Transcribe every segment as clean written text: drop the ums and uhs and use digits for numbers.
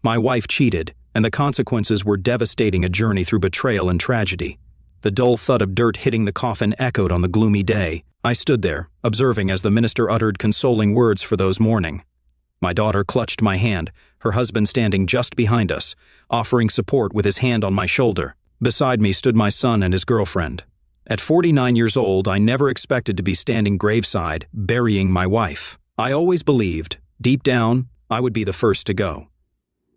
My wife cheated, and the consequences were devastating, a journey through betrayal and tragedy. The dull thud of dirt hitting the coffin echoed on the gloomy day. I stood there, observing as the minister uttered consoling words for those mourning. My daughter clutched my hand, her husband standing just behind us, offering support with his hand on my shoulder. Beside me stood my son and his girlfriend. At 49 years old, I never expected to be standing graveside, burying my wife. I always believed, deep down, I would be the first to go.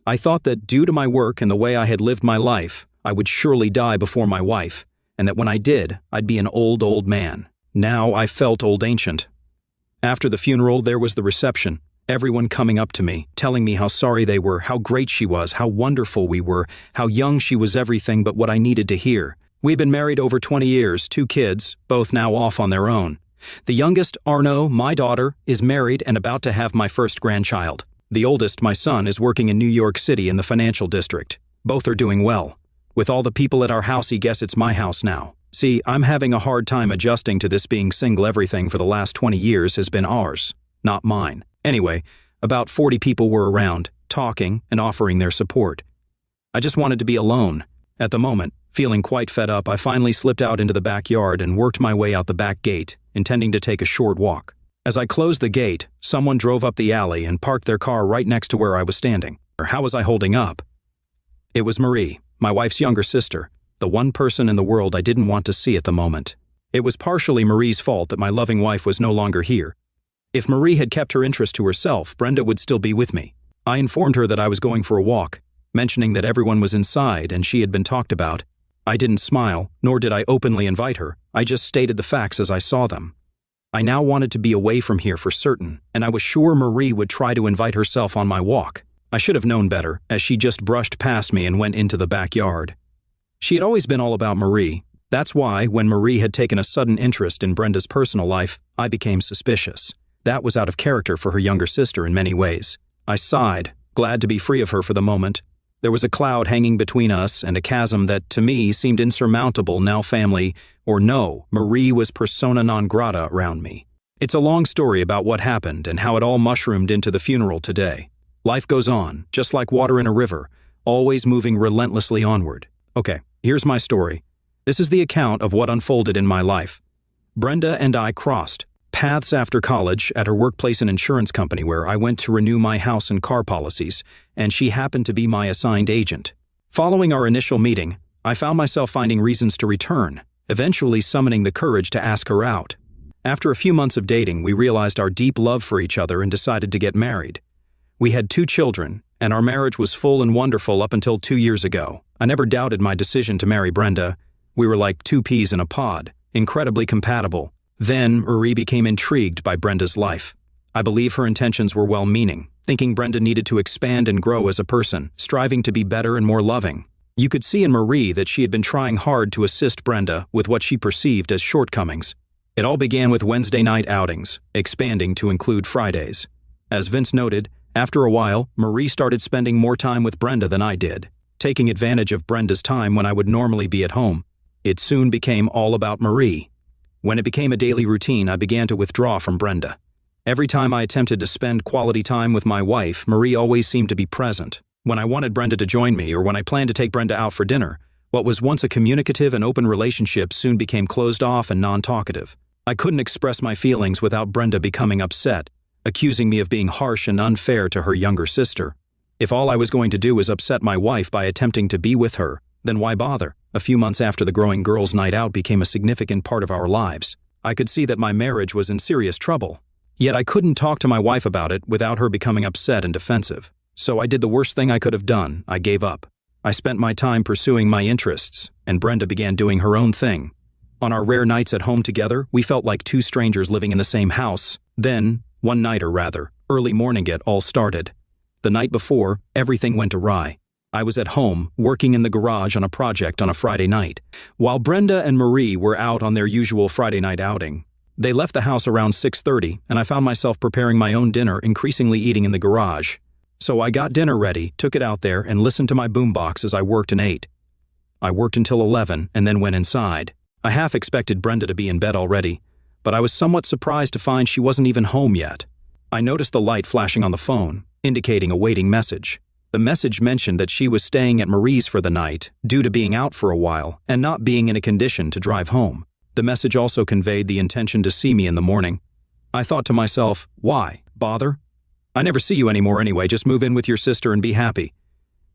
I thought that due to my work and the way I had lived my life, I would surely die before my wife, and that when I did, I'd be an old man. Now I felt old ancient. After the funeral, there was the reception. Everyone coming up to me, telling me how sorry they were, how great she was, how wonderful we were, how young she was, everything but what I needed to hear. We'd been married over 20 years, 2 kids, both now off on their own. The youngest, Arno, my daughter, is married and about to have my first grandchild. The oldest, my son, is working in New York City in the financial district. Both are doing well. With all the people at our house, he guess it's my house now. See, I'm having a hard time adjusting to this being single. Everything for the last 20 years has been ours, not mine. Anyway, about 40 people were around, talking and offering their support. I just wanted to be alone. At the moment, feeling quite fed up, I finally slipped out into the backyard and worked my way out the back gate, intending to take a short walk. As I closed the gate, someone drove up the alley and parked their car right next to where I was standing. How was I holding up? It was Marie, my wife's younger sister, the one person in the world I didn't want to see at the moment. It was partially Marie's fault that my loving wife was no longer here. If Marie had kept her interest to herself, Brenda would still be with me. I informed her that I was going for a walk, mentioning that everyone was inside and she had been talked about. I didn't smile, nor did I openly invite her. I just stated the facts as I saw them. I now wanted to be away from here for certain, and I was sure Marie would try to invite herself on my walk. I should have known better, as she just brushed past me and went into the backyard. She had always been all about Marie. That's why, when Marie had taken a sudden interest in Brenda's personal life, I became suspicious. That was out of character for her younger sister in many ways. I sighed, glad to be free of her for the moment. There was a cloud hanging between us and a chasm that, to me, seemed insurmountable. Now family, or no, Marie was persona non grata around me. It's a long story about what happened and how it all mushroomed into the funeral today. Life goes on, just like water in a river, always moving relentlessly onward. Okay, here's my story. This is the account of what unfolded in my life. Brenda and I crossed paths after college at her workplace, an insurance company where I went to renew my house and car policies, and she happened to be my assigned agent. Following our initial meeting, I found myself finding reasons to return, eventually summoning the courage to ask her out. After a few months of dating, we realized our deep love for each other and decided to get married. We had 2 children, and our marriage was full and wonderful up until 2 years ago. I never doubted my decision to marry Brenda. We were like 2 peas in a pod, incredibly compatible. Then, Marie became intrigued by Brenda's life. I believe her intentions were well-meaning, thinking Brenda needed to expand and grow as a person, striving to be better and more loving. You could see in Marie that she had been trying hard to assist Brenda with what she perceived as shortcomings. It all began with Wednesday night outings, expanding to include Fridays. As Vince noted, after a while, Marie started spending more time with Brenda than I did, taking advantage of Brenda's time when I would normally be at home. It soon became all about Marie. When it became a daily routine, I began to withdraw from Brenda. Every time I attempted to spend quality time with my wife, Marie always seemed to be present. When I wanted Brenda to join me or when I planned to take Brenda out for dinner, what was once a communicative and open relationship soon became closed off and non-talkative. I couldn't express my feelings without Brenda becoming upset, accusing me of being harsh and unfair to her younger sister. If all I was going to do was upset my wife by attempting to be with her, then why bother? A few months after the growing girls' night out became a significant part of our lives, I could see that my marriage was in serious trouble. Yet I couldn't talk to my wife about it without her becoming upset and defensive. So I did the worst thing I could have done. I gave up. I spent my time pursuing my interests, and Brenda began doing her own thing. On our rare nights at home together, we felt like 2 strangers living in the same house. Then, one night, or rather, early morning, it all started. The night before, everything went awry. I was at home, working in the garage on a project on a Friday night. While Brenda and Marie were out on their usual Friday night outing, they left the house around 6:30, and I found myself preparing my own dinner, increasingly eating in the garage. So I got dinner ready, took it out there, and listened to my boombox as I worked and ate. I worked until 11 and then went inside. I half expected Brenda to be in bed already, but I was somewhat surprised to find she wasn't even home yet. I noticed the light flashing on the phone, indicating a waiting message. The message mentioned that she was staying at Marie's for the night, due to being out for a while and not being in a condition to drive home. The message also conveyed the intention to see me in the morning. I thought to myself, why bother? I never see you anymore anyway, just move in with your sister and be happy.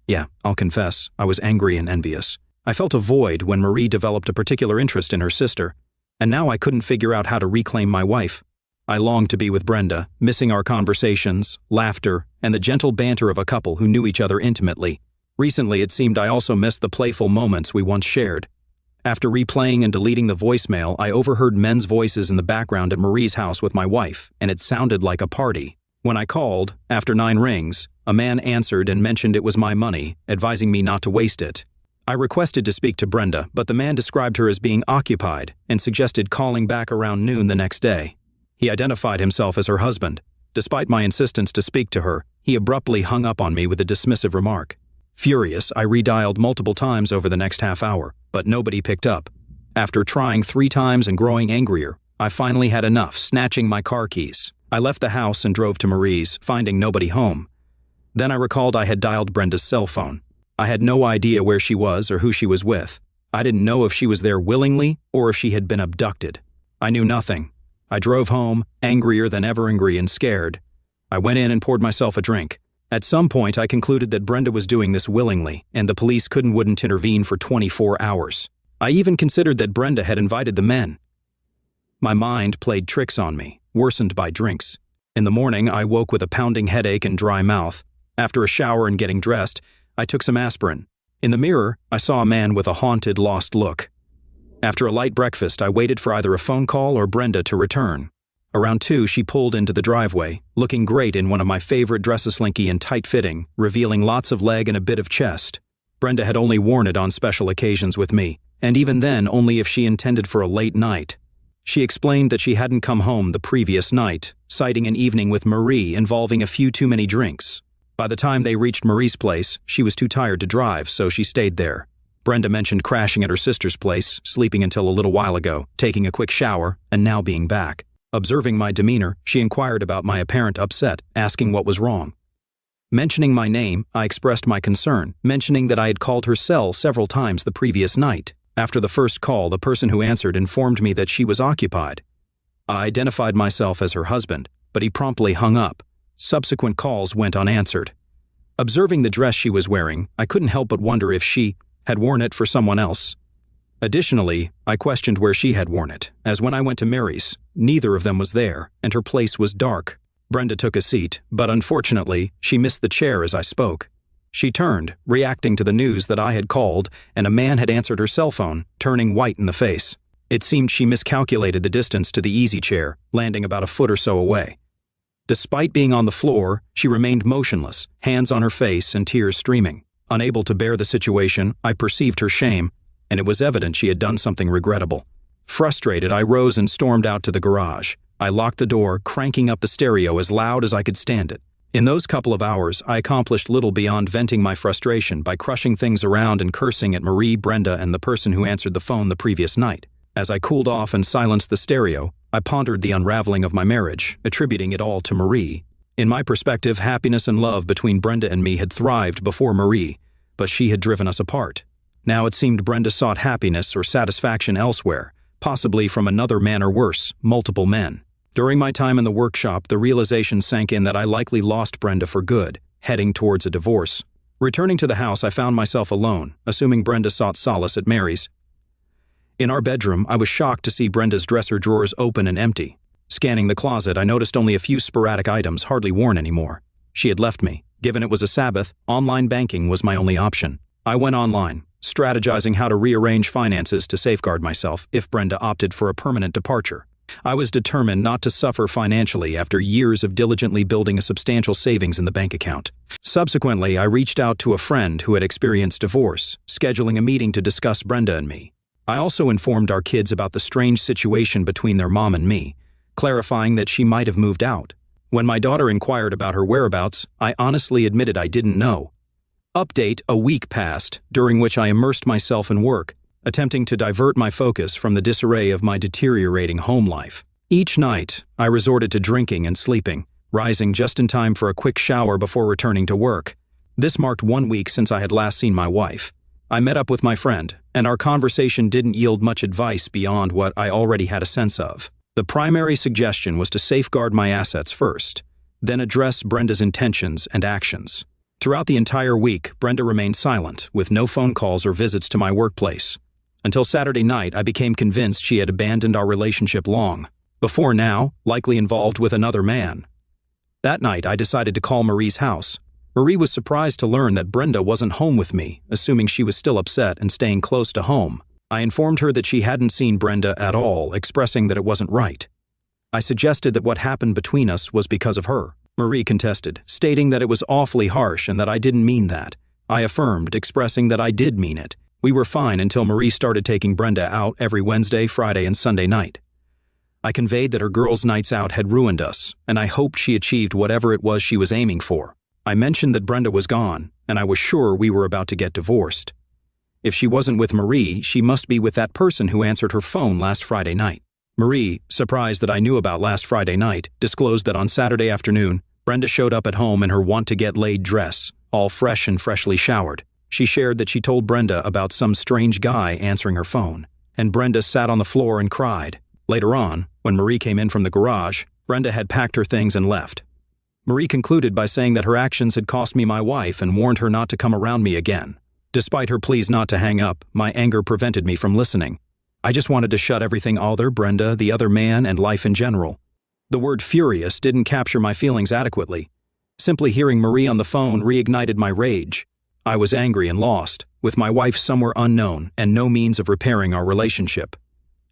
Yeah, I'll confess, I was angry and envious. I felt a void when Marie developed a particular interest in her sister, and now I couldn't figure out how to reclaim my wife. I longed to be with Brenda, missing our conversations, laughter, and the gentle banter of a couple who knew each other intimately. Recently, it seemed I also missed the playful moments we once shared. After replaying and deleting the voicemail, I overheard men's voices in the background at Marie's house with my wife, and it sounded like a party. When I called, after 9 rings, a man answered and mentioned it was my money, advising me not to waste it. I requested to speak to Brenda, but the man described her as being occupied and suggested calling back around noon the next day. He identified himself as her husband. Despite my insistence to speak to her, he abruptly hung up on me with a dismissive remark. Furious, I redialed multiple times over the next half hour, but nobody picked up. After trying 3 times and growing angrier, I finally had enough, snatching my car keys. I left the house and drove to Marie's, finding nobody home. Then I recalled I had dialed Brenda's cell phone. I had no idea where she was or who she was with. I didn't know if she was there willingly or if she had been abducted. I knew nothing. I drove home, angrier than ever angry and scared. I went in and poured myself a drink. At some point, I concluded that Brenda was doing this willingly, and the police wouldn't intervene for 24 hours. I even considered that Brenda had invited the men. My mind played tricks on me, worsened by drinks. In the morning, I woke with a pounding headache and dry mouth. After a shower and getting dressed, I took some aspirin. In the mirror, I saw a man with a haunted, lost look. After a light breakfast, I waited for either a phone call or Brenda to return. Around 2, she pulled into the driveway, looking great in one of my favorite dresses, slinky and tight-fitting, revealing lots of leg and a bit of chest. Brenda had only worn it on special occasions with me, and even then only if she intended for a late night. She explained that she hadn't come home the previous night, citing an evening with Marie involving a few too many drinks. By the time they reached Marie's place, she was too tired to drive, so she stayed there. Brenda mentioned crashing at her sister's place, sleeping until a little while ago, taking a quick shower, and now being back. Observing my demeanor, she inquired about my apparent upset, asking what was wrong. Mentioning my name, I expressed my concern, mentioning that I had called her cell several times the previous night. After the first call, the person who answered informed me that she was occupied. I identified myself as her husband, but he promptly hung up. Subsequent calls went unanswered. Observing the dress she was wearing, I couldn't help but wonder if she had worn it for someone else. Additionally, I questioned where she had worn it, as when I went to Mary's, neither of them was there, and her place was dark. Brenda took a seat, but unfortunately, she missed the chair as I spoke. She turned, reacting to the news that I had called, and a man had answered her cell phone, turning white in the face. It seemed she miscalculated the distance to the easy chair, landing about a foot or so away. Despite being on the floor, she remained motionless, hands on her face and tears streaming. Unable to bear the situation, I perceived her shame, and it was evident she had done something regrettable. Frustrated, I rose and stormed out to the garage. I locked the door, cranking up the stereo as loud as I could stand it. In those couple of hours, I accomplished little beyond venting my frustration by crushing things around and cursing at Marie, Brenda, and the person who answered the phone the previous night. As I cooled off and silenced the stereo, I pondered the unraveling of my marriage, attributing it all to Marie. In my perspective, happiness and love between Brenda and me had thrived before Marie, but she had driven us apart. Now it seemed Brenda sought happiness or satisfaction elsewhere, possibly from another man or worse, multiple men. During my time in the workshop, the realization sank in that I likely lost Brenda for good, heading towards a divorce. Returning to the house, I found myself alone, assuming Brenda sought solace at Mary's. In our bedroom, I was shocked to see Brenda's dresser drawers open and empty. Scanning the closet, I noticed only a few sporadic items hardly worn anymore. She had left me. Given it was a Sabbath, online banking was my only option. I went online, strategizing how to rearrange finances to safeguard myself if Brenda opted for a permanent departure. I was determined not to suffer financially after years of diligently building a substantial savings in the bank account. Subsequently, I reached out to a friend who had experienced divorce, scheduling a meeting to discuss Brenda and me. I also informed our kids about the strange situation between their mom and me, clarifying that she might have moved out. When my daughter inquired about her whereabouts, I honestly admitted I didn't know. Update: a week passed, during which I immersed myself in work, attempting to divert my focus from the disarray of my deteriorating home life. Each night, I resorted to drinking and sleeping, rising just in time for a quick shower before returning to work. This marked 1 week since I had last seen my wife. I met up with my friend, and our conversation didn't yield much advice beyond what I already had a sense of. The primary suggestion was to safeguard my assets first, then address Brenda's intentions and actions. Throughout the entire week, Brenda remained silent, with no phone calls or visits to my workplace. Until Saturday night, I became convinced she had abandoned our relationship long before now, likely involved with another man. That night, I decided to call Marie's house. Marie was surprised to learn that Brenda wasn't home with me, assuming she was still upset and staying close to home. I informed her that she hadn't seen Brenda at all, expressing that it wasn't right. I suggested that what happened between us was because of her. Marie contested, stating that it was awfully harsh and that I didn't mean that. I affirmed, expressing that I did mean it. We were fine until Marie started taking Brenda out every Wednesday, Friday, and Sunday night. I conveyed that her girls' nights out had ruined us, and I hoped she achieved whatever it was she was aiming for. I mentioned that Brenda was gone, and I was sure we were about to get divorced. If she wasn't with Marie, she must be with that person who answered her phone last Friday night. Marie, surprised that I knew about last Friday night, disclosed that on Saturday afternoon, Brenda showed up at home in her want-to-get-laid dress, all fresh and freshly showered. She shared that she told Brenda about some strange guy answering her phone, and Brenda sat on the floor and cried. Later on, when Marie came in from the garage, Brenda had packed her things and left. Marie concluded by saying that her actions had cost me my wife and warned her not to come around me again. Despite her pleas not to hang up, my anger prevented me from listening. I just wanted to shut everything other, Brenda, the other man, and life in general. The word furious didn't capture my feelings adequately. Simply hearing Marie on the phone reignited my rage. I was angry and lost, with my wife somewhere unknown and no means of repairing our relationship.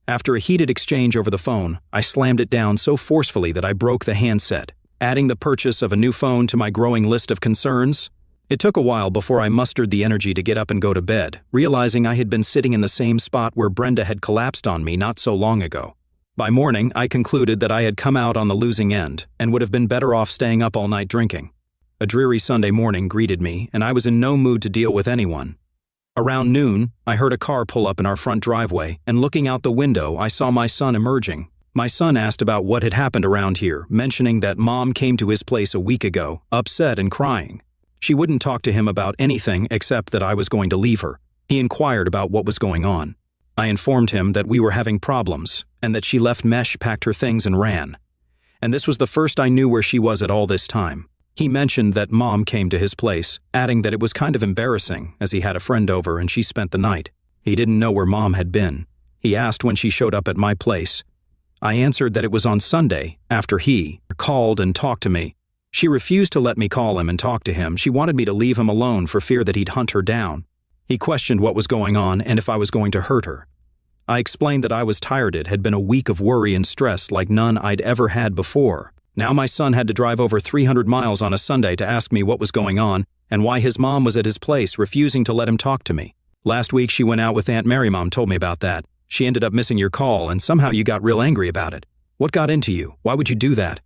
After a heated exchange over the phone, I slammed it down so forcefully that I broke the handset, adding the purchase of a new phone to my growing list of concerns. It took a while before I mustered the energy to get up and go to bed, realizing I had been sitting in the same spot where Brenda had collapsed on me not so long ago. By morning, I concluded that I had come out on the losing end and would have been better off staying up all night drinking. A dreary Sunday morning greeted me, and I was in no mood to deal with anyone. Around noon, I heard a car pull up in our front driveway, and looking out the window, I saw my son emerging. My son asked about what had happened around here, mentioning that Mom came to his place a week ago, upset and crying. She wouldn't talk to him about anything except that I was going to leave her. He inquired about what was going on. I informed him that we were having problems, and that she left Mesh, packed her things, and ran. And this was the first I knew where she was at all this time. He mentioned that Mom came to his place, adding that it was kind of embarrassing, as he had a friend over and she spent the night. He didn't know where Mom had been. He asked when she showed up at my place. I answered that it was on Sunday, after he called and talked to me. She refused to let me call him and talk to him. She wanted me to leave him alone for fear that he'd hunt her down. He questioned what was going on and if I was going to hurt her. I explained that I was tired. It had been a week of worry and stress like none I'd ever had before. Now my son had to drive over 300 miles on a Sunday to ask me what was going on and why his mom was at his place, refusing to let him talk to me. Last week she went out with Aunt Mary. Mom told me about that. She ended up missing your call and somehow you got real angry about it. What got into you? Why would you do that?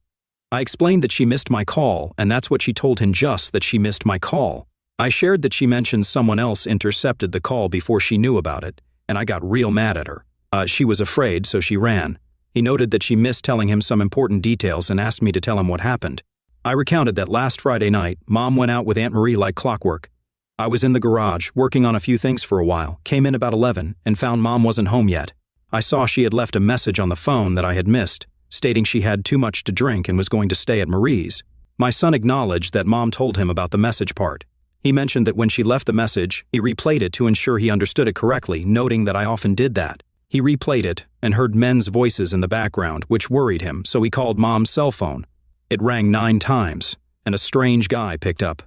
I explained that she missed my call, and that's what she told him, just that she missed my call. I shared that she mentioned someone else intercepted the call before she knew about it, and I got real mad at her. She was afraid, so she ran. He noted that she missed telling him some important details and asked me to tell him what happened. I recounted that last Friday night, Mom went out with Aunt Marie like clockwork. I was in the garage, working on a few things for a while, came in about 11, and found Mom wasn't home yet. I saw she had left a message on the phone that I had missed, stating she had too much to drink and was going to stay at Marie's. My son acknowledged that Mom told him about the message part. He mentioned that when she left the message, he replayed it to ensure he understood it correctly, noting that I often did that. He replayed it and heard men's voices in the background, which worried him, so he called Mom's cell phone. It rang 9 times, and a strange guy picked up.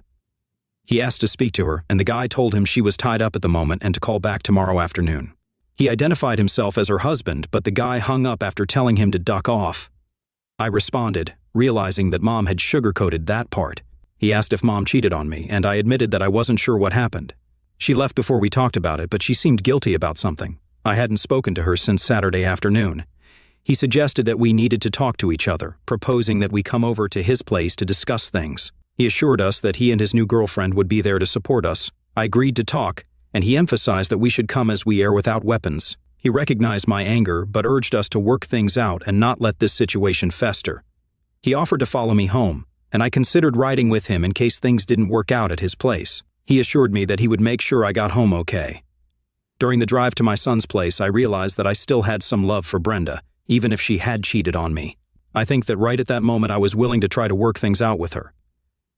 He asked to speak to her, and the guy told him she was tied up at the moment and to call back tomorrow afternoon. He identified himself as her husband, but the guy hung up after telling him to duck off. I responded, realizing that Mom had sugarcoated that part. He asked if Mom cheated on me, and I admitted that I wasn't sure what happened. She left before we talked about it, but she seemed guilty about something. I hadn't spoken to her since Saturday afternoon. He suggested that we needed to talk to each other, proposing that we come over to his place to discuss things. He assured us that he and his new girlfriend would be there to support us. I agreed to talk, and he emphasized that we should come as we are without weapons. He recognized my anger, but urged us to work things out and not let this situation fester. He offered to follow me home, and I considered riding with him in case things didn't work out at his place. He assured me that he would make sure I got home okay. During the drive to my son's place, I realized that I still had some love for Brenda, even if she had cheated on me. I think that right at that moment I was willing to try to work things out with her.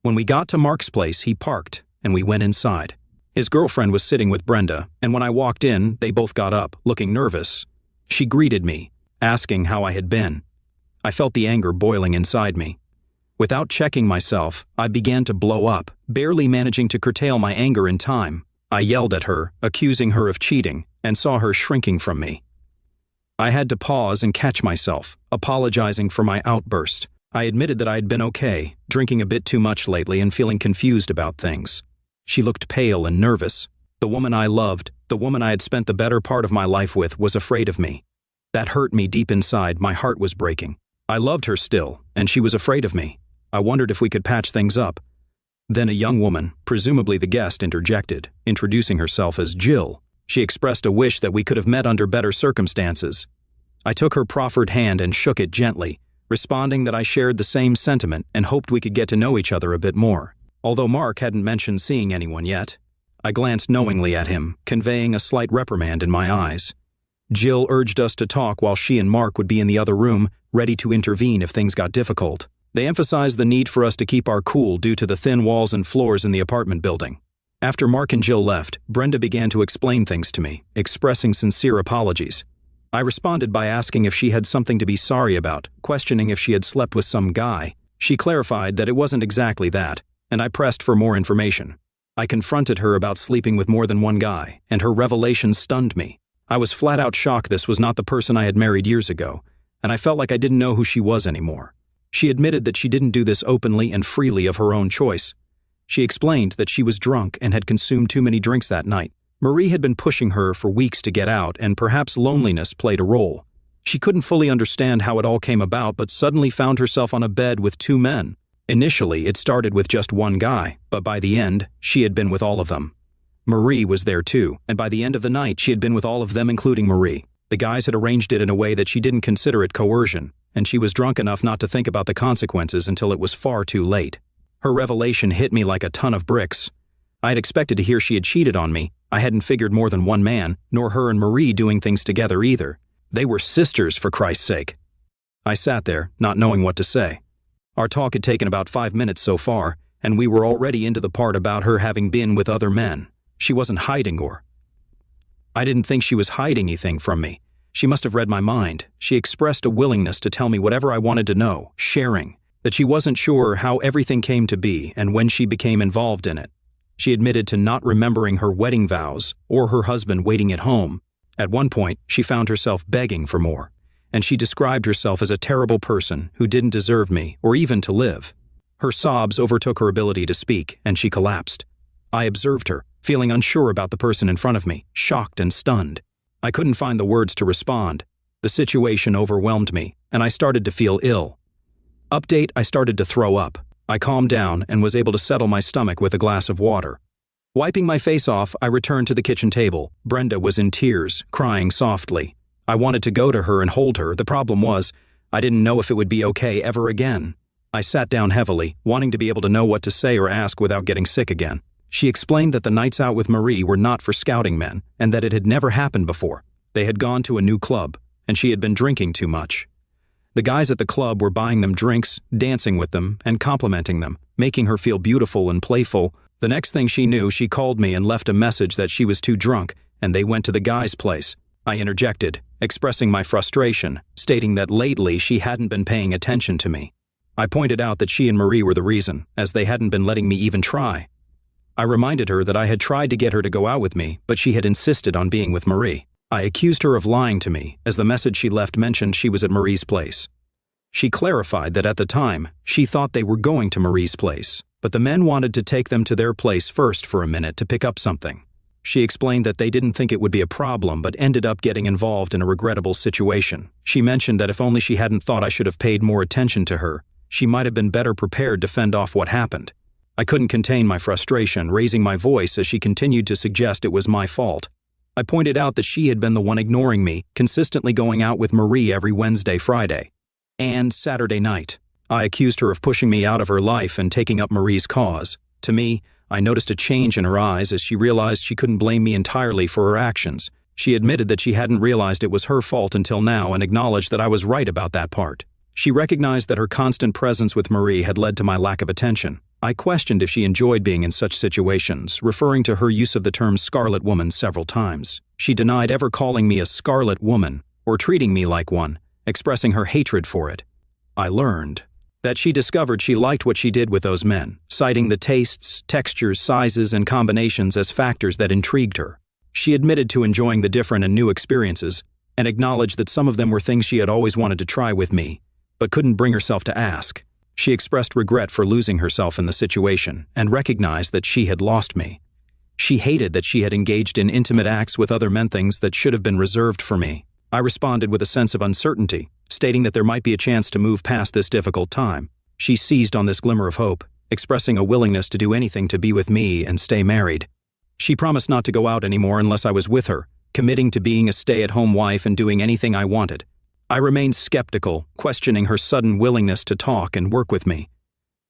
When we got to Mark's place, he parked, and we went inside. His girlfriend was sitting with Brenda, and when I walked in, they both got up, looking nervous. She greeted me, asking how I had been. I felt the anger boiling inside me. Without checking myself, I began to blow up, barely managing to curtail my anger in time. I yelled at her, accusing her of cheating, and saw her shrinking from me. I had to pause and catch myself, apologizing for my outburst. I admitted that I had been okay, drinking a bit too much lately and feeling confused about things. She looked pale and nervous. The woman I loved, the woman I had spent the better part of my life with, was afraid of me. That hurt me deep inside. My heart was breaking. I loved her still, and she was afraid of me. I wondered if we could patch things up. Then a young woman, presumably the guest, interjected, introducing herself as Jill. She expressed a wish that we could have met under better circumstances. I took her proffered hand and shook it gently, responding that I shared the same sentiment and hoped we could get to know each other a bit more. Although Mark hadn't mentioned seeing anyone yet, I glanced knowingly at him, conveying a slight reprimand in my eyes. Jill urged us to talk while she and Mark would be in the other room, ready to intervene if things got difficult. They emphasized the need for us to keep our cool due to the thin walls and floors in the apartment building. After Mark and Jill left, Brenda began to explain things to me, expressing sincere apologies. I responded by asking if she had something to be sorry about, questioning if she had slept with some guy. She clarified that it wasn't exactly that, and I pressed for more information. I confronted her about sleeping with more than one guy, and her revelation stunned me. I was flat out shocked this was not the person I had married years ago, and I felt like I didn't know who she was anymore. She admitted that she didn't do this openly and freely of her own choice. She explained that she was drunk and had consumed too many drinks that night. Marie had been pushing her for weeks to get out, and perhaps loneliness played a role. She couldn't fully understand how it all came about, but suddenly found herself on a bed with two men. Initially, it started with just one guy, but by the end, she had been with all of them. Marie was there too, and by the end of the night, she had been with all of them, including Marie. The guys had arranged it in a way that she didn't consider it coercion, and she was drunk enough not to think about the consequences until it was far too late. Her revelation hit me like a ton of bricks. I had expected to hear she had cheated on me. I hadn't figured more than one man, nor her and Marie doing things together either. They were sisters, for Christ's sake. I sat there, not knowing what to say. Our talk had taken about 5 minutes so far, and we were already into the part about her having been with other men. She wasn't hiding I didn't think she was hiding anything from me. She must have read my mind. She expressed a willingness to tell me whatever I wanted to know, sharing, that she wasn't sure how everything came to be and when she became involved in it. She admitted to not remembering her wedding vows or her husband waiting at home. At one point, she found herself begging for more, and she described herself as a terrible person who didn't deserve me or even to live. Her sobs overtook her ability to speak, and she collapsed. I observed her, feeling unsure about the person in front of me, shocked and stunned. I couldn't find the words to respond. The situation overwhelmed me, and I started to feel ill. Update: I started to throw up. I calmed down and was able to settle my stomach with a glass of water. Wiping my face off, I returned to the kitchen table. Brenda was in tears, crying softly. I wanted to go to her and hold her. The problem was, I didn't know if it would be okay ever again. I sat down heavily, wanting to be able to know what to say or ask without getting sick again. She explained that the nights out with Marie were not for scouting men, and that it had never happened before. They had gone to a new club, and she had been drinking too much. The guys at the club were buying them drinks, dancing with them, and complimenting them, making her feel beautiful and playful. The next thing she knew, she called me and left a message that she was too drunk, and they went to the guy's place. I interjected, expressing my frustration, stating that lately she hadn't been paying attention to me. I pointed out that she and Marie were the reason, as they hadn't been letting me even try. I reminded her that I had tried to get her to go out with me, but she had insisted on being with Marie. I accused her of lying to me, as the message she left mentioned she was at Marie's place. She clarified that at the time, she thought they were going to Marie's place, but the men wanted to take them to their place first for a minute to pick up something. She explained that they didn't think it would be a problem, but ended up getting involved in a regrettable situation. She mentioned that if only she hadn't thought I should have paid more attention to her, she might have been better prepared to fend off what happened. I couldn't contain my frustration, raising my voice as she continued to suggest it was my fault. I pointed out that she had been the one ignoring me, consistently going out with Marie every Wednesday, Friday, and Saturday night. I accused her of pushing me out of her life and taking up Marie's cause. To me, I noticed a change in her eyes as she realized she couldn't blame me entirely for her actions. She admitted that she hadn't realized it was her fault until now and acknowledged that I was right about that part. She recognized that her constant presence with Marie had led to my lack of attention. I questioned if she enjoyed being in such situations, referring to her use of the term Scarlet Woman several times. She denied ever calling me a Scarlet Woman or treating me like one, expressing her hatred for it. I learned that she discovered she liked what she did with those men, citing the tastes, textures, sizes, and combinations as factors that intrigued her. She admitted to enjoying the different and new experiences, and acknowledged that some of them were things she had always wanted to try with me, but couldn't bring herself to ask. She expressed regret for losing herself in the situation, and recognized that she had lost me. She hated that she had engaged in intimate acts with other men, things that should have been reserved for me. I responded with a sense of uncertainty, stating that there might be a chance to move past this difficult time. She seized on this glimmer of hope, expressing a willingness to do anything to be with me and stay married. She promised not to go out anymore unless I was with her, committing to being a stay-at-home wife and doing anything I wanted. I remained skeptical, questioning her sudden willingness to talk and work with me.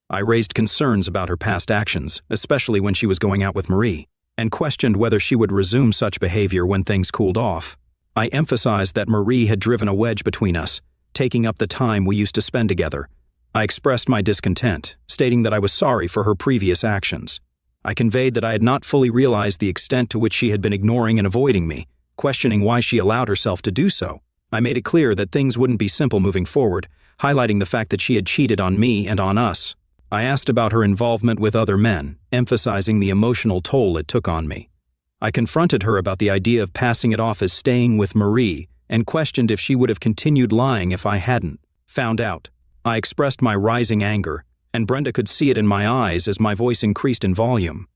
I raised concerns about her past actions, especially when she was going out with Marie, and questioned whether she would resume such behavior when things cooled off. I emphasized that Marie had driven a wedge between us, taking up the time we used to spend together. I expressed my discontent, stating that I was sorry for her previous actions. I conveyed that I had not fully realized the extent to which she had been ignoring and avoiding me, questioning why she allowed herself to do so. I made it clear that things wouldn't be simple moving forward, highlighting the fact that she had cheated on me and on us. I asked about her involvement with other men, emphasizing the emotional toll it took on me. I confronted her about the idea of passing it off as staying with Marie and questioned if she would have continued lying if I hadn't found out. I expressed my rising anger, and Brenda could see it in my eyes as my voice increased in volume.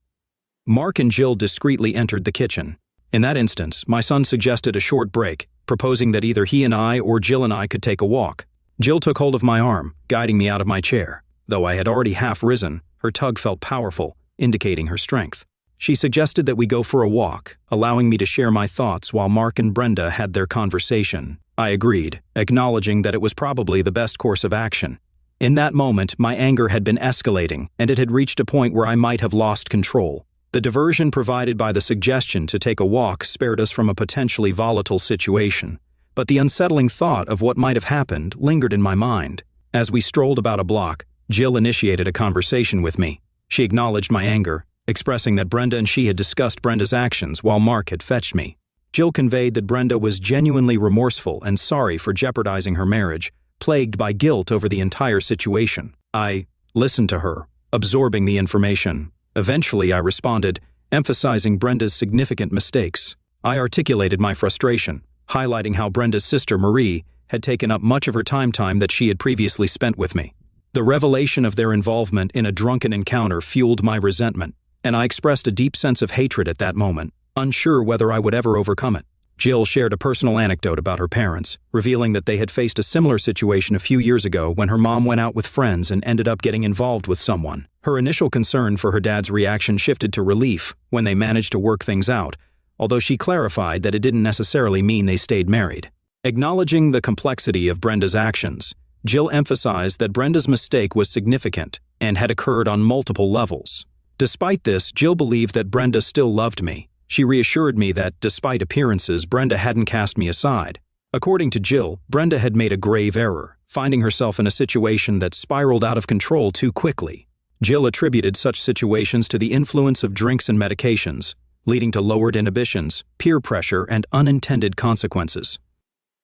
Mark and Jill discreetly entered the kitchen. In that instance, my son suggested a short break, proposing that either he and I or Jill and I could take a walk. Jill took hold of my arm, guiding me out of my chair. Though I had already half risen, her tug felt powerful, indicating her strength. She suggested that we go for a walk, allowing me to share my thoughts while Mark and Brenda had their conversation. I agreed, acknowledging that it was probably the best course of action. In that moment, my anger had been escalating, and it had reached a point where I might have lost control. The diversion provided by the suggestion to take a walk spared us from a potentially volatile situation, but the unsettling thought of what might have happened lingered in my mind. As we strolled about a block, Jill initiated a conversation with me. She acknowledged my anger, expressing that Brenda and she had discussed Brenda's actions while Mark had fetched me. Jill conveyed that Brenda was genuinely remorseful and sorry for jeopardizing her marriage, plagued by guilt over the entire situation. I listened to her, absorbing the information. Eventually, I responded, emphasizing Brenda's significant mistakes. I articulated my frustration, highlighting how Brenda's sister Marie had taken up much of her time that she had previously spent with me. The revelation of their involvement in a drunken encounter fueled my resentment, and I expressed a deep sense of hatred at that moment, unsure whether I would ever overcome it. Jill shared a personal anecdote about her parents, revealing that they had faced a similar situation a few years ago when her mom went out with friends and ended up getting involved with someone. Her initial concern for her dad's reaction shifted to relief when they managed to work things out, although she clarified that it didn't necessarily mean they stayed married. Acknowledging the complexity of Brenda's actions, Jill emphasized that Brenda's mistake was significant and had occurred on multiple levels. Despite this, Jill believed that Brenda still loved me. She reassured me that, despite appearances, Brenda hadn't cast me aside. According to Jill, Brenda had made a grave error, finding herself in a situation that spiraled out of control too quickly. Jill attributed such situations to the influence of drinks and medications, leading to lowered inhibitions, peer pressure, and unintended consequences.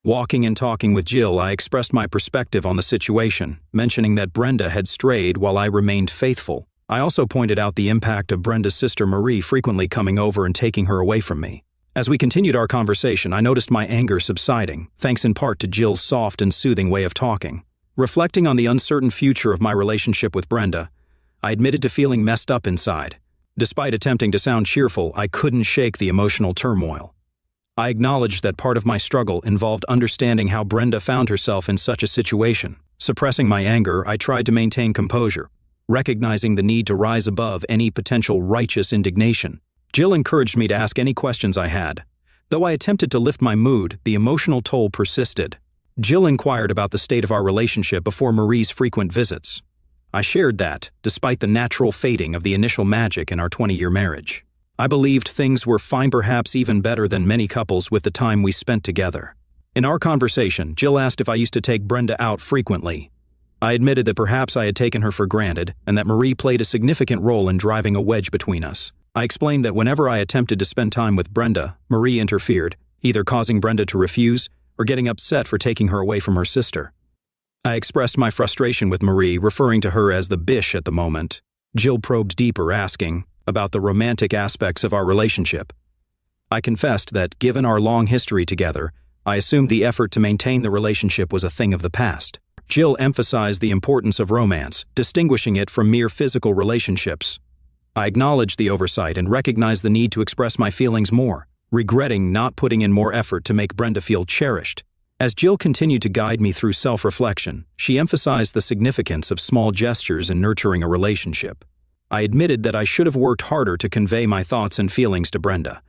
Walking and talking with Jill, I expressed my perspective on the situation, mentioning that Brenda had strayed while I remained faithful. I also pointed out the impact of Brenda's sister Marie frequently coming over and taking her away from me. As we continued our conversation, I noticed my anger subsiding, thanks in part to Jill's soft and soothing way of talking. Reflecting on the uncertain future of my relationship with Brenda, I admitted to feeling messed up inside. Despite attempting to sound cheerful, I couldn't shake the emotional turmoil. I acknowledged that part of my struggle involved understanding how Brenda found herself in such a situation. Suppressing my anger, I tried to maintain composure, recognizing the need to rise above any potential righteous indignation. Jill encouraged me to ask any questions I had. Though I attempted to lift my mood, the emotional toll persisted. Jill inquired about the state of our relationship before Marie's frequent visits. I shared that, despite the natural fading of the initial magic in our 20-year marriage, I believed things were fine, perhaps even better than many couples with the time we spent together. In our conversation, Jill asked if I used to take Brenda out frequently. I admitted that perhaps I had taken her for granted and that Marie played a significant role in driving a wedge between us. I explained that whenever I attempted to spend time with Brenda, Marie interfered, either causing Brenda to refuse or getting upset for taking her away from her sister. I expressed my frustration with Marie, referring to her as the bish at the moment. Jill probed deeper, asking about the romantic aspects of our relationship. I confessed that, given our long history together, I assumed the effort to maintain the relationship was a thing of the past. Jill emphasized the importance of romance, distinguishing it from mere physical relationships. I acknowledged the oversight and recognized the need to express my feelings more, regretting not putting in more effort to make Brenda feel cherished. As Jill continued to guide me through self-reflection, she emphasized the significance of small gestures in nurturing a relationship. I admitted that I should have worked harder to convey my thoughts and feelings to Brenda,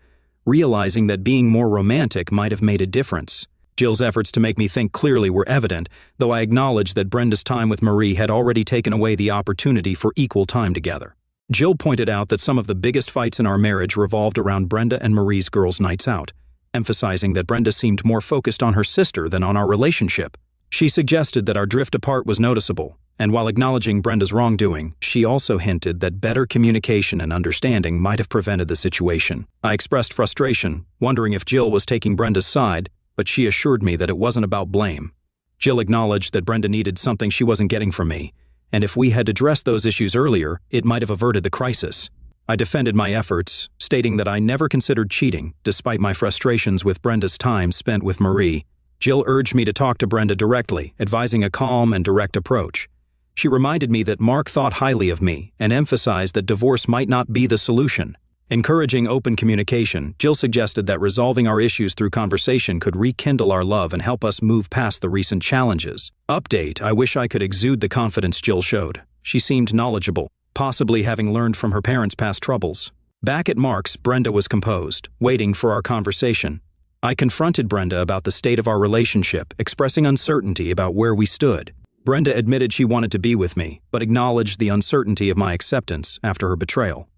realizing that being more romantic might have made a difference. Jill's efforts to make me think clearly were evident, though I acknowledged that Brenda's time with Marie had already taken away the opportunity for equal time together. Jill pointed out that some of the biggest fights in our marriage revolved around Brenda and Marie's girls' nights out, emphasizing that Brenda seemed more focused on her sister than on our relationship. She suggested that our drift apart was noticeable, and while acknowledging Brenda's wrongdoing, she also hinted that better communication and understanding might have prevented the situation. I expressed frustration, wondering if Jill was taking Brenda's side, but she assured me that it wasn't about blame. Jill acknowledged that Brenda needed something she wasn't getting from me, and if we had addressed those issues earlier, it might have averted the crisis. I defended my efforts, stating that I never considered cheating, despite my frustrations with Brenda's time spent with Marie. Jill urged me to talk to Brenda directly, advising a calm and direct approach. She reminded me that Mark thought highly of me and emphasized that divorce might not be the solution. Encouraging open communication, Jill suggested that resolving our issues through conversation could rekindle our love and help us move past the recent challenges. Update: I wish I could exude the confidence Jill showed. She seemed knowledgeable, possibly having learned from her parents' past troubles. Back at Mark's, Brenda was composed, waiting for our conversation. I confronted Brenda about the state of our relationship, expressing uncertainty about where we stood. Brenda admitted she wanted to be with me, but acknowledged the uncertainty of my acceptance after her betrayal.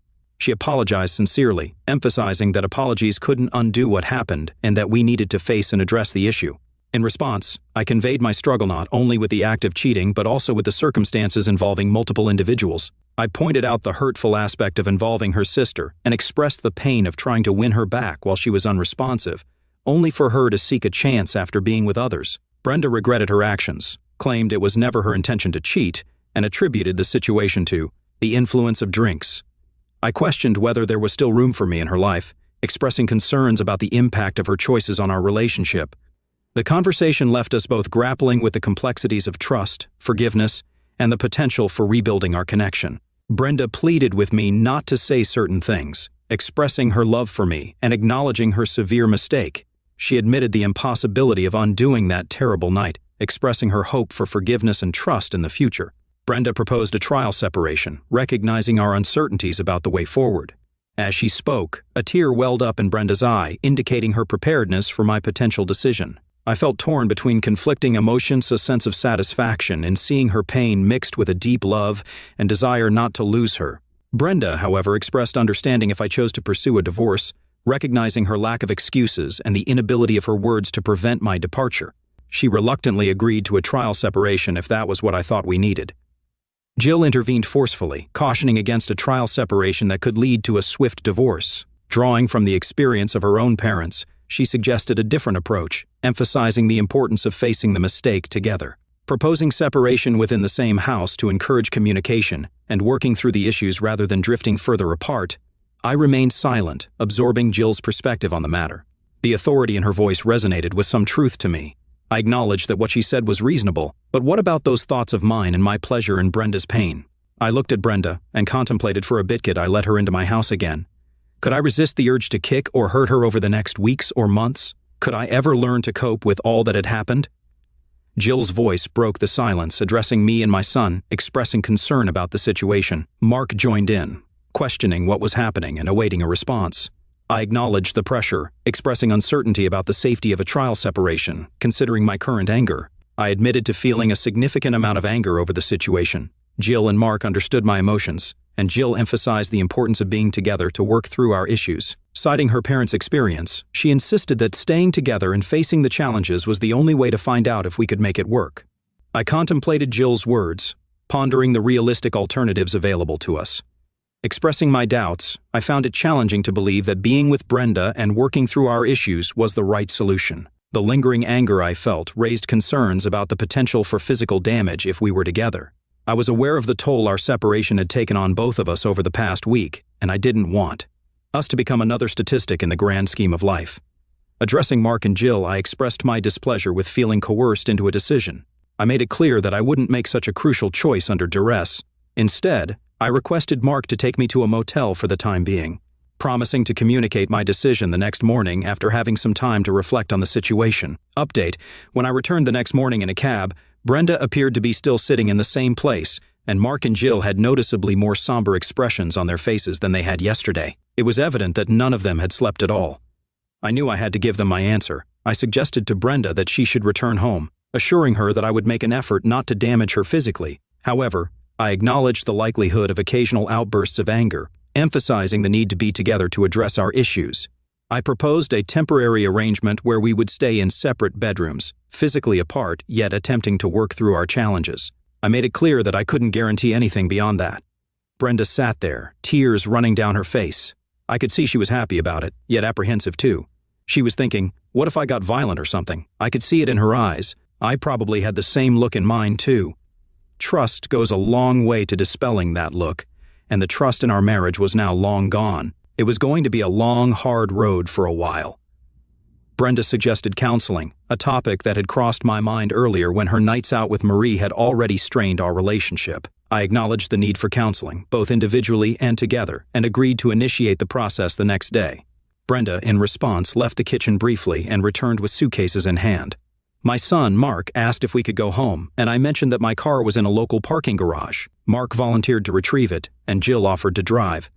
She apologized sincerely, emphasizing that apologies couldn't undo what happened and that we needed to face and address the issue. In response, I conveyed my struggle not only with the act of cheating but also with the circumstances involving multiple individuals. I pointed out the hurtful aspect of involving her sister and expressed the pain of trying to win her back while she was unresponsive, only for her to seek a chance after being with others. Brenda regretted her actions, claimed it was never her intention to cheat, and attributed the situation to the influence of drinks. I questioned whether there was still room for me in her life, expressing concerns about the impact of her choices on our relationship. The conversation left us both grappling with the complexities of trust, forgiveness, and the potential for rebuilding our connection. Brenda pleaded with me not to say certain things, expressing her love for me and acknowledging her severe mistake. She admitted the impossibility of undoing that terrible night, expressing her hope for forgiveness and trust in the future. Brenda proposed a trial separation, recognizing our uncertainties about the way forward. As she spoke, a tear welled up in Brenda's eye, indicating her preparedness for my potential decision. I felt torn between conflicting emotions, a sense of satisfaction in seeing her pain mixed with a deep love and desire not to lose her. Brenda, however, expressed understanding if I chose to pursue a divorce, recognizing her lack of excuses and the inability of her words to prevent my departure. She reluctantly agreed to a trial separation if that was what I thought we needed. Jill intervened forcefully, cautioning against a trial separation that could lead to a swift divorce. Drawing from the experience of her own parents, she suggested a different approach, emphasizing the importance of facing the mistake together. Proposing separation within the same house to encourage communication and working through the issues rather than drifting further apart, I remained silent, absorbing Jill's perspective on the matter. The authority in her voice resonated with some truth to me. I acknowledged that what she said was reasonable, but what about those thoughts of mine and my pleasure in Brenda's pain? I looked at Brenda and contemplated for a bit could I let her into my house again. Could I resist the urge to kick or hurt her over the next weeks or months? Could I ever learn to cope with all that had happened? Jill's voice broke the silence, addressing me and my son, expressing concern about the situation. Mark joined in, questioning what was happening and awaiting a response. I acknowledged the pressure, expressing uncertainty about the safety of a trial separation, considering my current anger. I admitted to feeling a significant amount of anger over the situation. Jill and Mark understood my emotions, and Jill emphasized the importance of being together to work through our issues. Citing her parents' experience, she insisted that staying together and facing the challenges was the only way to find out if we could make it work. I contemplated Jill's words, pondering the realistic alternatives available to us. Expressing my doubts, I found it challenging to believe that being with Brenda and working through our issues was the right solution. The lingering anger I felt raised concerns about the potential for physical damage if we were together. I was aware of the toll our separation had taken on both of us over the past week, and I didn't want us to become another statistic in the grand scheme of life. Addressing Mark and Jill, I expressed my displeasure with feeling coerced into a decision. I made it clear that I wouldn't make such a crucial choice under duress. Instead, I requested Mark to take me to a motel for the time being, promising to communicate my decision the next morning after having some time to reflect on the situation. Update: when I returned the next morning in a cab, Brenda appeared to be still sitting in the same place, and Mark and Jill had noticeably more somber expressions on their faces than they had yesterday. It was evident that none of them had slept at all. I knew I had to give them my answer. I suggested to Brenda that she should return home, assuring her that I would make an effort not to damage her physically. However, I acknowledged the likelihood of occasional outbursts of anger, emphasizing the need to be together to address our issues. I proposed a temporary arrangement where we would stay in separate bedrooms, physically apart, yet attempting to work through our challenges. I made it clear that I couldn't guarantee anything beyond that. Brenda sat there, tears running down her face. I could see she was happy about it, yet apprehensive too. She was thinking, what if I got violent or something? I could see it in her eyes. I probably had the same look in mine too. Trust goes a long way to dispelling that look, and the trust in our marriage was now long gone. It was going to be a long, hard road for a while. Brenda suggested counseling, a topic that had crossed my mind earlier when her nights out with Marie had already strained our relationship. I acknowledged the need for counseling, both individually and together, and agreed to initiate the process the next day. Brenda, in response, left the kitchen briefly and returned with suitcases in hand. My son, Mark, asked if we could go home, and I mentioned that my car was in a local parking garage. Mark volunteered to retrieve it, and Jill offered to drive.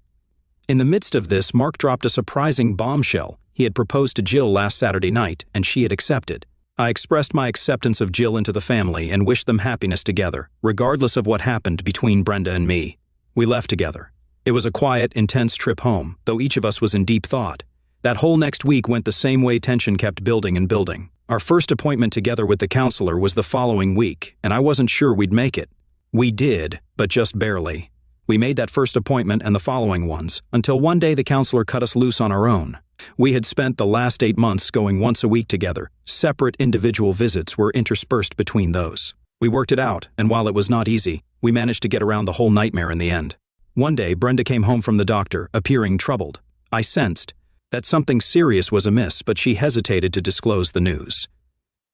In the midst of this, Mark dropped a surprising bombshell. He had proposed to Jill last Saturday night, and she had accepted. I expressed my acceptance of Jill into the family and wished them happiness together, regardless of what happened between Brenda and me. We left together. It was a quiet, intense trip home, though each of us was in deep thought. That whole next week went the same way tension kept building and building. Our first appointment together with the counselor was the following week, and I wasn't sure we'd make it. We did, but just barely. We made that first appointment and the following ones, until one day the counselor cut us loose on our own. We had spent the last 8 months going once a week together. Separate individual visits were interspersed between those. We worked it out, and while it was not easy, we managed to get around the whole nightmare in the end. One day, Brenda came home from the doctor, appearing troubled. I sensed that something serious was amiss, but she hesitated to disclose the news.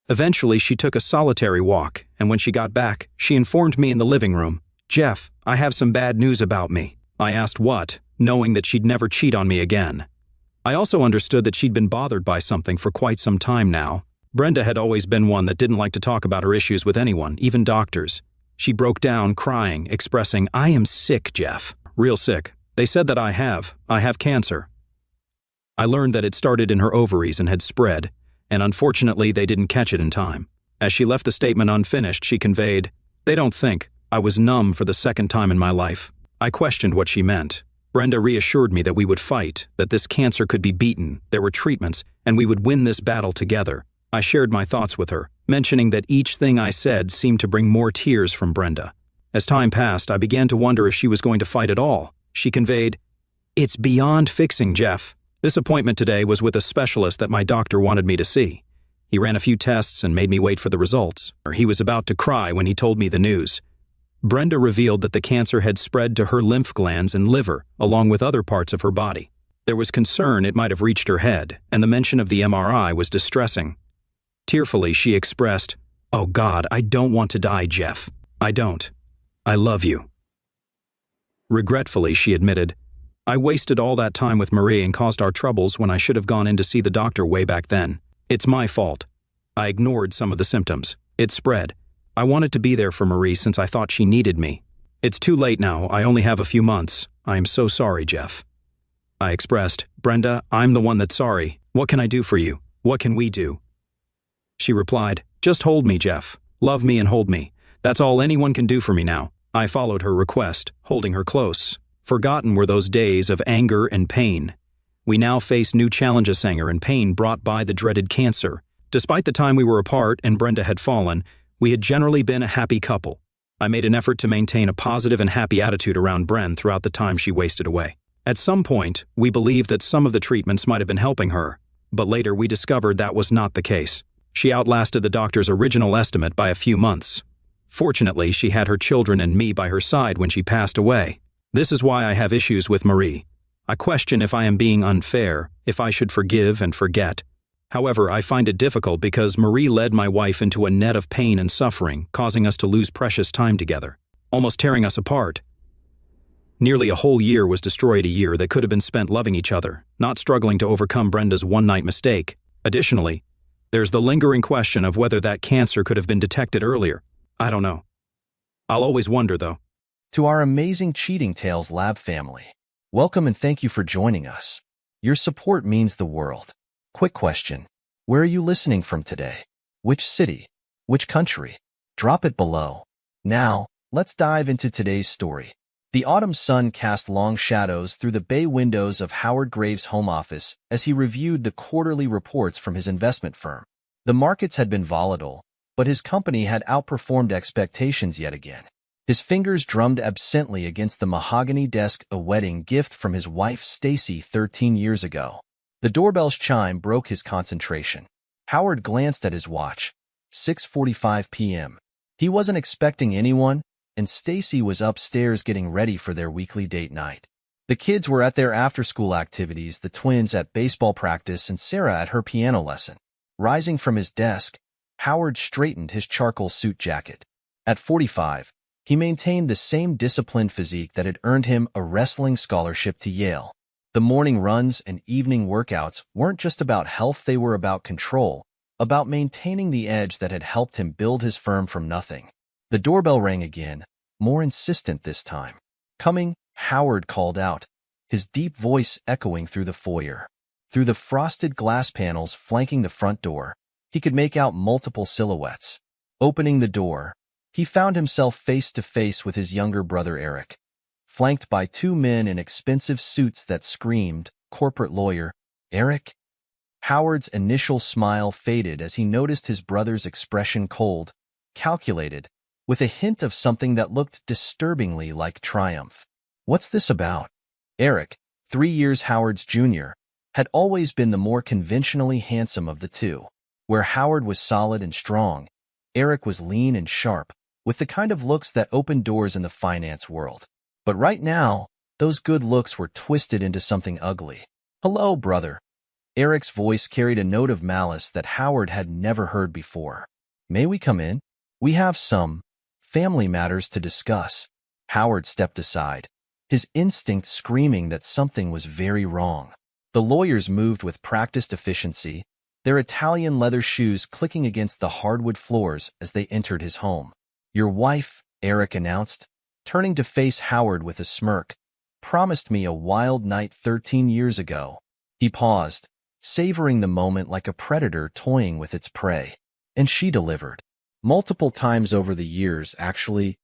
Eventually, she took a solitary walk, and when she got back, she informed me in the living room, "Jeff, I have some bad news about me." I asked what, knowing that she'd never cheat on me again. I also understood that she'd been bothered by something for quite some time now. Brenda had always been one that didn't like to talk about her issues with anyone, even doctors. She broke down, crying, expressing, "I am sick, Jeff. Real sick. They said that I have cancer." I learned that it started in her ovaries and had spread, and unfortunately they didn't catch it in time. As she left the statement unfinished, she conveyed, "They don't think." I was numb for the second time in my life. I questioned what she meant. Brenda reassured me that we would fight, that this cancer could be beaten, there were treatments, and we would win this battle together. I shared my thoughts with her, mentioning that each thing I said seemed to bring more tears from Brenda. As time passed, I began to wonder if she was going to fight at all. She conveyed, "It's beyond fixing, Jeff." This appointment today was with a specialist that my doctor wanted me to see. He ran a few tests and made me wait for the results. He was about to cry when he told me the news. Brenda revealed that the cancer had spread to her lymph glands and liver, along with other parts of her body. There was concern it might have reached her head, and the mention of the MRI was distressing. Tearfully, she expressed, "Oh God, I don't want to die, Jeff. I don't. I love you." Regretfully, she admitted, "I wasted all that time with Marie and caused our troubles when I should have gone in to see the doctor way back then. It's my fault. I ignored some of the symptoms. It spread. I wanted to be there for Marie since I thought she needed me. It's too late now. I only have a few months. I am so sorry, Jeff." I expressed. Brenda, I'm the one that's sorry. What can I do for you? What can we do? She replied, just hold me, Jeff. Love me and hold me. That's all anyone can do for me now. I followed her request, holding her close. Forgotten were those days of anger and pain. We now faced new challenges, anger and pain brought by the dreaded cancer. Despite the time we were apart and Brenda had fallen, we had generally been a happy couple. I made an effort to maintain a positive and happy attitude around Bren throughout the time she wasted away. At some point, we believed that some of the treatments might have been helping her, but later we discovered that was not the case. She outlasted the doctor's original estimate by a few months. Fortunately, she had her children and me by her side when she passed away. This is why I have issues with Marie. I question if I am being unfair, if I should forgive and forget. However, I find it difficult because Marie led my wife into a net of pain and suffering, causing us to lose precious time together, almost tearing us apart. Nearly a whole year was destroyed, a year that could have been spent loving each other, not struggling to overcome Brenda's one-night mistake. Additionally, there's the lingering question of whether that cancer could have been detected earlier. I don't know. I'll always wonder, though. To our amazing Cheating Tales Lab family, welcome and thank you for joining us. Your support means the world. Quick question. Where are you listening from today? Which city? Which country? Drop it below. Now, let's dive into today's story. The autumn sun cast long shadows through the bay windows of Howard Graves' home office as he reviewed the quarterly reports from his investment firm. The markets had been volatile, but his company had outperformed expectations yet again. His fingers drummed absently against the mahogany desk, a wedding gift from his wife Stacy 13 years ago. The doorbell's chime broke his concentration. Howard glanced at his watch. 6:45 p.m. He wasn't expecting anyone, and Stacy was upstairs getting ready for their weekly date night. The kids were at their after-school activities, the twins at baseball practice and Sarah at her piano lesson. Rising from his desk, Howard straightened his charcoal suit jacket. At 45, he maintained the same disciplined physique that had earned him a wrestling scholarship to Yale. The morning runs and evening workouts weren't just about health, they were about control, about maintaining the edge that had helped him build his firm from nothing. The doorbell rang again, more insistent this time. Coming, Howard called out, his deep voice echoing through the foyer. Through the frosted glass panels flanking the front door, he could make out multiple silhouettes. Opening the door, he found himself face to face with his younger brother Eric, flanked by two men in expensive suits that screamed, "Corporate lawyer." Eric? Howard's initial smile faded as he noticed his brother's expression, cold, calculated, with a hint of something that looked disturbingly like triumph. What's this about? Eric, 3 years Howard's junior, had always been the more conventionally handsome of the two. Where Howard was solid and strong, Eric was lean and sharp, with the kind of looks that opened doors in the finance world. But right now, those good looks were twisted into something ugly. "Hello, brother." Eric's voice carried a note of malice that Howard had never heard before. "May we come in? We have some family matters to discuss." Howard stepped aside, his instinct screaming that something was very wrong. The lawyers moved with practiced efficiency, their Italian leather shoes clicking against the hardwood floors as they entered his home. "Your wife," Eric announced, turning to face Howard with a smirk, "promised me a wild night 13 years ago." He paused, savoring the moment like a predator toying with its prey. "And she delivered. Multiple times over the years, actually."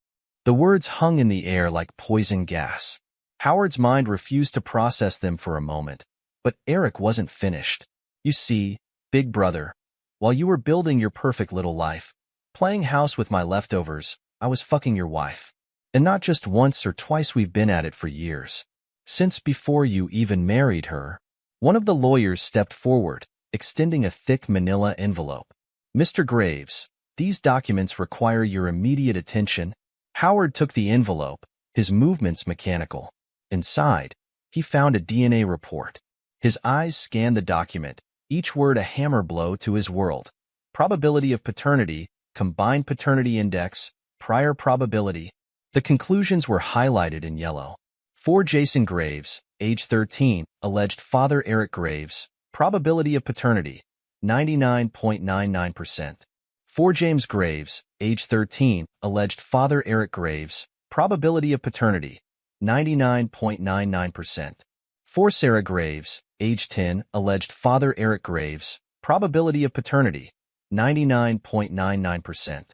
The words hung in the air like poison gas. Howard's mind refused to process them for a moment, but Eric wasn't finished. "You see, big brother, while you were building your perfect little life, playing house with my leftovers, I was fucking your wife. And not just once or twice, we've been at it for years. Since before you even married her." One of the lawyers stepped forward, extending a thick manila envelope. "Mr. Graves, these documents require your immediate attention." Howard took the envelope, his movements mechanical. Inside, he found a DNA report. His eyes scanned the document, each word a hammer blow to his world. Probability of paternity, combined paternity index, prior probability. The conclusions were highlighted in yellow. For Jason Graves, age 13, alleged father Eric Graves, probability of paternity, 99.99%. For James Graves, age 13, alleged father Eric Graves, probability of paternity, 99.99%. For Sarah Graves, age 10, alleged father Eric Graves, probability of paternity, 99.99%.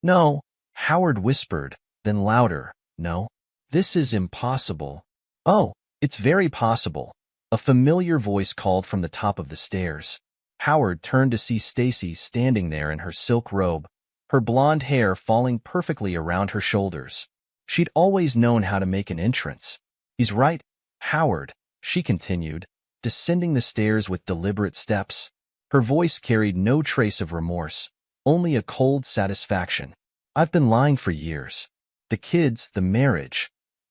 No, Howard whispered, then louder, no. This is impossible. Oh, it's very possible. A familiar voice called from the top of the stairs. Howard turned to see Stacy standing there in her silk robe, her blonde hair falling perfectly around her shoulders. She'd always known how to make an entrance. He's right, Howard, she continued, descending the stairs with deliberate steps. Her voice carried no trace of remorse, only a cold satisfaction. I've been lying for years. The kids, the marriage,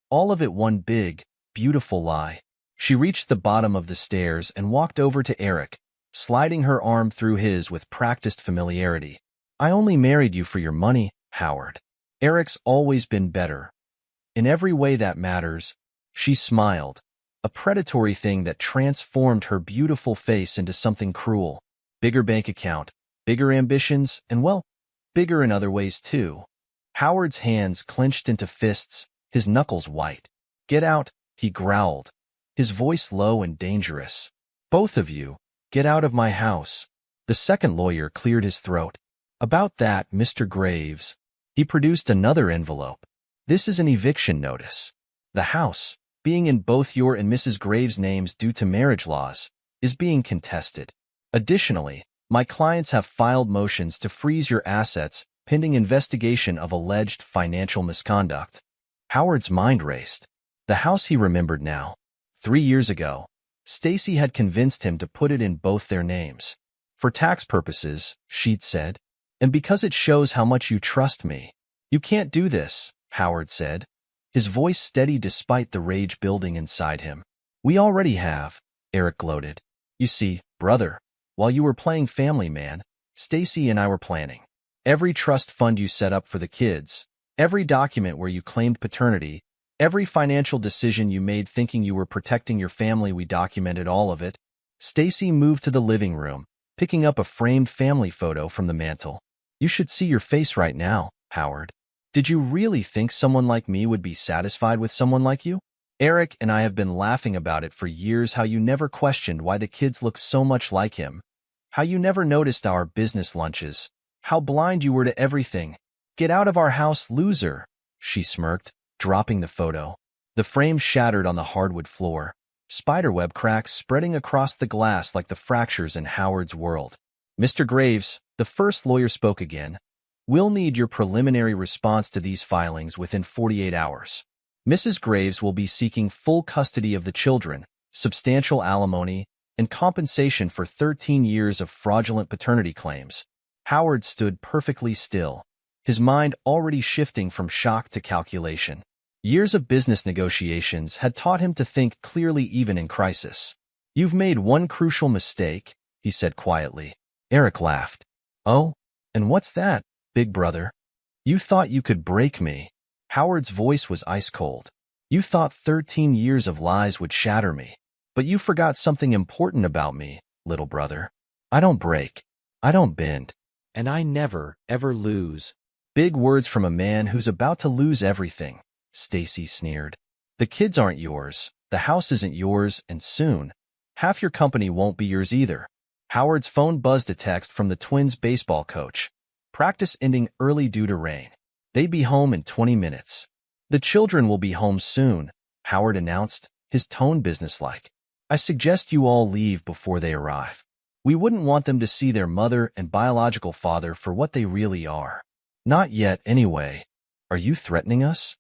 all of it one big, beautiful lie. She reached the bottom of the stairs and walked over to Eric, sliding her arm through his with practiced familiarity. I only married you for your money, Howard. Eric's always been better. In every way that matters. She smiled, a predatory thing that transformed her beautiful face into something cruel. Bigger bank account, bigger ambitions, and well, bigger in other ways too. Howard's hands clenched into fists, his knuckles white. Get out, he growled, his voice low and dangerous. Both of you, get out of my house. The second lawyer cleared his throat. About that, Mr. Graves. He produced another envelope. This is an eviction notice. The house, being in both your and Mrs. Graves' names due to marriage laws, is being contested. Additionally, my clients have filed motions to freeze your assets pending investigation of alleged financial misconduct. Howard's mind raced. The house he remembered now. 3 years ago, Stacy had convinced him to put it in both their names. For tax purposes, she'd said, and because it shows how much you trust me. You can't do this, Howard said, his voice steady despite the rage building inside him. We already have, Eric gloated. You see, brother, while you were playing family man, Stacy and I were planning. Every trust fund you set up for the kids, every document where you claimed paternity, every financial decision you made thinking you were protecting your family, we documented all of it. Stacy moved to the living room, picking up a framed family photo from the mantel. You should see your face right now, Howard. Did you really think someone like me would be satisfied with someone like you? Eric and I have been laughing about it for years, how you never questioned why the kids look so much like him, how you never noticed our business lunches, how blind you were to everything. Get out of our house, loser, she smirked, dropping the photo. The frame shattered on the hardwood floor, spiderweb cracks spreading across the glass like the fractures in Howard's world. Mr. Graves, the first lawyer spoke again. We'll need your preliminary response to these filings within 48 hours. Mrs. Graves will be seeking full custody of the children, substantial alimony, and compensation for 13 years of fraudulent paternity claims. Howard stood perfectly still, his mind already shifting from shock to calculation. Years of business negotiations had taught him to think clearly even in crisis. You've made one crucial mistake, he said quietly. Eric laughed. Oh, and what's that, big brother? You thought you could break me. Howard's voice was ice cold. You thought 13 years of lies would shatter me. But you forgot something important about me, little brother. I don't break. I don't bend. And I never, ever lose. Big words from a man who's about to lose everything, Stacy sneered. The kids aren't yours, the house isn't yours, and soon, half your company won't be yours either. Howard's phone buzzed a text from the Twins' baseball coach. Practice ending early due to rain. They'd be home in 20 minutes. The children will be home soon, Howard announced, his tone businesslike. I suggest you all leave before they arrive. We wouldn't want them to see their mother and biological father for what they really are. Not yet, anyway. Are you threatening us?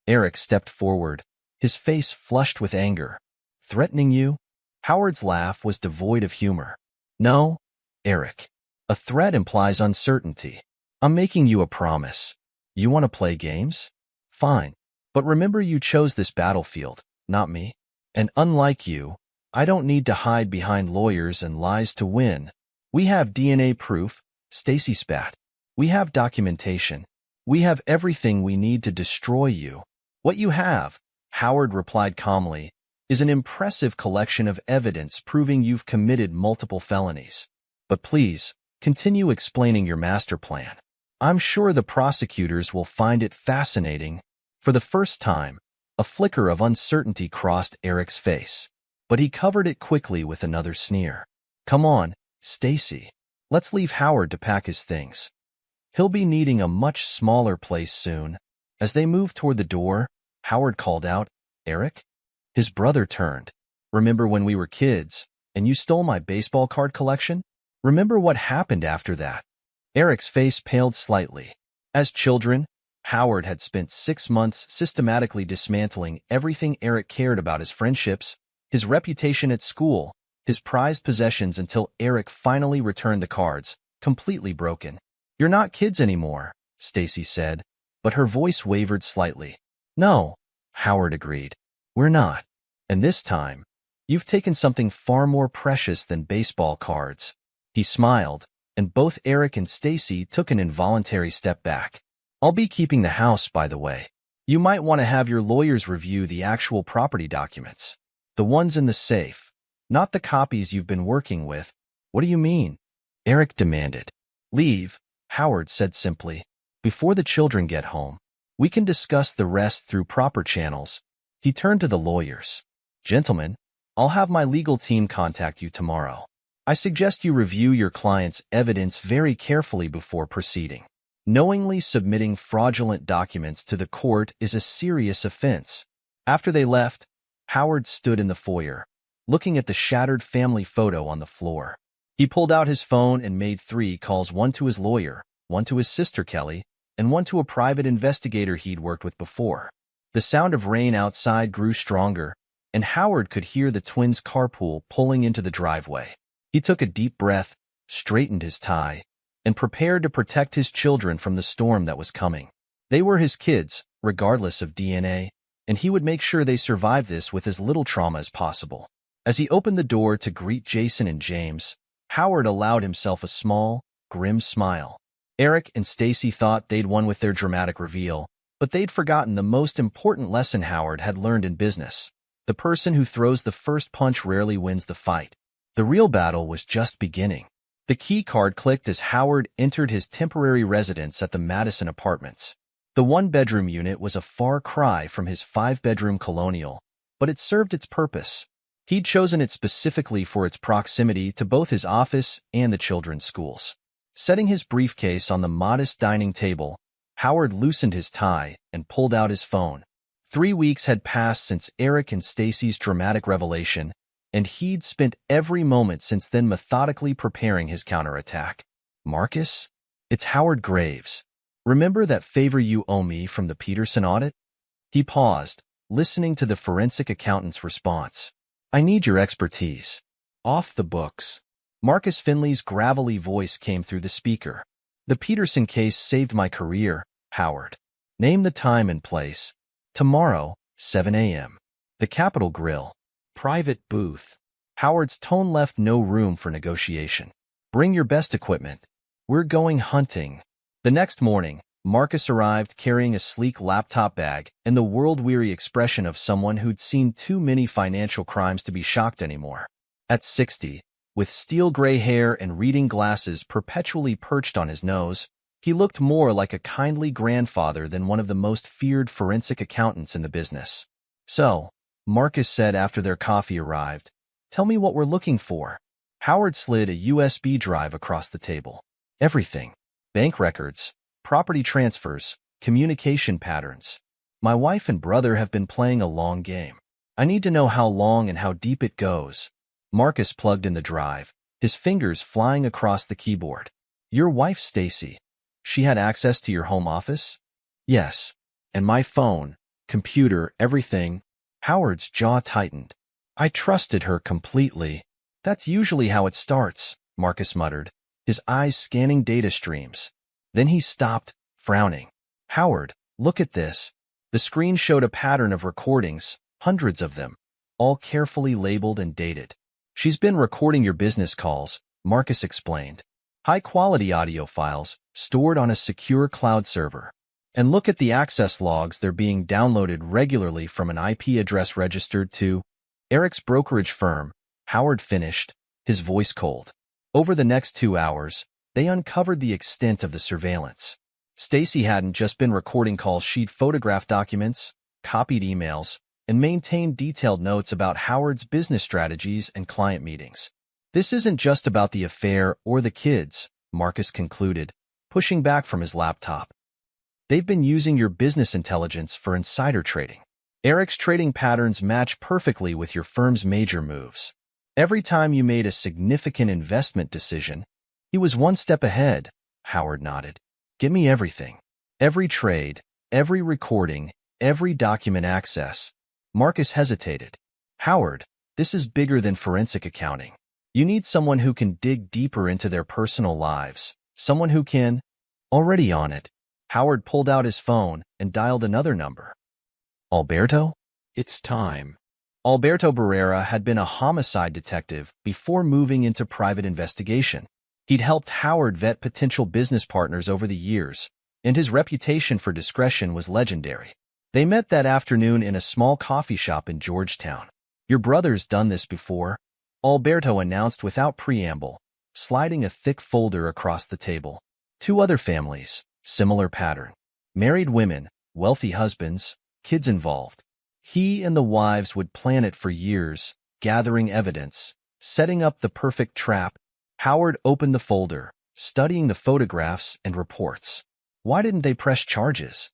Eric stepped forward, his face flushed with anger. Threatening you? Howard's laugh was devoid of humor. No, Eric. A threat implies uncertainty. I'm making you a promise. You want to play games? Fine. But remember, you chose this battlefield, not me. And unlike you, I don't need to hide behind lawyers and lies to win. We have DNA proof, Stacy spat. We have documentation. We have everything we need to destroy you. What you have, Howard replied calmly, is an impressive collection of evidence proving you've committed multiple felonies. But please, continue explaining your master plan. I'm sure the prosecutors will find it fascinating. For the first time, a flicker of uncertainty crossed Eric's face. but he covered it quickly with another sneer. Come on, Stacy. Let's leave Howard to pack his things. He'll be needing a much smaller place soon. As they moved toward the door, Howard called out, Eric? His brother turned. Remember when we were kids, and you stole my baseball card collection? Remember what happened after that? Eric's face paled slightly. As children, Howard had spent 6 months systematically dismantling everything Eric cared about: his friendships, his reputation at school, his prized possessions, until Eric finally returned the cards, completely broken. You're not kids anymore, Stacy said, but her voice wavered slightly. No, Howard agreed. We're not. And this time, you've taken something far more precious than baseball cards. He smiled, and both Eric and Stacy took an involuntary step back. I'll be keeping the house, by the way. You might want to have your lawyers review the actual property documents. The ones in the safe, not the copies you've been working with. What do you mean? Eric demanded. Leave, Howard said simply. Before the children get home, we can discuss the rest through proper channels. He turned to the lawyers. Gentlemen, I'll have my legal team contact you tomorrow. I suggest you review your client's evidence very carefully before proceeding. Knowingly submitting fraudulent documents to the court is a serious offense. After they left, Howard stood in the foyer, looking at the shattered family photo on the floor. He pulled out his phone and made 3 calls, one to his lawyer, one to his sister Kelly, and one to a private investigator he'd worked with before. The sound of rain outside grew stronger, and Howard could hear the twins' carpool pulling into the driveway. He took a deep breath, straightened his tie, and prepared to protect his children from the storm that was coming. They were his kids, regardless of DNA, and he would make sure they survived this with as little trauma as possible. As he opened the door to greet Jason and James, Howard allowed himself a small, grim smile. Eric and Stacy thought they'd won with their dramatic reveal, but they'd forgotten the most important lesson Howard had learned in business. The person who throws the first punch rarely wins the fight. The real battle was just beginning. The key card clicked as Howard entered his temporary residence at the Madison Apartments. The 1-bedroom unit was a far cry from his 5-bedroom colonial, but it served its purpose. He'd chosen it specifically for its proximity to both his office and the children's schools. Setting his briefcase on the modest dining table, Howard loosened his tie and pulled out his phone. 3 weeks had passed since Eric and Stacy's dramatic revelation, and he'd spent every moment since then methodically preparing his counterattack. Marcus? It's Howard Graves. Remember that favor you owe me from the Peterson audit? He paused, listening to the forensic accountant's response. I need your expertise. Off the books. Marcus Finley's gravelly voice came through the speaker. The Peterson case saved my career, Howard. Name the time and place. Tomorrow, 7 a.m. The Capitol Grill. Private booth. Howard's tone left no room for negotiation. Bring your best equipment. We're going hunting. The next morning, Marcus arrived carrying a sleek laptop bag and the world-weary expression of someone who'd seen too many financial crimes to be shocked anymore. At 60, with steel gray hair and reading glasses perpetually perched on his nose, he looked more like a kindly grandfather than one of the most feared forensic accountants in the business. So, Marcus said after their coffee arrived, tell me what we're looking for. Howard slid a USB drive across the table. Everything. Bank records, property transfers, communication patterns. My wife and brother have been playing a long game. I need to know how long and how deep it goes. Marcus plugged in the drive, his fingers flying across the keyboard. Your wife, Stacy. She had access to your home office? Yes. And my phone, computer, everything. Howard's jaw tightened. I trusted her completely. That's usually how it starts, Marcus muttered, his eyes scanning data streams. Then he stopped, frowning. Howard, look at this. The screen showed a pattern of recordings, hundreds of them, all carefully labeled and dated. She's been recording your business calls, Marcus explained. High-quality audio files stored on a secure cloud server. And look at the access logs. They're being downloaded regularly from an IP address registered to Eric's brokerage firm. Howard finished, his voice cold. Over the next 2 hours, they uncovered the extent of the surveillance. Stacy hadn't just been recording calls. She'd photographed documents, copied emails, and maintained detailed notes about Howard's business strategies and client meetings. This isn't just about the affair or the kids, Marcus concluded, pushing back from his laptop. They've been using your business intelligence for insider trading. Eric's trading patterns match perfectly with your firm's major moves. Every time you made a significant investment decision, he was one step ahead, Howard nodded. Give me everything. Every trade, every recording, every document access. Marcus hesitated. Howard, this is bigger than forensic accounting. You need someone who can dig deeper into their personal lives. Someone who can... Already on it. Howard pulled out his phone and dialed another number. Alberto? It's time. Alberto Barrera had been a homicide detective before moving into private investigation. He'd helped Howard vet potential business partners over the years, and his reputation for discretion was legendary. They met that afternoon in a small coffee shop in Georgetown. Your brother's done this before, Alberto announced without preamble, sliding a thick folder across the table. 2 other families, similar pattern. Married women, wealthy husbands, kids involved. He and the wives would plan it for years, gathering evidence, setting up the perfect trap. Howard opened the folder, studying the photographs and reports. Why didn't they press charges?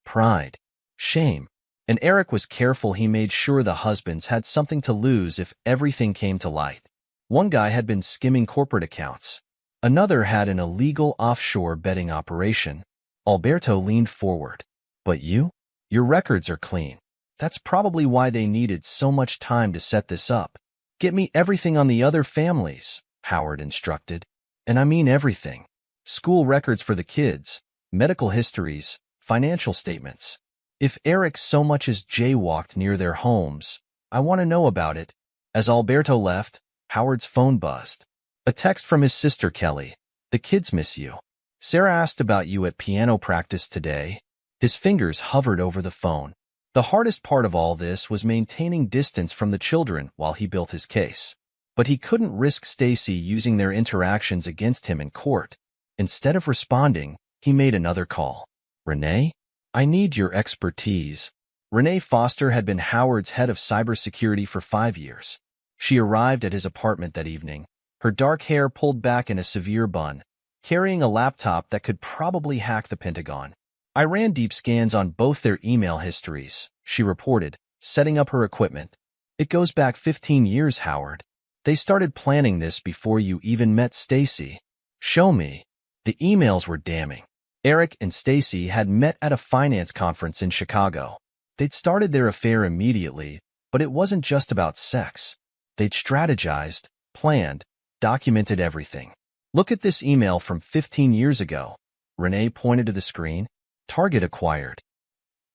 Pride. Shame. And Eric was careful he made sure the husbands had something to lose if everything came to light. One guy had been skimming corporate accounts. Another had an illegal offshore betting operation. Alberto leaned forward. But you? Your records are clean. That's probably why they needed so much time to set this up. Get me everything on the other families, Howard instructed. And I mean everything. School records for the kids, medical histories, financial statements. If Eric so much as jaywalked near their homes, I want to know about it. As Alberto left, Howard's phone buzzed. A text from his sister Kelly. The kids miss you. Sarah asked about you at piano practice today. His fingers hovered over the phone. The hardest part of all this was maintaining distance from the children while he built his case. But he couldn't risk Stacy using their interactions against him in court. Instead of responding, he made another call. Renee? I need your expertise. Renee Foster had been Howard's head of cybersecurity for 5 years. She arrived at his apartment that evening, her dark hair pulled back in a severe bun, carrying a laptop that could probably hack the Pentagon. I ran deep scans on both their email histories, she reported, setting up her equipment. It goes back 15 years, Howard. They started planning this before you even met Stacy. Show me. The emails were damning. Eric and Stacy had met at a finance conference in Chicago. They'd started their affair immediately, but it wasn't just about sex. They'd strategized, planned, documented everything. Look at this email from 15 years ago. Renee pointed to the screen. Target acquired.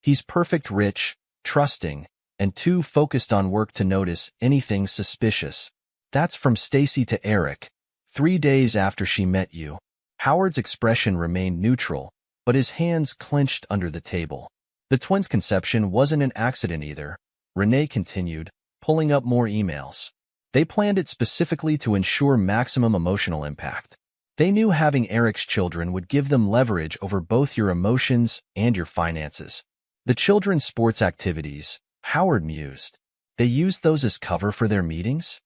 He's perfect rich, trusting, and too focused on work to notice anything suspicious. That's from Stacy to Eric, 3 days after she met you. Howard's expression remained neutral, but his hands clenched under the table. The twins' conception wasn't an accident either, Renee continued, pulling up more emails. They planned it specifically to ensure maximum emotional impact. They knew having Eric's children would give them leverage over both your emotions and your finances. The children's sports activities, Howard mused. They used those as cover for their meetings?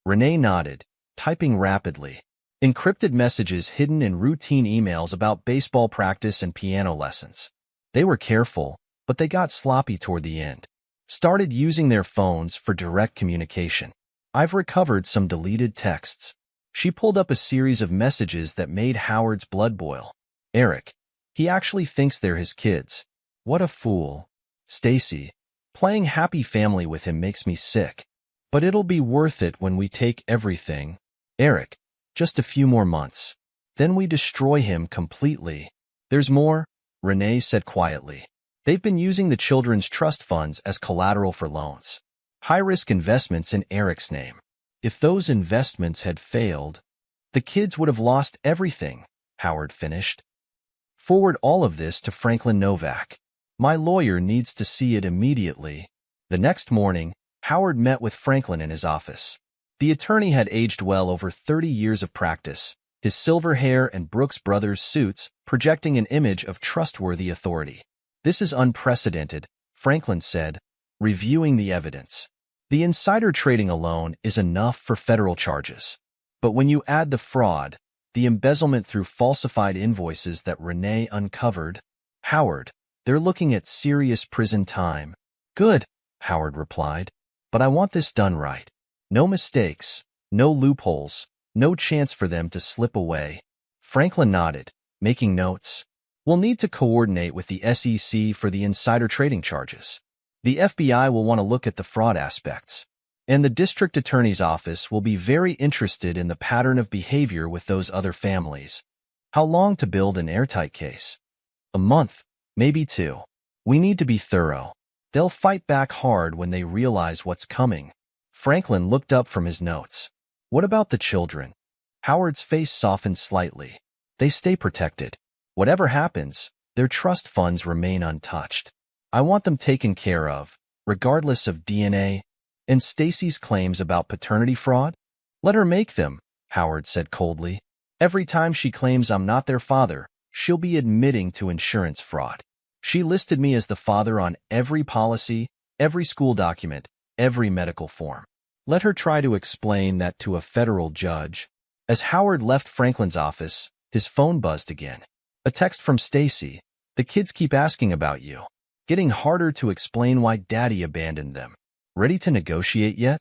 Renee nodded, typing rapidly. Encrypted messages hidden in routine emails about baseball practice and piano lessons. They were careful, but they got sloppy toward the end. Started using their phones for direct communication. I've recovered some deleted texts. She pulled up a series of messages that made Howard's blood boil. Eric. He actually thinks they're his kids. What a fool. Stacy. Playing happy family with him makes me sick. But it'll be worth it when we take everything. Eric. Just a few more months. Then we destroy him completely. There's more, Renee said quietly. They've been using the children's trust funds as collateral for loans. High-risk investments in Eric's name. If those investments had failed, the kids would have lost everything, Howard finished. Forward all of this to Franklin Novak. My lawyer needs to see it immediately. The next morning, Howard met with Franklin in his office. The attorney had aged well over 30 years of practice, his silver hair and Brooks Brothers suits projecting an image of trustworthy authority. This is unprecedented, Franklin said, reviewing the evidence. The insider trading alone is enough for federal charges. But when you add the fraud, the embezzlement through falsified invoices that Renee uncovered, Howard, they're looking at serious prison time. Good, Howard replied. But I want this done right. No mistakes, no loopholes, no chance for them to slip away. Franklin nodded, making notes. We'll need to coordinate with the SEC for the insider trading charges. The FBI will want to look at the fraud aspects. And the district attorney's office will be very interested in the pattern of behavior with those other families. How long to build an airtight case? A month, maybe 2. We need to be thorough. They'll fight back hard when they realize what's coming. Franklin looked up from his notes. What about the children? Howard's face softened slightly. They stay protected. Whatever happens, their trust funds remain untouched. I want them taken care of, regardless of DNA. And Stacy's claims about paternity fraud? Let her make them, Howard said coldly. Every time she claims I'm not their father, she'll be admitting to insurance fraud. She listed me as the father on every policy, every school document, every medical form. Let her try to explain that to a federal judge. As Howard left Franklin's office, his phone buzzed again. A text from Stacy. The kids keep asking about you. Getting harder to explain why Daddy abandoned them. Ready to negotiate yet?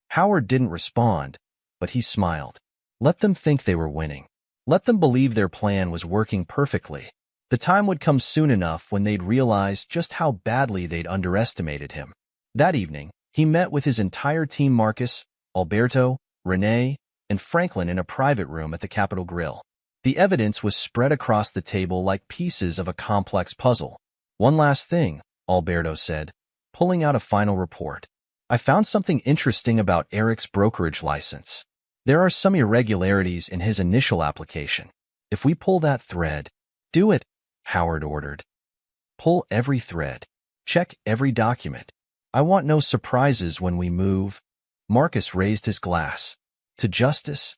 Howard didn't respond, but he smiled. Let them think they were winning. Let them believe their plan was working perfectly. The time would come soon enough when they'd realize just how badly they'd underestimated him. That evening, he met with his entire team: Marcus, Alberto, Renee, and Franklin in a private room at the Capitol Grill. The evidence was spread across the table like pieces of a complex puzzle. One last thing, Alberto said, pulling out a final report. I found something interesting about Eric's brokerage license. There are some irregularities in his initial application. If we pull that thread, do it, Howard ordered. Pull every thread. Check every document. I want no surprises when we move. Marcus raised his glass. To justice?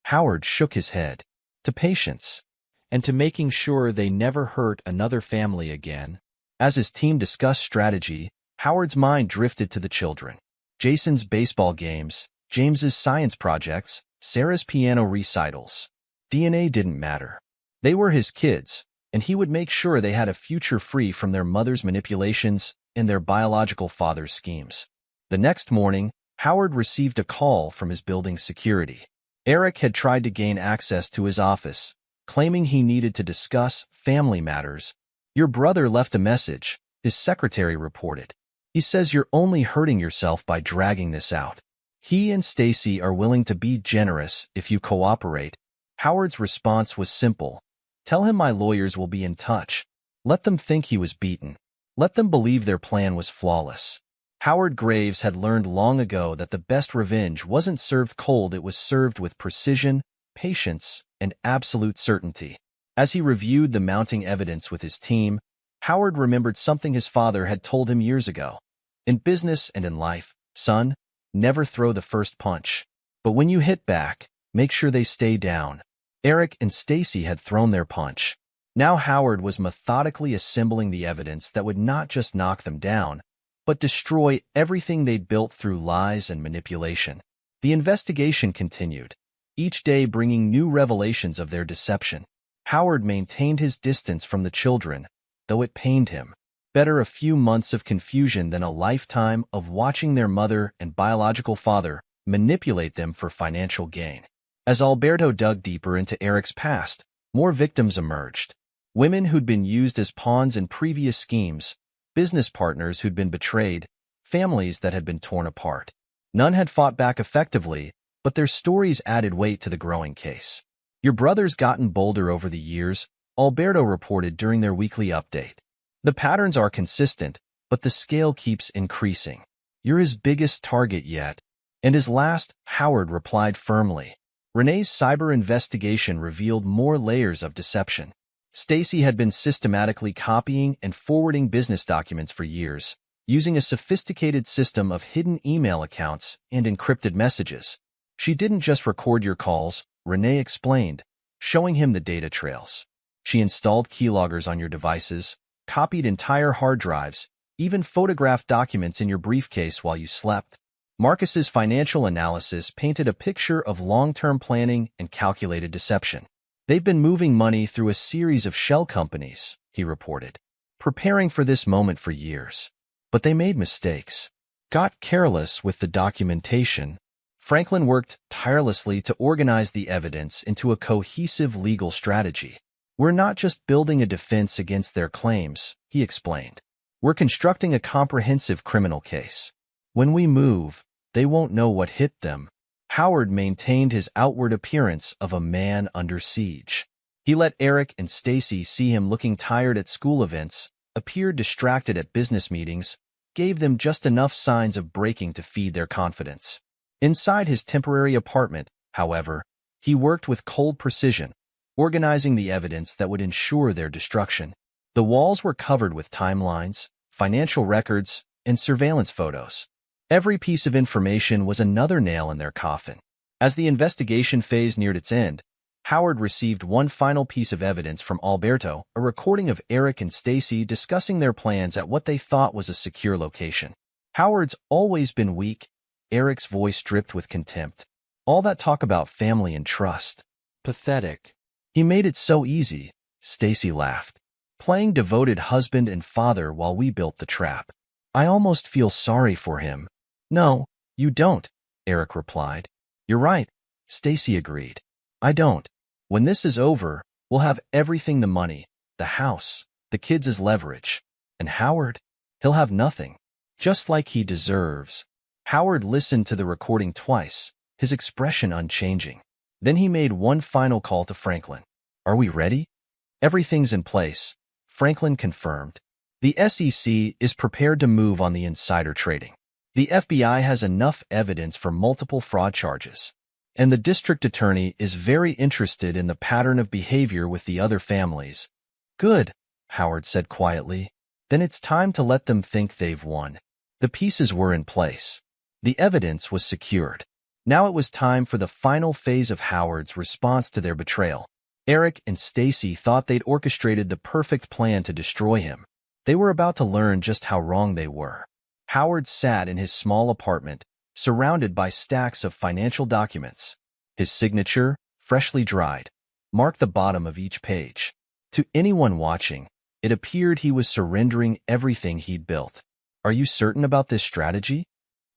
Howard shook his head. To patience. And to making sure they never hurt another family again. As his team discussed strategy, Howard's mind drifted to the children. Jason's baseball games, James's science projects, Sarah's piano recitals. DNA didn't matter. They were his kids, and he would make sure they had a future free from their mother's manipulations and their biological father's schemes. The next morning, Howard received a call from his building's security. Eric had tried to gain access to his office, claiming he needed to discuss family matters. Your brother left a message, his secretary reported. He says you're only hurting yourself by dragging this out. He and Stacy are willing to be generous if you cooperate. Howard's response was simple. Tell him my lawyers will be in touch. Let them think he was beaten. Let them believe their plan was flawless. Howard Graves had learned long ago that the best revenge wasn't served cold, it was served with precision, patience, and absolute certainty. As he reviewed the mounting evidence with his team, Howard remembered something his father had told him years ago. In business and in life, son, never throw the first punch. But when you hit back, make sure they stay down. Eric and Stacy had thrown their punch. Now Howard was methodically assembling the evidence that would not just knock them down, but destroy everything they'd built through lies and manipulation. The investigation continued, each day bringing new revelations of their deception. Howard maintained his distance from the children, though it pained him. Better a few months of confusion than a lifetime of watching their mother and biological father manipulate them for financial gain. As Alberto dug deeper into Eric's past, more victims emerged. Women who'd been used as pawns in previous schemes, business partners who'd been betrayed, families that had been torn apart. None had fought back effectively, but their stories added weight to the growing case. Your brother's gotten bolder over the years, Alberto reported during their weekly update. The patterns are consistent, but the scale keeps increasing. You're his biggest target yet. And his last, Howard replied firmly. Renee's cyber investigation revealed more layers of deception. Stacy had been systematically copying and forwarding business documents for years, using a sophisticated system of hidden email accounts and encrypted messages. She didn't just record your calls, Renee explained, showing him the data trails. She installed keyloggers on your devices, copied entire hard drives, even photographed documents in your briefcase while you slept. Marcus's financial analysis painted a picture of long-term planning and calculated deception. They've been moving money through a series of shell companies, he reported, preparing for this moment for years. But they made mistakes, got careless with the documentation. Franklin worked tirelessly to organize the evidence into a cohesive legal strategy. We're not just building a defense against their claims, he explained. We're constructing a comprehensive criminal case. When we move, they won't know what hit them. Howard maintained his outward appearance of a man under siege. He let Eric and Stacy see him looking tired at school events, appeared distracted at business meetings, gave them just enough signs of breaking to feed their confidence. Inside his temporary apartment, however, he worked with cold precision, organizing the evidence that would ensure their destruction. The walls were covered with timelines, financial records, and surveillance photos. Every piece of information was another nail in their coffin. As the investigation phase neared its end, Howard received one final piece of evidence from Alberto, a recording of Eric and Stacy discussing their plans at what they thought was a secure location. Howard's always been weak. Eric's voice dripped with contempt. All that talk about family and trust. Pathetic. He made it so easy, Stacy laughed. Playing devoted husband and father while we built the trap. I almost feel sorry for him. No, you don't, Eric replied. You're right, Stacy agreed. I don't. When this is over, we'll have everything: the money, the house, the kids as leverage. And Howard? He'll have nothing. Just like he deserves. Howard listened to the recording twice, his expression unchanging. Then he made one final call to Franklin. Are we ready? Everything's in place, Franklin confirmed. The SEC is prepared to move on the insider trading. The FBI has enough evidence for multiple fraud charges. And the district attorney is very interested in the pattern of behavior with the other families. Good, Howard said quietly. Then it's time to let them think they've won. The pieces were in place. The evidence was secured. Now it was time for the final phase of Howard's response to their betrayal. Eric and Stacy thought they'd orchestrated the perfect plan to destroy him. They were about to learn just how wrong they were. Howard sat in his small apartment, surrounded by stacks of financial documents. His signature, freshly dried, marked the bottom of each page. To anyone watching, it appeared he was surrendering everything he'd built. Are you certain about this strategy?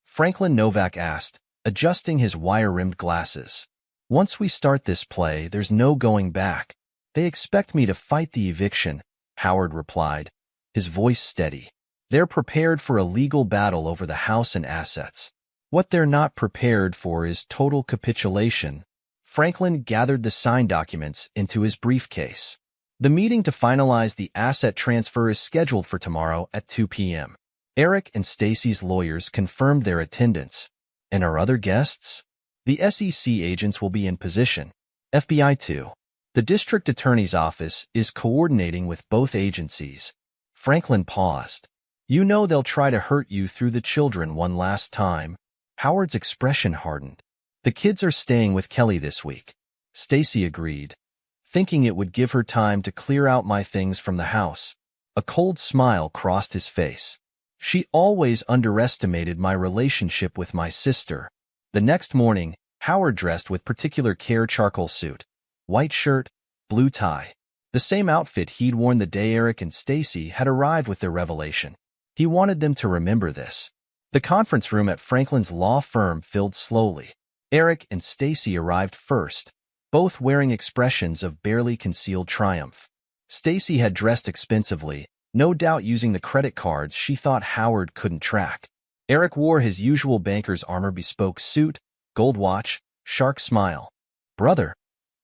Franklin Novak asked, adjusting his wire-rimmed glasses. Once we start this play, there's no going back. They expect me to fight the eviction, Howard replied, his voice steady. They're prepared for a legal battle over the house and assets. What they're not prepared for is total capitulation. Franklin gathered the signed documents into his briefcase. The meeting to finalize the asset transfer is scheduled for tomorrow at 2 p.m. Eric and Stacy's lawyers confirmed their attendance. And our other guests? The SEC agents will be in position. FBI too. The district attorney's office is coordinating with both agencies. Franklin paused. You know they'll try to hurt you through the children one last time. Howard's expression hardened. The kids are staying with Kelly this week. Stacy agreed, thinking it would give her time to clear out my things from the house. A cold smile crossed his face. She always underestimated my relationship with my sister. The next morning, Howard dressed with particular care: charcoal suit, white shirt, blue tie. The same outfit he'd worn the day Eric and Stacy had arrived with their revelation. He wanted them to remember this. The conference room at Franklin's law firm filled slowly. Eric and Stacy arrived first, both wearing expressions of barely concealed triumph. Stacy had dressed expensively, no doubt using the credit cards she thought Howard couldn't track. Eric wore his usual banker's armor bespoke suit, gold watch, shark smile. Brother,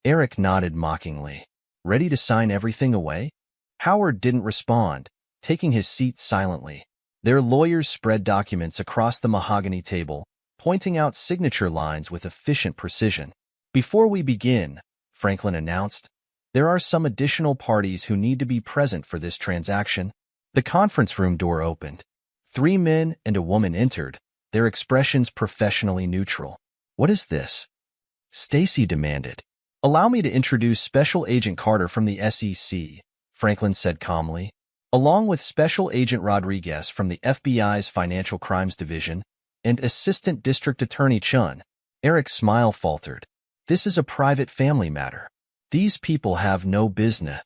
Eric nodded mockingly. Ready to sign everything away? Howard didn't respond, taking his seat silently. Their lawyers spread documents across the mahogany table, pointing out signature lines with efficient precision. Before we begin, Franklin announced, there are some additional parties who need to be present for this transaction. The conference room door opened. 3 men and a woman entered, their expressions professionally neutral. What is this? Stacy demanded. Allow me to introduce Special Agent Carter from the SEC, Franklin said calmly. along with Special Agent Rodriguez from the FBI's Financial Crimes Division and Assistant District Attorney Chun. Eric's smile faltered. This is a private family matter. These people have no business.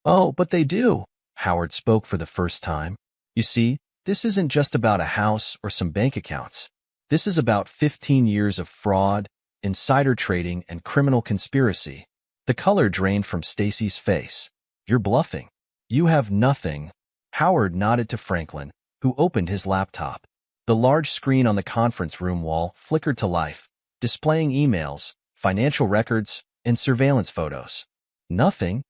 Oh, but they do. Howard spoke for the first time. You see, this isn't just about a house or some bank accounts. This is about 15 years of fraud, insider trading, and criminal conspiracy. The color drained from Stacy's face. You're bluffing. You have nothing. Howard nodded to Franklin, who opened his laptop. The large screen on the conference room wall flickered to life, displaying emails, financial records, and surveillance photos. Nothing?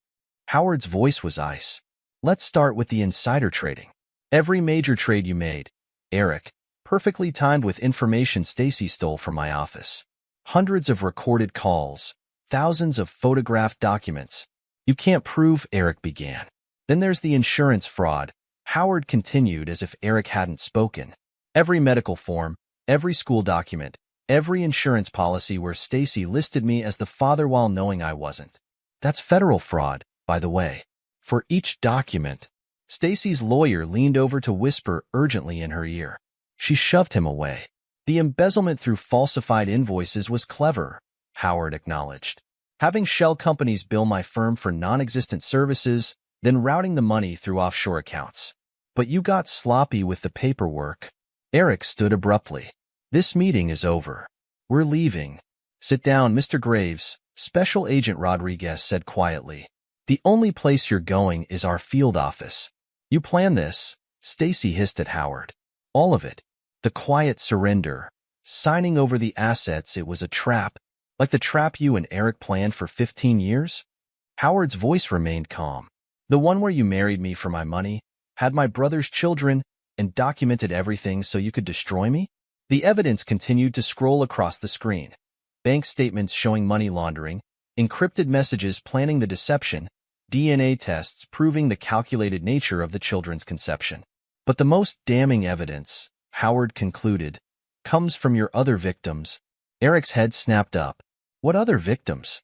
Howard's voice was ice. Let's start with the insider trading. Every major trade you made, Eric, perfectly timed with information Stacy stole from my office. Hundreds of recorded calls, thousands of photographed documents. You can't prove, Eric began. Then there's the insurance fraud, Howard continued as if Eric hadn't spoken. Every medical form, every school document, every insurance policy where Stacy listed me as the father while knowing I wasn't. That's federal fraud, by the way. For each document, Stacy's lawyer leaned over to whisper urgently in her ear. She shoved him away. The embezzlement through falsified invoices was clever, Howard acknowledged. Having shell companies bill my firm for non-existent services, then routing the money through offshore accounts. But you got sloppy with the paperwork. Eric stood abruptly. This meeting is over. We're leaving. Sit down, Mr. Graves, Special Agent Rodriguez said quietly. The only place you're going is our field office. You planned this, Stacy hissed at Howard. All of it. The quiet surrender. Signing over the assets, it was a trap. Like the trap you and Eric planned for 15 years? Howard's voice remained calm. The one where you married me for my money, had my brother's children, and documented everything so you could destroy me? The evidence continued to scroll across the screen. Bank statements showing money laundering, encrypted messages planning the deception, DNA tests proving the calculated nature of the children's conception. But the most damning evidence, Howard concluded, comes from your other victims. Eric's head snapped up. What other victims?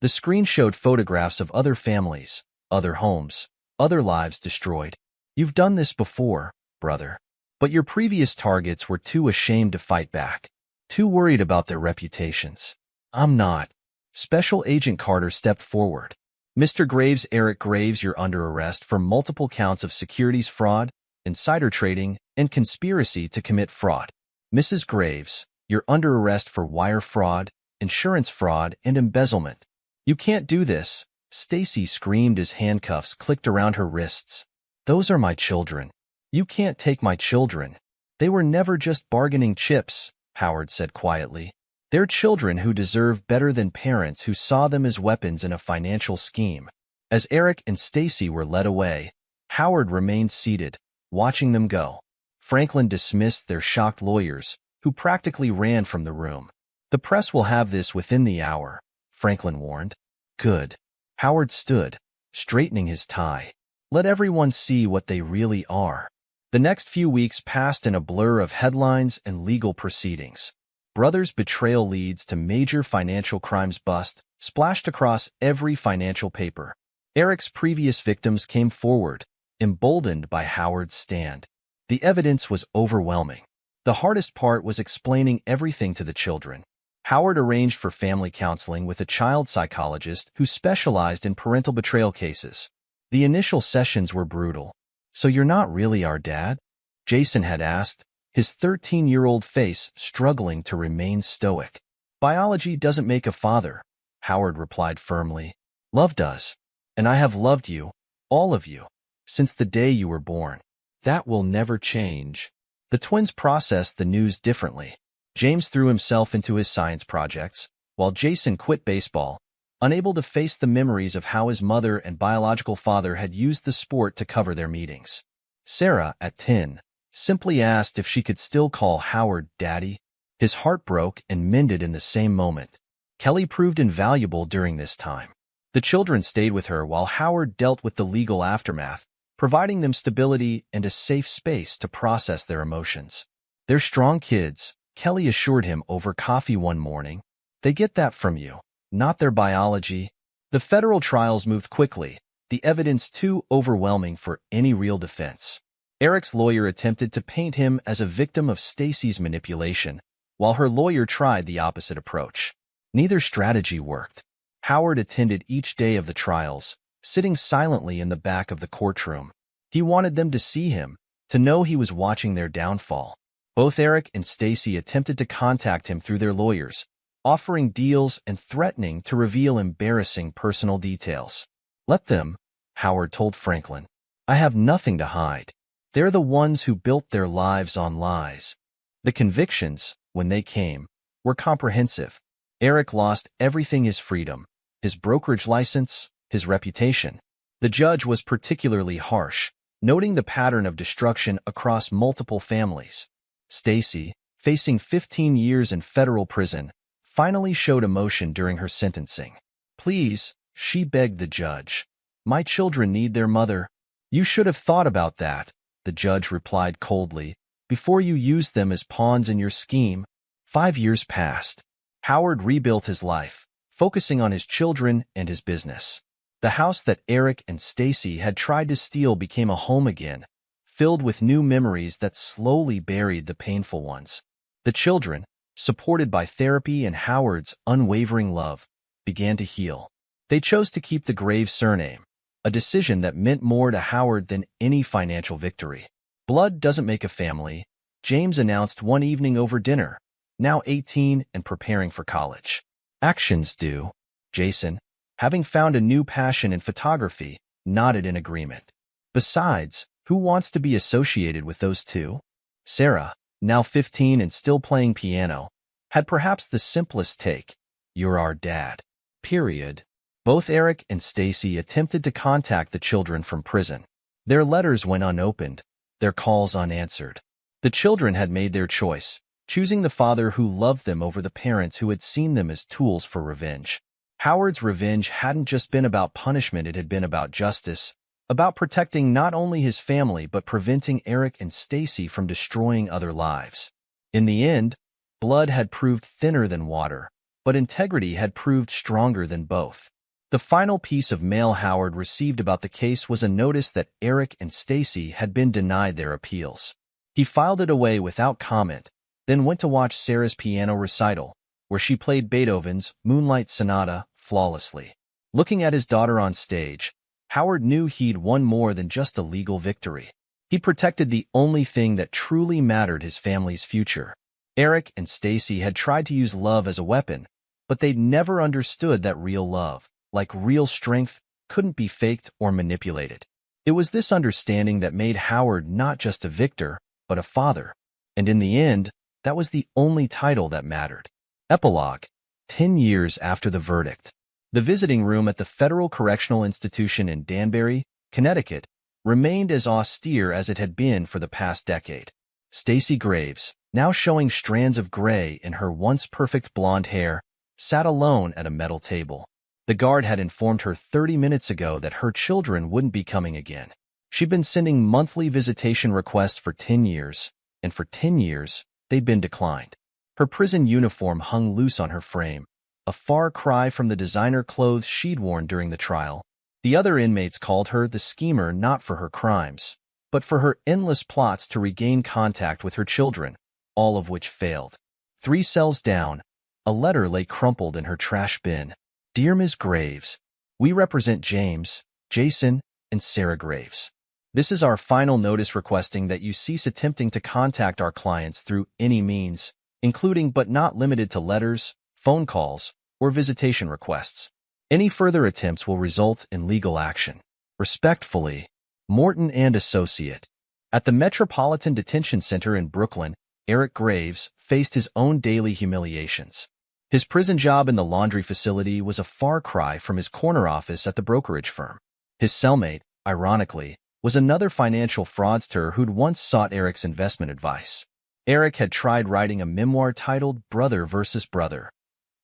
The screen showed photographs of other families, other homes, other lives destroyed. You've done this before, brother. But your previous targets were too ashamed to fight back, too worried about their reputations. I'm not. Special Agent Carter stepped forward. Mr. Graves, Eric Graves, you're under arrest for multiple counts of securities fraud, insider trading, and conspiracy to commit fraud. Mrs. Graves, you're under arrest for wire fraud, insurance fraud, and embezzlement. You can't do this, Stacy screamed as handcuffs clicked around her wrists. Those are my children. You can't take my children. They were never just bargaining chips, Howard said quietly. They're children who deserve better than parents who saw them as weapons in a financial scheme. As Eric and Stacy were led away, Howard remained seated, watching them go. Franklin dismissed their shocked lawyers, who practically ran from the room. The press will have this within the hour, Franklin warned. Good. Howard stood, straightening his tie. Let everyone see what they really are. The next few weeks passed in a blur of headlines and legal proceedings. Brothers' betrayal leads to major financial crimes bust splashed across every financial paper. Eric's previous victims came forward, emboldened by Howard's stand. The evidence was overwhelming. The hardest part was explaining everything to the children. Howard arranged for family counseling with a child psychologist who specialized in parental betrayal cases. The initial sessions were brutal. So you're not really our dad? Jason had asked, his 13-year-old face struggling to remain stoic. Biology doesn't make a father, Howard replied firmly. Love does. And I have loved you, all of you, since the day you were born. That will never change. The twins processed the news differently. James threw himself into his science projects, while Jason quit baseball, unable to face the memories of how his mother and biological father had used the sport to cover their meetings. Sarah, at 10, simply asked if she could still call Howard Daddy. His heart broke and mended in the same moment. Kelly proved invaluable during this time. The children stayed with her while Howard dealt with the legal aftermath, providing them stability and a safe space to process their emotions. They're strong kids, Kelly assured him over coffee one morning. They get that from you, not their biology. The federal trials moved quickly, the evidence too overwhelming for any real defense. Eric's lawyer attempted to paint him as a victim of Stacy's manipulation, while her lawyer tried the opposite approach. Neither strategy worked. Howard attended each day of the trials, sitting silently in the back of the courtroom. He wanted them to see him, to know he was watching their downfall. Both Eric and Stacy attempted to contact him through their lawyers, offering deals and threatening to reveal embarrassing personal details. "Let them," Howard told Franklin. "I have nothing to hide. They're the ones who built their lives on lies." The convictions, when they came, were comprehensive. Eric lost everything: his freedom, his brokerage license, his reputation. The judge was particularly harsh, noting the pattern of destruction across multiple families. Stacy, facing 15 years in federal prison, finally showed emotion during her sentencing. "Please," she begged the judge. "My children need their mother." "You should have thought about that," the judge replied coldly, "before you used them as pawns in your scheme." 5 years passed. Howard rebuilt his life, focusing on his children and his business. The house that Eric and Stacy had tried to steal became a home again, filled with new memories that slowly buried the painful ones. The children, supported by therapy and Howard's unwavering love, began to heal. They chose to keep the Graves surname, a decision that meant more to Howard than any financial victory. "Blood doesn't make a family," James announced one evening over dinner, now 18 and preparing for college. "Actions do." Jason, having found a new passion in photography, nodded in agreement. "Besides, who wants to be associated with those two?" Sarah, now 15 and still playing piano, had perhaps the simplest take: "You're our dad." Period. Both Eric and Stacy attempted to contact the children from prison. Their letters went unopened, their calls unanswered. The children had made their choice, choosing the father who loved them over the parents who had seen them as tools for revenge. Howard's revenge hadn't just been about punishment, it had been about justice, about protecting not only his family but preventing Eric and Stacy from destroying other lives. In the end, blood had proved thinner than water, but integrity had proved stronger than both. The final piece of mail Howard received about the case was a notice that Eric and Stacy had been denied their appeals. He filed it away without comment, then went to watch Sarah's piano recital, where she played Beethoven's Moonlight Sonata flawlessly. Looking at his daughter on stage, Howard knew he'd won more than just a legal victory. He protected the only thing that truly mattered: his family's future. Eric and Stacy had tried to use love as a weapon, but they'd never understood that real love, like real strength, couldn't be faked or manipulated. It was this understanding that made Howard not just a victor, but a father. And in the end, that was the only title that mattered. Epilogue. 10 years after the verdict. The visiting room at the Federal Correctional Institution in Danbury, Connecticut, remained as austere as it had been for the past decade. Stacy Graves, now showing strands of gray in her once perfect blonde hair, sat alone at a metal table. The guard had informed her 30 minutes ago that her children wouldn't be coming again. She'd been sending monthly visitation requests for 10 years, and for 10 years, they'd been declined. Her prison uniform hung loose on her frame, a far cry from the designer clothes she'd worn during the trial. The other inmates called her the schemer, not for her crimes, but for her endless plots to regain contact with her children, all of which failed. 3 cells down, a letter lay crumpled in her trash bin. "Dear Ms. Graves, we represent James, Jason, and Sarah Graves. This is our final notice requesting that you cease attempting to contact our clients through any means, including but not limited to letters, phone calls, or visitation requests. Any further attempts will result in legal action. Respectfully, Morton and Associate." At the Metropolitan Detention Center in Brooklyn, Eric Graves faced his own daily humiliations. His prison job in the laundry facility was a far cry from his corner office at the brokerage firm. His cellmate, ironically, was another financial fraudster who'd once sought Eric's investment advice. Eric had tried writing a memoir titled Brother versus Brother,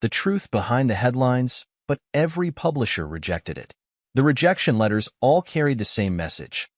the truth behind the headlines, but every publisher rejected it. The rejection letters all carried the same message.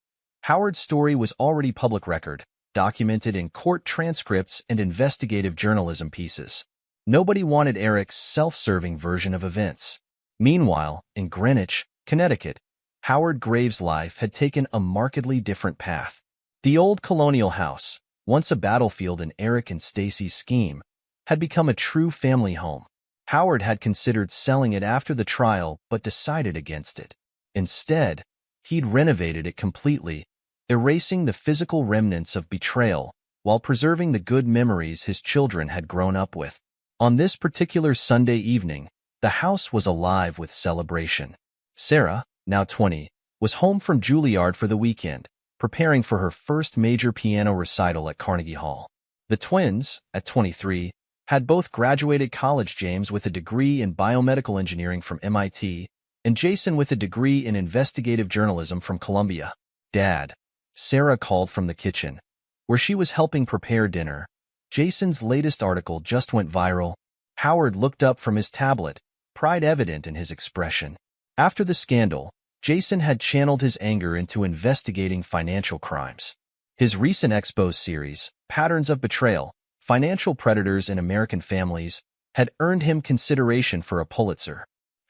Howard's story was already public record, documented in court transcripts and investigative journalism pieces. Nobody wanted Eric's self-serving version of events. Meanwhile, in Greenwich, Connecticut, Howard Graves' life had taken a markedly different path. The old colonial house, once a battlefield in Eric and Stacy's scheme, had become a true family home. Howard had considered selling it after the trial but decided against it. Instead, he'd renovated it completely, erasing the physical remnants of betrayal while preserving the good memories his children had grown up with. On this particular Sunday evening, the house was alive with celebration. Sarah, now 20, was home from Juilliard for the weekend, preparing for her first major piano recital at Carnegie Hall. The twins, at 23, had both graduated college, James with a degree in biomedical engineering from MIT, and Jason with a degree in investigative journalism from Columbia. "Dad," Sarah called from the kitchen, where she was helping prepare dinner. Jason's latest article just went viral. Howard looked up from his tablet, pride evident in his expression. After the scandal, Jason had channeled his anger into investigating financial crimes. His recent Expose series, Patterns of Betrayal, Financial Predators in American Families, had earned him consideration for a Pulitzer.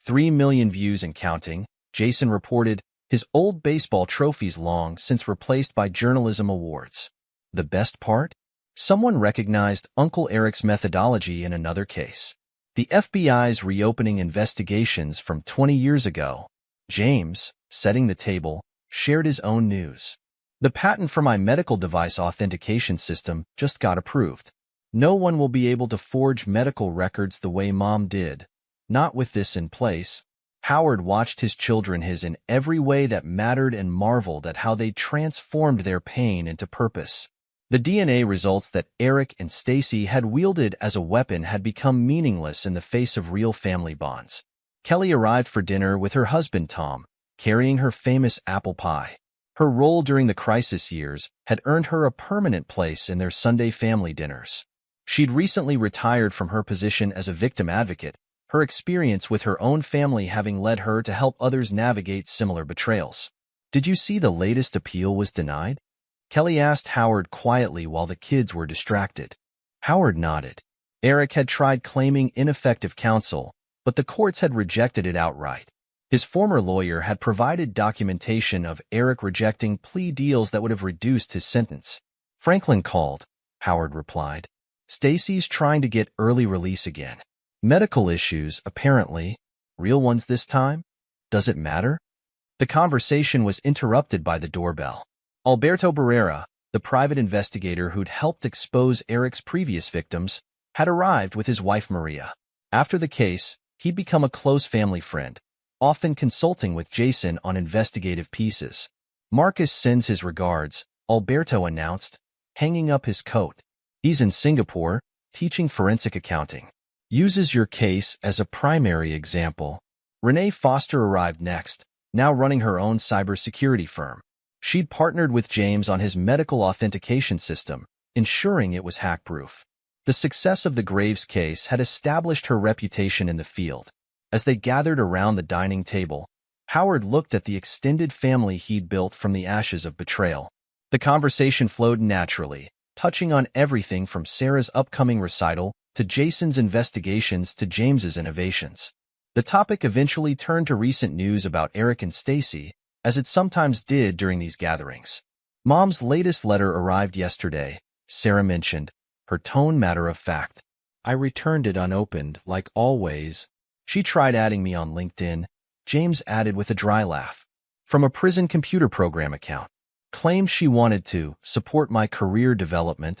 3 million views and counting, Jason reported, his old baseball trophies long since replaced by journalism awards. The best part? Someone recognized Uncle Eric's methodology in another case. The FBI's reopening investigations from 20 years ago. James, setting the table, shared his own news. "The patent for my medical device authentication system just got approved. No one will be able to forge medical records the way Mom did. Not with this in place." Howard watched his children in every way that mattered and marveled at how they transformed their pain into purpose. The DNA results that Eric and Stacy had wielded as a weapon had become meaningless in the face of real family bonds. Kelly arrived for dinner with her husband Tom, carrying her famous apple pie. Her role during the crisis years had earned her a permanent place in their Sunday family dinners. She'd recently retired from her position as a victim advocate, her experience with her own family having led her to help others navigate similar betrayals. "Did you see the latest appeal was denied?" Kelly asked Howard quietly while the kids were distracted. Howard nodded. Eric had tried claiming ineffective counsel, but the courts had rejected it outright. His former lawyer had provided documentation of Eric rejecting plea deals that would have reduced his sentence. "Franklin called," Howard replied. "Stacy's trying to get early release again. Medical issues, apparently. Real ones this time? Does it matter?" The conversation was interrupted by the doorbell. Alberto Barrera, the private investigator who'd helped expose Eric's previous victims, had arrived with his wife Maria. After the case, he'd become a close family friend, often consulting with Jason on investigative pieces. "Marcus sends his regards," Alberto announced, hanging up his coat. "He's in Singapore, teaching forensic accounting. Uses your case as a primary example." Renee Foster arrived next, now running her own cybersecurity firm. She'd partnered with James on his medical authentication system, ensuring it was hack-proof. The success of the Graves case had established her reputation in the field. As they gathered around the dining table, Howard looked at the extended family he'd built from the ashes of betrayal. The conversation flowed naturally, touching on everything from Sarah's upcoming recital to Jason's investigations to James's innovations. The topic eventually turned to recent news about Eric and Stacy, as it sometimes did during these gatherings. "Mom's latest letter arrived yesterday," Sarah mentioned, her tone matter-of-fact. "I returned it unopened, like always." "She tried adding me on LinkedIn," James added with a dry laugh. "From a prison computer program account. Claimed she wanted to support my career development."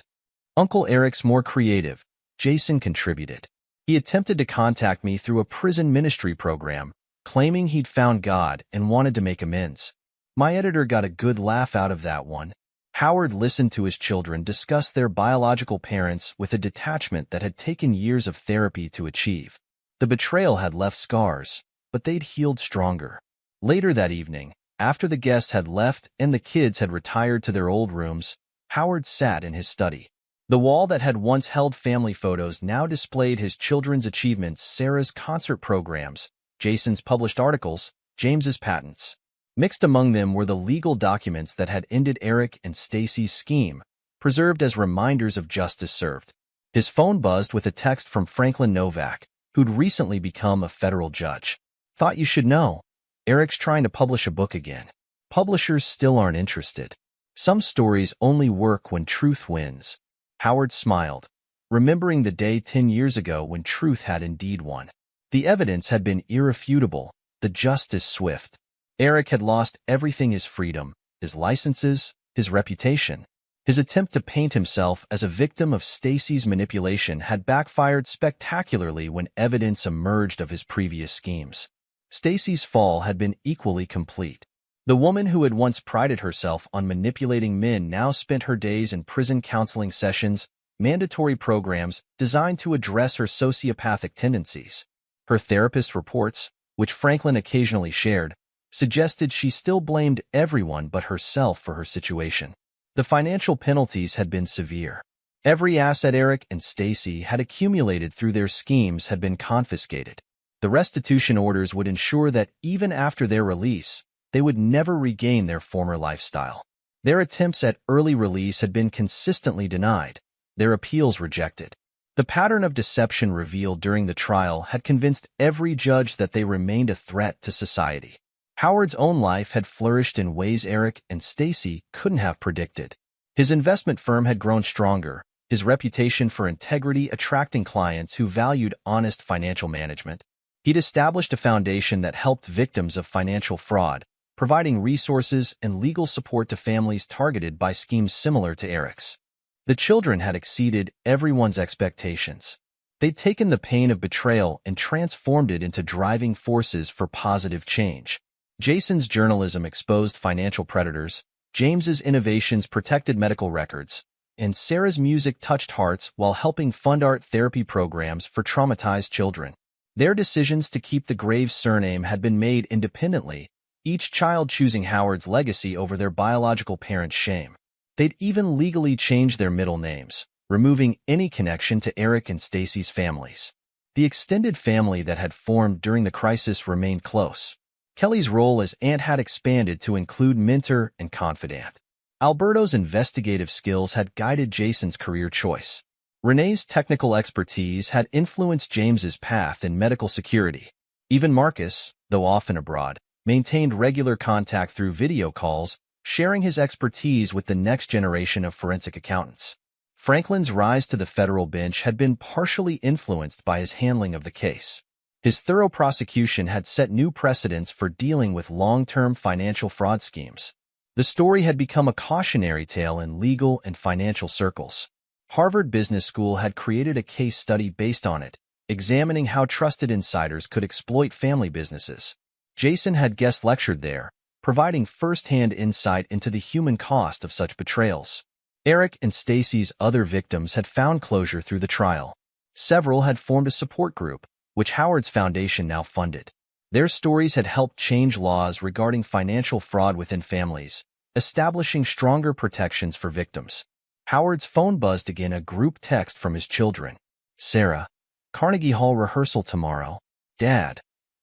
"Uncle Eric's more creative," Jason contributed. "He attempted to contact me through a prison ministry program, claiming he'd found God and wanted to make amends. My editor got a good laugh out of that one." Howard listened to his children discuss their biological parents with a detachment that had taken years of therapy to achieve. The betrayal had left scars, but they'd healed stronger. Later that evening, after the guests had left and the kids had retired to their old rooms, Howard sat in his study. The wall that had once held family photos now displayed his children's achievements, Sarah's concert programs, Jason's published articles, James's patents. Mixed among them were the legal documents that had ended Eric and Stacy's scheme, preserved as reminders of justice served. His phone buzzed with a text from Franklin Novak, who'd recently become a federal judge. "Thought you should know." Eric's trying to publish a book again. Publishers still aren't interested. Some stories only work when truth wins. Howard smiled, remembering the day 10 years ago when truth had indeed won. The evidence had been irrefutable, the justice swift. Eric had lost everything: his freedom, his licenses, his reputation. His attempt to paint himself as a victim of Stacy's manipulation had backfired spectacularly when evidence emerged of his previous schemes. Stacy's fall had been equally complete. The woman who had once prided herself on manipulating men now spent her days in prison counseling sessions, mandatory programs designed to address her sociopathic tendencies. Her therapist reports, which Franklin occasionally shared, suggested she still blamed everyone but herself for her situation. The financial penalties had been severe. Every asset Eric and Stacy had accumulated through their schemes had been confiscated. The restitution orders would ensure that even after their release, they would never regain their former lifestyle. Their attempts at early release had been consistently denied, their appeals rejected. The pattern of deception revealed during the trial had convinced every judge that they remained a threat to society. Howard's own life had flourished in ways Eric and Stacy couldn't have predicted. His investment firm had grown stronger, his reputation for integrity attracting clients who valued honest financial management. He'd established a foundation that helped victims of financial fraud, providing resources and legal support to families targeted by schemes similar to Eric's. The children had exceeded everyone's expectations. They'd taken the pain of betrayal and transformed it into driving forces for positive change. Jason's journalism exposed financial predators, James's innovations protected medical records, and Sarah's music touched hearts while helping fund art therapy programs for traumatized children. Their decisions to keep the Graves surname had been made independently, each child choosing Howard's legacy over their biological parents' shame. They'd even legally changed their middle names, removing any connection to Eric and Stacy's families. The extended family that had formed during the crisis remained close. Kelly's role as aunt had expanded to include mentor and confidant. Alberto's investigative skills had guided Jason's career choice. Renee's technical expertise had influenced James's path in medical security. Even Marcus, though often abroad, maintained regular contact through video calls, sharing his expertise with the next generation of forensic accountants. Franklin's rise to the federal bench had been partially influenced by his handling of the case. His thorough prosecution had set new precedents for dealing with long-term financial fraud schemes. The story had become a cautionary tale in legal and financial circles. Harvard Business School had created a case study based on it, examining how trusted insiders could exploit family businesses. Jason had guest lectured there, providing first-hand insight into the human cost of such betrayals. Eric and Stacy's other victims had found closure through the trial. Several had formed a support group, which Howard's foundation now funded. Their stories had helped change laws regarding financial fraud within families, establishing stronger protections for victims. Howard's phone buzzed again, a group text from his children. Sarah, Carnegie Hall rehearsal tomorrow. Dad,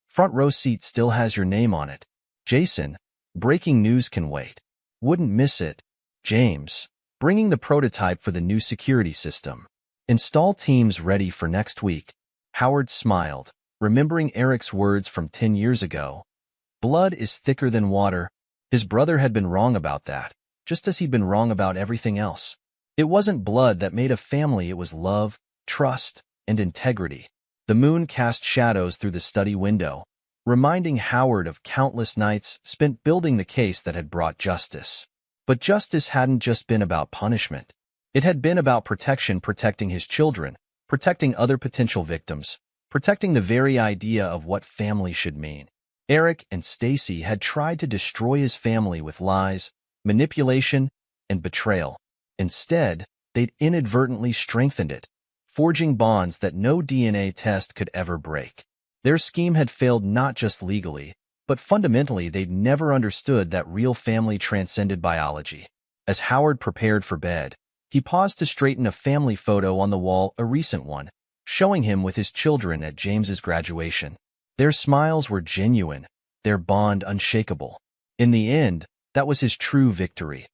front row seat still has your name on it. Jason, breaking news can wait. Wouldn't miss it. James, bringing the prototype for the new security system. Install teams ready for next week. Howard smiled, remembering Eric's words from 10 years ago. Blood is thicker than water. His brother had been wrong about that, just as he'd been wrong about everything else. It wasn't blood that made a family, it was love, trust, and integrity. The moon cast shadows through the study window, reminding Howard of countless nights spent building the case that had brought justice. But justice hadn't just been about punishment. It had been about protection, protecting his children, protecting other potential victims, protecting the very idea of what family should mean. Eric and Stacy had tried to destroy his family with lies, manipulation, and betrayal. Instead, they'd inadvertently strengthened it, forging bonds that no DNA test could ever break. Their scheme had failed not just legally, but fundamentally they'd never understood that real family transcended biology. As Howard prepared for bed, he paused to straighten a family photo on the wall, a recent one, showing him with his children at James's graduation. Their smiles were genuine, their bond unshakable. In the end, that was his true victory.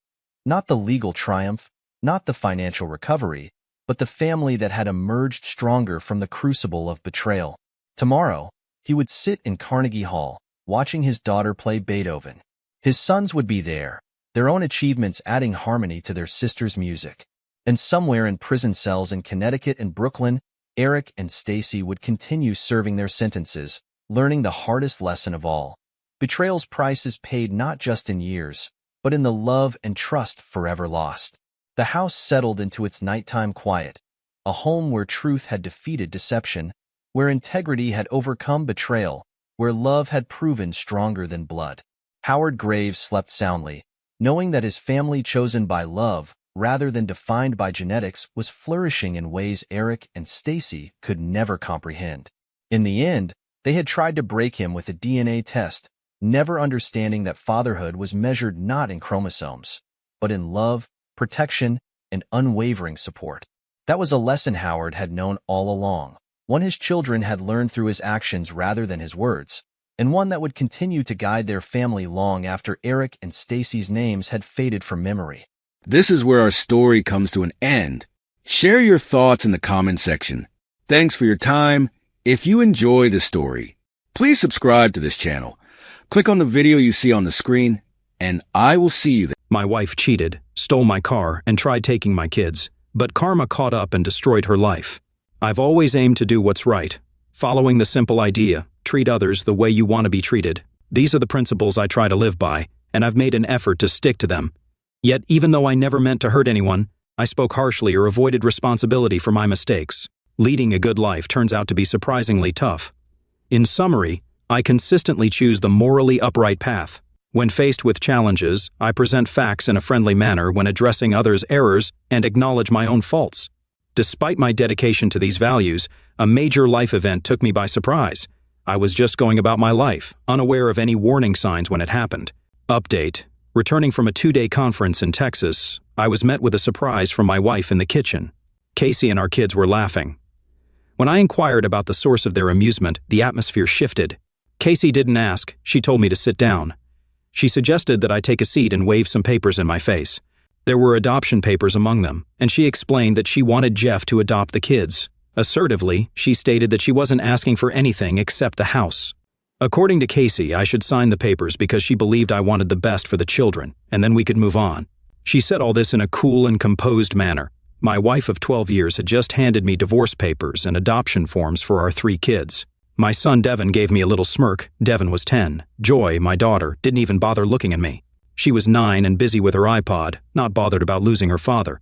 Not the legal triumph, not the financial recovery, but the family that had emerged stronger from the crucible of betrayal. Tomorrow, he would sit in Carnegie Hall, watching his daughter play Beethoven. His sons would be there, their own achievements adding harmony to their sister's music. And somewhere in prison cells in Connecticut and Brooklyn, Eric and Stacy would continue serving their sentences, learning the hardest lesson of all. Betrayal's price is paid not just in years, but in the love and trust forever lost. The house settled into its nighttime quiet, a home where truth had defeated deception, where integrity had overcome betrayal, where love had proven stronger than blood. Howard Graves slept soundly, knowing that his family chosen by love, rather than defined by genetics, was flourishing in ways Eric and Stacy could never comprehend. In the end, they had tried to break him with a DNA test, never understanding that fatherhood was measured not in chromosomes, but in love, protection, and unwavering support. That was a lesson Howard had known all along, one his children had learned through his actions rather than his words, and one that would continue to guide their family long after Eric and Stacy's names had faded from memory. This is where our story comes to an end. Share your thoughts in the comment section. Thanks for your time. If you enjoy the story, please subscribe to this channel. Click on the video you see on the screen, and I will see you there. My wife cheated, stole my car, and tried taking my kids, but karma caught up and destroyed her life. I've always aimed to do what's right, following the simple idea, treat others the way you want to be treated. These are the principles I try to live by, and I've made an effort to stick to them. Yet, even though I never meant to hurt anyone, I spoke harshly or avoided responsibility for my mistakes. Leading a good life turns out to be surprisingly tough. In summary, I consistently choose the morally upright path. When faced with challenges, I present facts in a friendly manner when addressing others' errors and acknowledge my own faults. Despite my dedication to these values, a major life event took me by surprise. I was just going about my life, unaware of any warning signs when it happened. Update. Returning from a 2-day conference in Texas, I was met with a surprise from my wife in the kitchen. Casey and our kids were laughing. When I inquired about the source of their amusement, the atmosphere shifted. Casey didn't ask, she told me to sit down. She suggested that I take a seat and wave some papers in my face. There were adoption papers among them, and she explained that she wanted Jeff to adopt the kids. Assertively, she stated that she wasn't asking for anything except the house. According to Casey, I should sign the papers because she believed I wanted the best for the children, and then we could move on. She said all this in a cool and composed manner. My wife of 12 years had just handed me divorce papers and adoption forms for our 3 kids. My son Devin gave me a little smirk. Devin was 10. Joy, my daughter, didn't even bother looking at me. She was 9 and busy with her iPod, not bothered about losing her father.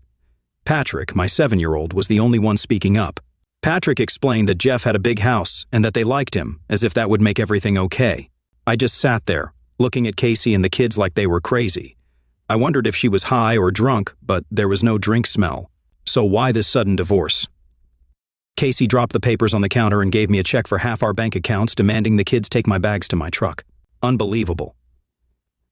Patrick, my 7-year-old, was the only one speaking up. Patrick explained that Jeff had a big house and that they liked him, as if that would make everything okay. I just sat there, looking at Casey and the kids like they were crazy. I wondered if she was high or drunk, but there was no drink smell. So why this sudden divorce? Casey dropped the papers on the counter and gave me a check for half our bank accounts, demanding the kids take my bags to my truck. Unbelievable.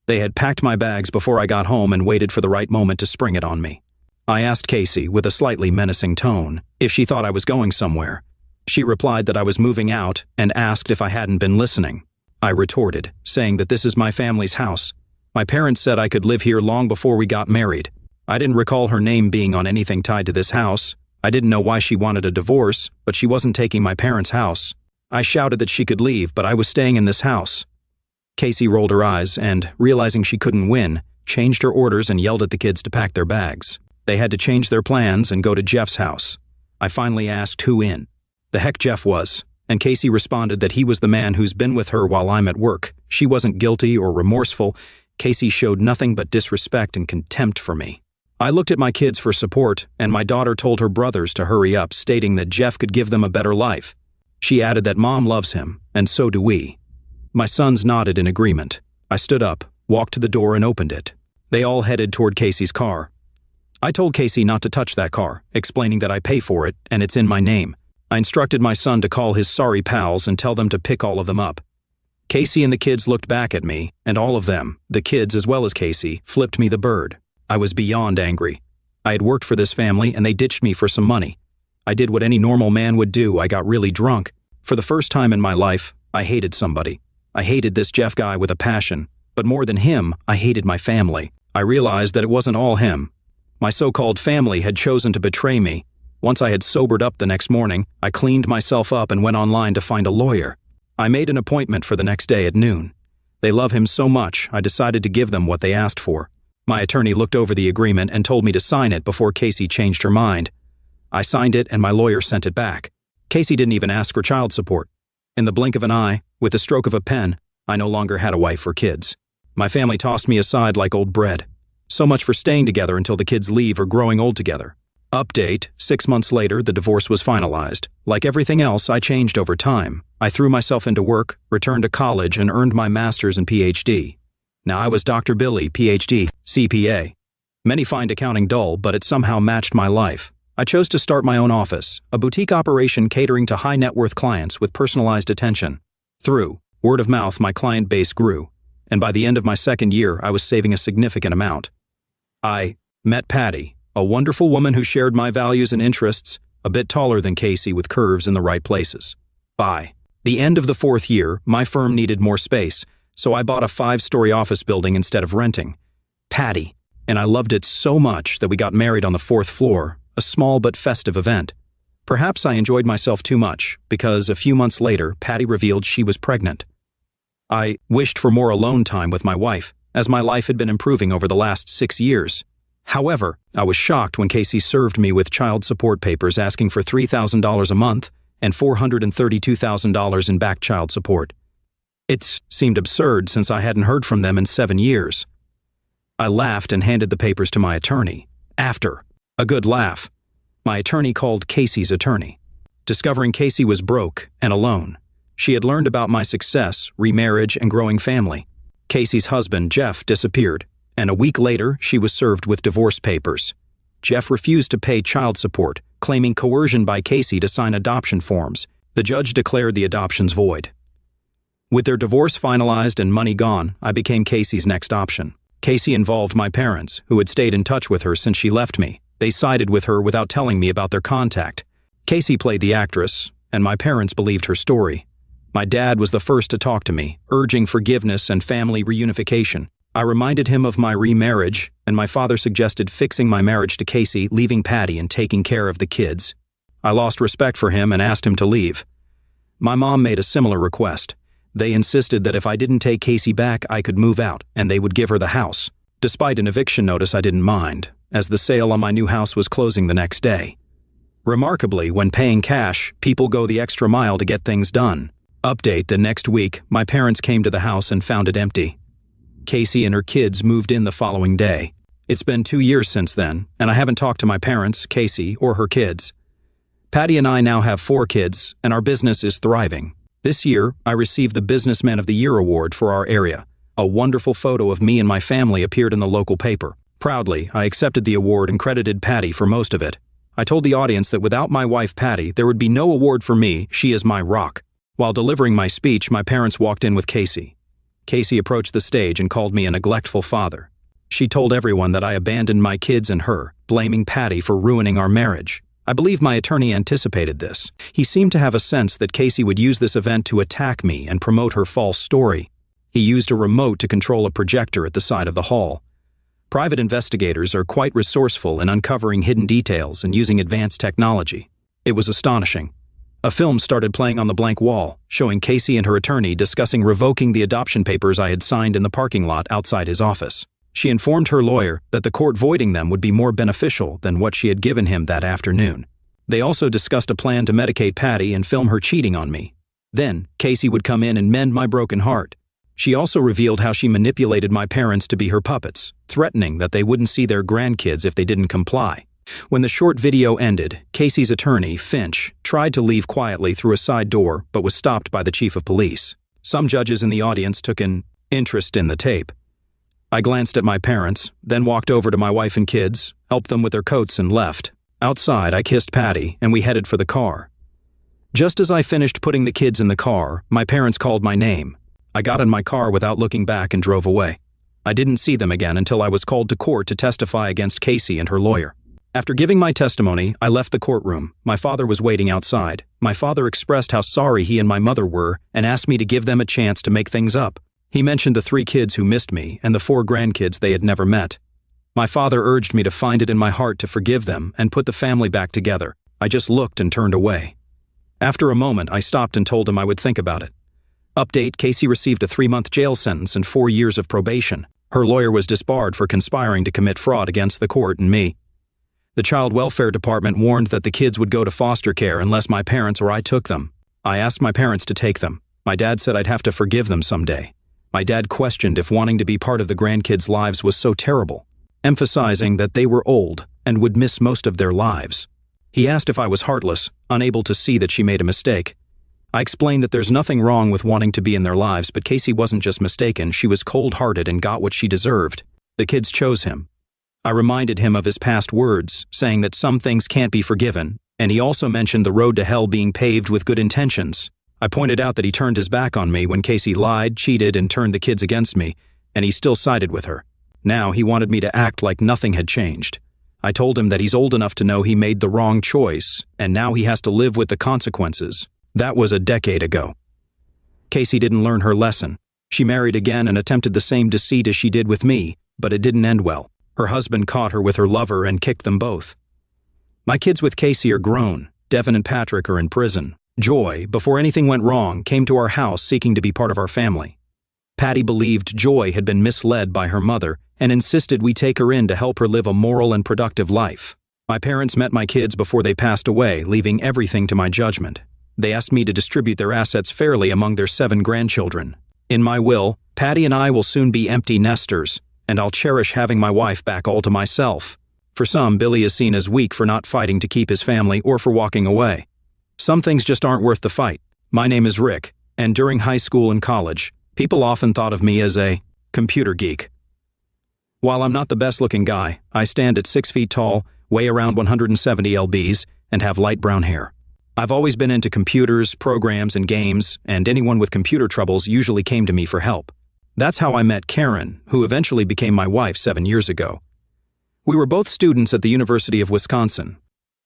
They had packed my bags before I got home and waited for the right moment to spring it on me. I asked Casey, with a slightly menacing tone, if she thought I was going somewhere. She replied that I was moving out and asked if I hadn't been listening. I retorted, saying that this is my family's house. My parents said I could live here long before we got married. I didn't recall her name being on anything tied to this house. I didn't know why she wanted a divorce, but she wasn't taking my parents' house. I shouted that she could leave, but I was staying in this house. Casey rolled her eyes and, realizing she couldn't win, changed her orders and yelled at the kids to pack their bags. They had to change their plans and go to Jeff's house. I finally asked who in. The heck Jeff was, and Casey responded that he was the man who's been with her while I'm at work. She wasn't guilty or remorseful. Casey showed nothing but disrespect and contempt for me. I looked at my kids for support, and my daughter told her brothers to hurry up, stating that Jeff could give them a better life. She added that Mom loves him, and so do we. My sons nodded in agreement. I stood up, walked to the door, and opened it. They all headed toward Casey's car. I told Casey not to touch that car, explaining that I pay for it, and it's in my name. I instructed my son to call his sorry pals and tell them to pick all of them up. Casey and the kids looked back at me, and all of them, the kids as well as Casey, flipped me the bird. I was beyond angry. I had worked for this family, and they ditched me for some money. I did what any normal man would do. I got really drunk. For the first time in my life, I hated somebody. I hated this Jeff guy with a passion, but more than him, I hated my family. I realized that it wasn't all him. My so-called family had chosen to betray me. Once I had sobered up the next morning, I cleaned myself up and went online to find a lawyer. I made an appointment for the next day at noon. They love him so much, I decided to give them what they asked for. My attorney looked over the agreement and told me to sign it before Casey changed her mind. I signed it and my lawyer sent it back. Casey didn't even ask for child support. In the blink of an eye, with the stroke of a pen, I no longer had a wife or kids. My family tossed me aside like old bread. So much for staying together until the kids leave or growing old together. Update, 6 months later, the divorce was finalized. Like everything else, I changed over time. I threw myself into work, returned to college, and earned my master's and PhD. Now I was Dr. Billy, PhD, CPA. Many find accounting dull, but it somehow matched my life. I chose to start my own office, a boutique operation catering to high net worth clients with personalized attention. Through word of mouth, my client base grew, and by the end of my second year, I was saving a significant amount. I met Patty, a wonderful woman who shared my values and interests, a bit taller than Casey with curves in the right places. By the end of the 4th year, my firm needed more space, so I bought a 5-story office building instead of renting. Patty, and I loved it so much that we got married on the 4th floor, a small but festive event. Perhaps I enjoyed myself too much, because a few months later, Patty revealed she was pregnant. I wished for more alone time with my wife, as my life had been improving over the last 6 years. However, I was shocked when Casey served me with child support papers asking for $3,000 a month and $432,000 in back child support. It seemed absurd since I hadn't heard from them in 7 years. I laughed and handed the papers to my attorney. After a good laugh, my attorney called Casey's attorney. Discovering Casey was broke and alone, she had learned about my success, remarriage, and growing family. Casey's husband, Jeff, disappeared, and a week later, she was served with divorce papers. Jeff refused to pay child support, claiming coercion by Casey to sign adoption forms. The judge declared the adoptions void. With their divorce finalized and money gone, I became Casey's next option. Casey involved my parents, who had stayed in touch with her since she left me. They sided with her without telling me about their contact. Casey played the actress, and my parents believed her story. My dad was the first to talk to me, urging forgiveness and family reunification. I reminded him of my remarriage, and my father suggested fixing my marriage to Casey, leaving Patty, and taking care of the kids. I lost respect for him and asked him to leave. My mom made a similar request. They insisted that if I didn't take Casey back, I could move out, and they would give her the house. Despite an eviction notice, I didn't mind, as the sale on my new house was closing the next day. Remarkably, when paying cash, people go the extra mile to get things done. Update, the next week, my parents came to the house and found it empty. Casey and her kids moved in the following day. It's been 2 years since then, and I haven't talked to my parents, Casey, or her kids. Patty and I now have 4 kids, and our business is thriving. This year, I received the Businessman of the Year award for our area. A wonderful photo of me and my family appeared in the local paper. Proudly, I accepted the award and credited Patty for most of it. I told the audience that without my wife Patty, there would be no award for me. She is my rock. While delivering my speech, my parents walked in with Casey. Casey approached the stage and called me a neglectful father. She told everyone that I abandoned my kids and her, blaming Patty for ruining our marriage. I believe my attorney anticipated this. He seemed to have a sense that Casey would use this event to attack me and promote her false story. He used a remote to control a projector at the side of the hall. Private investigators are quite resourceful in uncovering hidden details and using advanced technology. It was astonishing. A film started playing on the blank wall, showing Casey and her attorney discussing revoking the adoption papers I had signed in the parking lot outside his office. She informed her lawyer that the court voiding them would be more beneficial than what she had given him that afternoon. They also discussed a plan to medicate Patty and film her cheating on me. Then, Casey would come in and mend my broken heart. She also revealed how she manipulated my parents to be her puppets, threatening that they wouldn't see their grandkids if they didn't comply. When the short video ended, Casey's attorney, Finch, tried to leave quietly through a side door but was stopped by the chief of police. Some judges in the audience took an interest in the tape. I glanced at my parents, then walked over to my wife and kids, helped them with their coats and left. Outside, I kissed Patty, and we headed for the car. Just as I finished putting the kids in the car, my parents called my name. I got in my car without looking back and drove away. I didn't see them again until I was called to court to testify against Casey and her lawyer. After giving my testimony, I left the courtroom. My father was waiting outside. My father expressed how sorry he and my mother were and asked me to give them a chance to make things up. He mentioned the 3 kids who missed me and the 4 grandkids they had never met. My father urged me to find it in my heart to forgive them and put the family back together. I just looked and turned away. After a moment, I stopped and told him I would think about it. Update: Casey received a 3-month jail sentence and 4 years of probation. Her lawyer was disbarred for conspiring to commit fraud against the court and me. The Child Welfare Department warned that the kids would go to foster care unless my parents or I took them. I asked my parents to take them. My dad said I'd have to forgive them someday. My dad questioned if wanting to be part of the grandkids' lives was so terrible, emphasizing that they were old and would miss most of their lives. He asked if I was heartless, unable to see that she made a mistake. I explained that there's nothing wrong with wanting to be in their lives, but Casey wasn't just mistaken, she was cold-hearted and got what she deserved. The kids chose him. I reminded him of his past words, saying that some things can't be forgiven, and he also mentioned the road to hell being paved with good intentions. I pointed out that he turned his back on me when Casey lied, cheated, and turned the kids against me, and he still sided with her. Now he wanted me to act like nothing had changed. I told him that he's old enough to know he made the wrong choice, and now he has to live with the consequences. That was a decade ago. Casey didn't learn her lesson. She married again and attempted the same deceit as she did with me, but it didn't end well. Her husband caught her with her lover and kicked them both. My kids with Casey are grown. Devin and Patrick are in prison. Joy, before anything went wrong, came to our house seeking to be part of our family. Patty believed Joy had been misled by her mother and insisted we take her in to help her live a moral and productive life. My parents met my kids before they passed away, leaving everything to my judgment. They asked me to distribute their assets fairly among their 7 grandchildren. In my will, Patty and I will soon be empty nesters, and I'll cherish having my wife back all to myself. For some, Billy is seen as weak for not fighting to keep his family or for walking away. Some things just aren't worth the fight. My name is Rick, and during high school and college, people often thought of me as a computer geek. While I'm not the best-looking guy, I stand at 6 feet tall, weigh around 170 lbs, and have light brown hair. I've always been into computers, programs, and games, and anyone with computer troubles usually came to me for help. That's how I met Karen, who eventually became my wife 7 years ago. We were both students at the University of Wisconsin.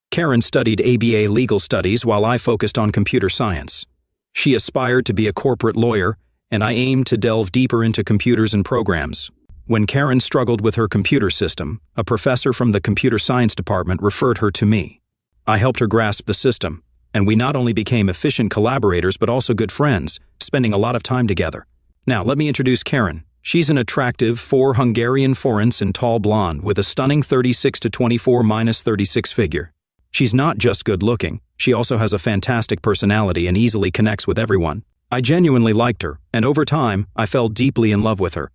Karen studied ABA legal studies while I focused on computer science. She aspired to be a corporate lawyer, and I aimed to delve deeper into computers and programs. When Karen struggled with her computer system, a professor from the computer science department referred her to me. I helped her grasp the system, and we not only became efficient collaborators but also good friends, spending a lot of time together. Now, let me introduce Karen. She's an attractive 4 Hungarian forints and tall blonde with a stunning 36 to 24-36 figure. She's not just good looking, she also has a fantastic personality and easily connects with everyone. I genuinely liked her, and over time, I fell deeply in love with her.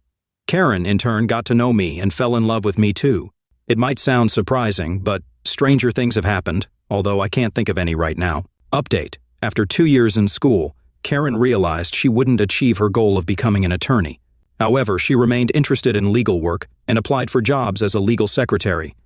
Karen, in turn, got to know me and fell in love with me too. It might sound surprising, but stranger things have happened, although I can't think of any right now. Update: after 2 years in school, Karen realized she wouldn't achieve her goal of becoming an attorney. However, she remained interested in legal work and applied for jobs as a legal secretary.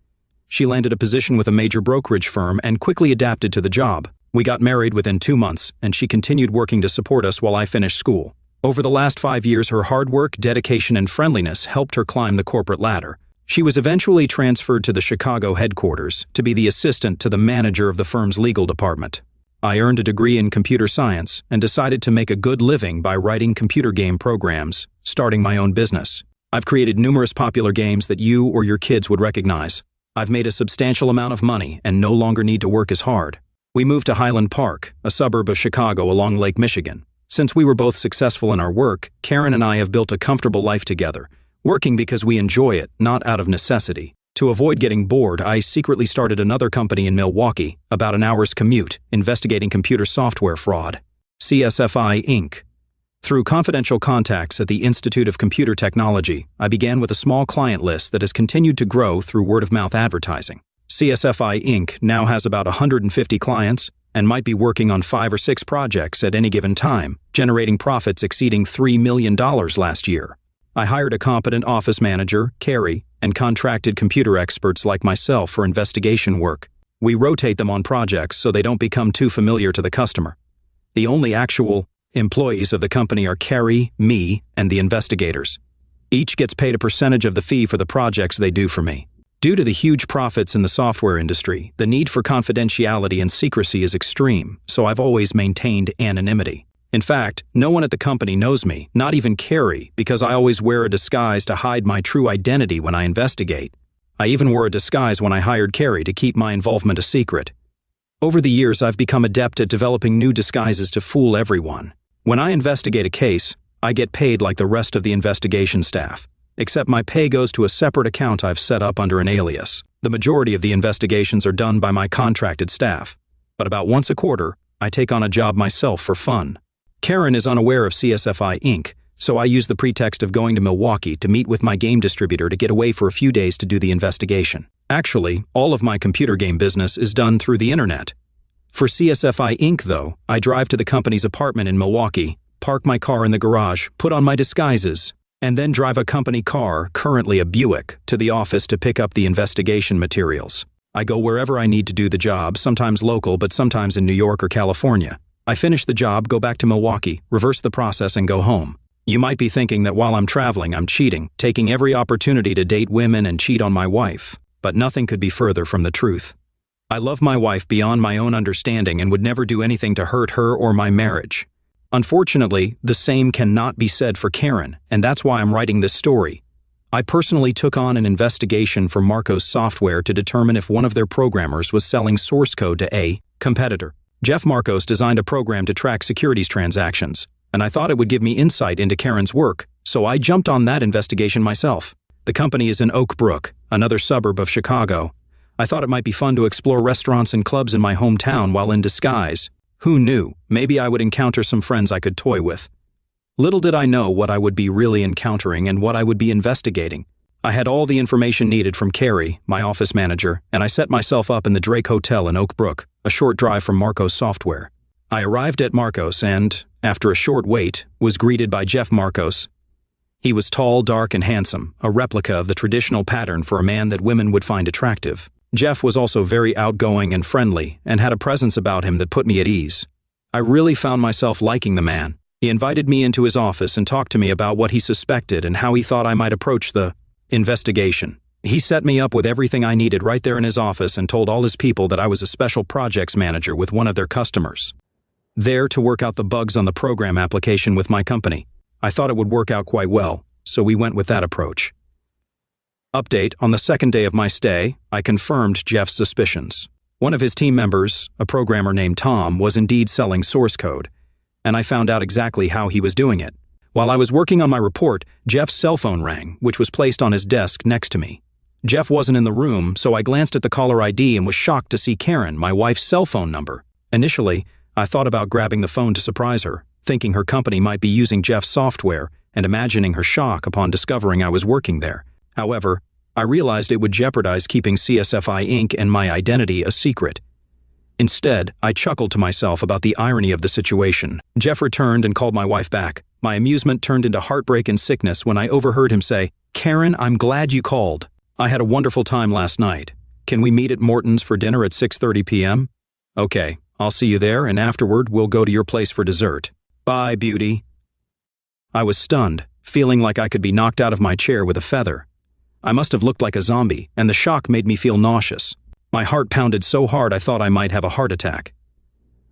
She landed a position with a major brokerage firm and quickly adapted to the job. We got married within 2 months, and she continued working to support us while I finished school. Over the last 5 years, her hard work, dedication, and friendliness helped her climb the corporate ladder. She was eventually transferred to the Chicago headquarters to be the assistant to the manager of the firm's legal department. I earned a degree in computer science and decided to make a good living by writing computer game programs, starting my own business. I've created numerous popular games that you or your kids would recognize. I've made a substantial amount of money and no longer need to work as hard. We moved to Highland Park, a suburb of Chicago along Lake Michigan. Since we were both successful in our work, Karen and I have built a comfortable life together, working because we enjoy it, not out of necessity. To avoid getting bored, I secretly started another company in Milwaukee, about an hour's commute, investigating computer software fraud. CSFI Inc. Through confidential contacts at the Institute of Computer Technology, I began with a small client list that has continued to grow through word-of-mouth advertising. CSFI Inc. now has about 150 clients and might be working on 5 or 6 projects at any given time, generating profits exceeding $3 million last year. I hired a competent office manager, Carrie, and contracted computer experts like myself for investigation work. We rotate them on projects so they don't become too familiar to the customer. The only actual employees of the company are Carrie, me, and the investigators. Each gets paid a percentage of the fee for the projects they do for me. Due to the huge profits in the software industry, the need for confidentiality and secrecy is extreme, so I've always maintained anonymity. In fact, no one at the company knows me, not even Carrie, because I always wear a disguise to hide my true identity when I investigate. I even wore a disguise when I hired Carrie to keep my involvement a secret. Over the years, I've become adept at developing new disguises to fool everyone. When I investigate a case, I get paid like the rest of the investigation staff, except my pay goes to a separate account I've set up under an alias. The majority of the investigations are done by my contracted staff, but about once a quarter, I take on a job myself for fun. Karen is unaware of CSFI Inc., so I use the pretext of going to Milwaukee to meet with my game distributor to get away for a few days to do the investigation. Actually, all of my computer game business is done through the internet. For CSFI Inc., though, I drive to the company's apartment in Milwaukee, park my car in the garage, put on my disguises, and then drive a company car, currently a Buick, to the office to pick up the investigation materials. I go wherever I need to do the job, sometimes local, but sometimes in New York or California. I finish the job, go back to Milwaukee, reverse the process, and go home. You might be thinking that while I'm traveling, I'm cheating, taking every opportunity to date women and cheat on my wife, but nothing could be further from the truth. I love my wife beyond my own understanding and would never do anything to hurt her or my marriage. Unfortunately, the same cannot be said for Karen, and that's why I'm writing this story. I personally took on an investigation for Marcos Software to determine if one of their programmers was selling source code to a competitor. Jeff Marcos designed a program to track securities transactions, and I thought it would give me insight into Karen's work, so I jumped on that investigation myself. The company is in Oak Brook, another suburb of Chicago. I thought it might be fun to explore restaurants and clubs in my hometown while in disguise. Who knew? Maybe I would encounter some friends I could toy with. Little did I know what I would be really encountering and what I would be investigating. I had all the information needed from Carrie, my office manager, and I set myself up in the Drake Hotel in Oak Brook, a short drive from Marcos Software. I arrived at Marcos and, after a short wait, was greeted by Jeff Marcos. He was tall, dark, and handsome, a replica of the traditional pattern for a man that women would find attractive. Jeff was also very outgoing and friendly and had a presence about him that put me at ease. I really found myself liking the man. He invited me into his office and talked to me about what he suspected and how he thought I might approach the investigation. He set me up with everything I needed right there in his office and told all his people that I was a special projects manager with one of their customers, there to work out the bugs on the program application with my company. I thought it would work out quite well, so we went with that approach. Update: on the second day of my stay, I confirmed Jeff's suspicions. One of his team members, a programmer named Tom, was indeed selling source code, and I found out exactly how he was doing it. While I was working on my report, Jeff's cell phone rang, which was placed on his desk next to me. Jeff wasn't in the room, so I glanced at the caller ID and was shocked to see Karen, my wife's cell phone number. Initially, I thought about grabbing the phone to surprise her, thinking her company might be using Jeff's software and imagining her shock upon discovering I was working there. However, I realized it would jeopardize keeping CSFI Inc. and my identity a secret. Instead, I chuckled to myself about the irony of the situation. Jeff returned and called my wife back. My amusement turned into heartbreak and sickness when I overheard him say, "Karen, I'm glad you called. I had a wonderful time last night. Can we meet at Morton's for dinner at 6:30 p.m.? Okay, I'll see you there, and afterward we'll go to your place for dessert. Bye, beauty." I was stunned, feeling like I could be knocked out of my chair with a feather. I must have looked like a zombie, and the shock made me feel nauseous. My heart pounded so hard I thought I might have a heart attack.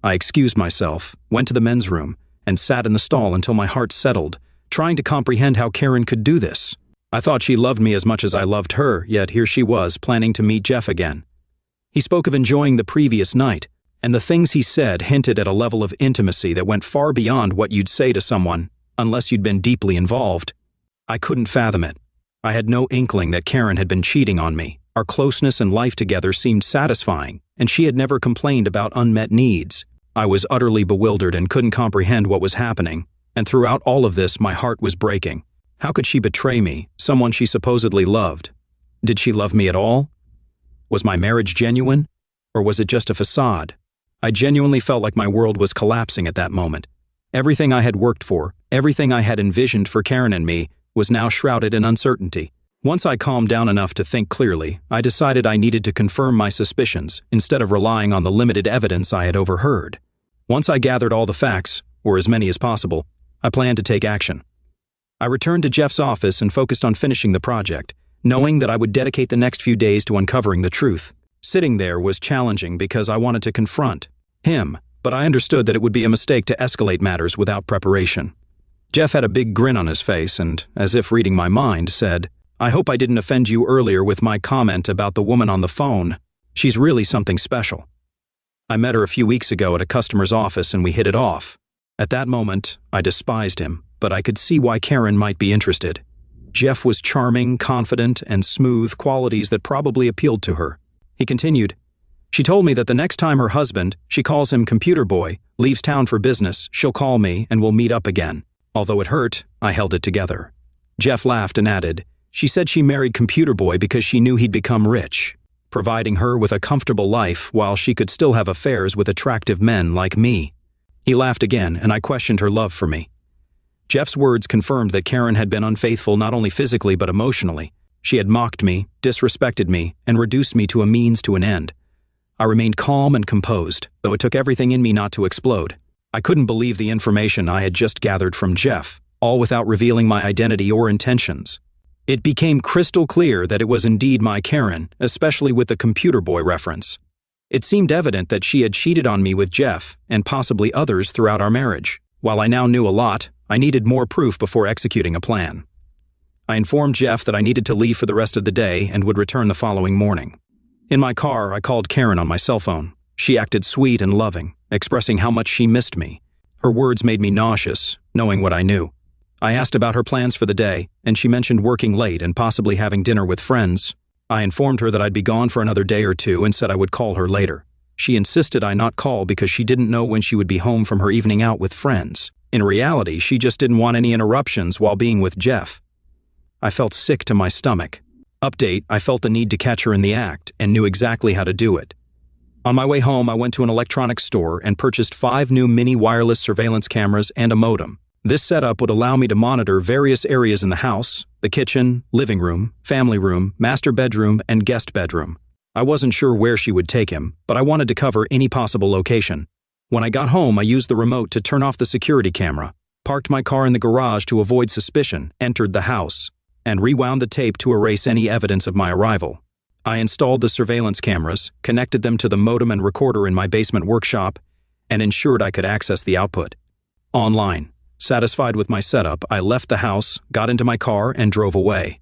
I excused myself, went to the men's room, and sat in the stall until my heart settled, trying to comprehend how Karen could do this. I thought she loved me as much as I loved her, yet here she was, planning to meet Jeff again. He spoke of enjoying the previous night, and the things he said hinted at a level of intimacy that went far beyond what you'd say to someone, unless you'd been deeply involved. I couldn't fathom it. I had no inkling that Karen had been cheating on me. Our closeness and life together seemed satisfying, and she had never complained about unmet needs. I was utterly bewildered and couldn't comprehend what was happening, and throughout all of this, my heart was breaking. How could she betray me, someone she supposedly loved? Did she love me at all? Was my marriage genuine, or was it just a facade? I genuinely felt like my world was collapsing at that moment. Everything I had worked for, everything I had envisioned for Karen and me, was now shrouded in uncertainty. Once I calmed down enough to think clearly, I decided I needed to confirm my suspicions instead of relying on the limited evidence I had overheard. Once I gathered all the facts, or as many as possible, I planned to take action. I returned to Jeff's office and focused on finishing the project, knowing that I would dedicate the next few days to uncovering the truth. Sitting there was challenging because I wanted to confront him, but I understood that it would be a mistake to escalate matters without preparation. Jeff had a big grin on his face and, as if reading my mind, said, "I hope I didn't offend you earlier with my comment about the woman on the phone. She's really something special. I met her a few weeks ago at a customer's office and we hit it off. At that moment, I despised him, but I could see why Karen might be interested. Jeff was charming, confident, and smooth, qualities that probably appealed to her. He continued, "She told me that the next time her husband, she calls him Computer Boy, leaves town for business, she'll call me and we'll meet up again." Although it hurt, I held it together. Jeff laughed and added, "She said she married Computer Boy because she knew he'd become rich, providing her with a comfortable life while she could still have affairs with attractive men like me." He laughed again, and I questioned her love for me. Jeff's words confirmed that Karen had been unfaithful not only physically but emotionally. She had mocked me, disrespected me, and reduced me to a means to an end. I remained calm and composed, though it took everything in me not to explode. I couldn't believe the information I had just gathered from Jeff, all without revealing my identity or intentions. It became crystal clear that it was indeed my Karen, especially with the Computer Boy reference. It seemed evident that she had cheated on me with Jeff and possibly others throughout our marriage. While I now knew a lot, I needed more proof before executing a plan. I informed Jeff that I needed to leave for the rest of the day and would return the following morning. In my car, I called Karen on my cell phone. She acted sweet and loving, expressing how much she missed me. Her words made me nauseous, knowing what I knew. I asked about her plans for the day, and she mentioned working late and possibly having dinner with friends. I informed her that I'd be gone for another day or two and said I would call her later. She insisted I not call because she didn't know when she would be home from her evening out with friends. In reality, she just didn't want any interruptions while being with Jeff. I felt sick to my stomach. Update, I felt the need to catch her in the act and knew exactly how to do it. On my way home, I went to an electronics store and purchased 5 new mini wireless surveillance cameras and a modem. This setup would allow me to monitor various areas in the house: the kitchen, living room, family room, master bedroom, and guest bedroom. I wasn't sure where she would take him, but I wanted to cover any possible location. When I got home, I used the remote to turn off the security camera, parked my car in the garage to avoid suspicion, entered the house, and rewound the tape to erase any evidence of my arrival. I installed the surveillance cameras, connected them to the modem and recorder in my basement workshop, and ensured I could access the output. Online. Satisfied with my setup, I left the house, got into my car, and drove away.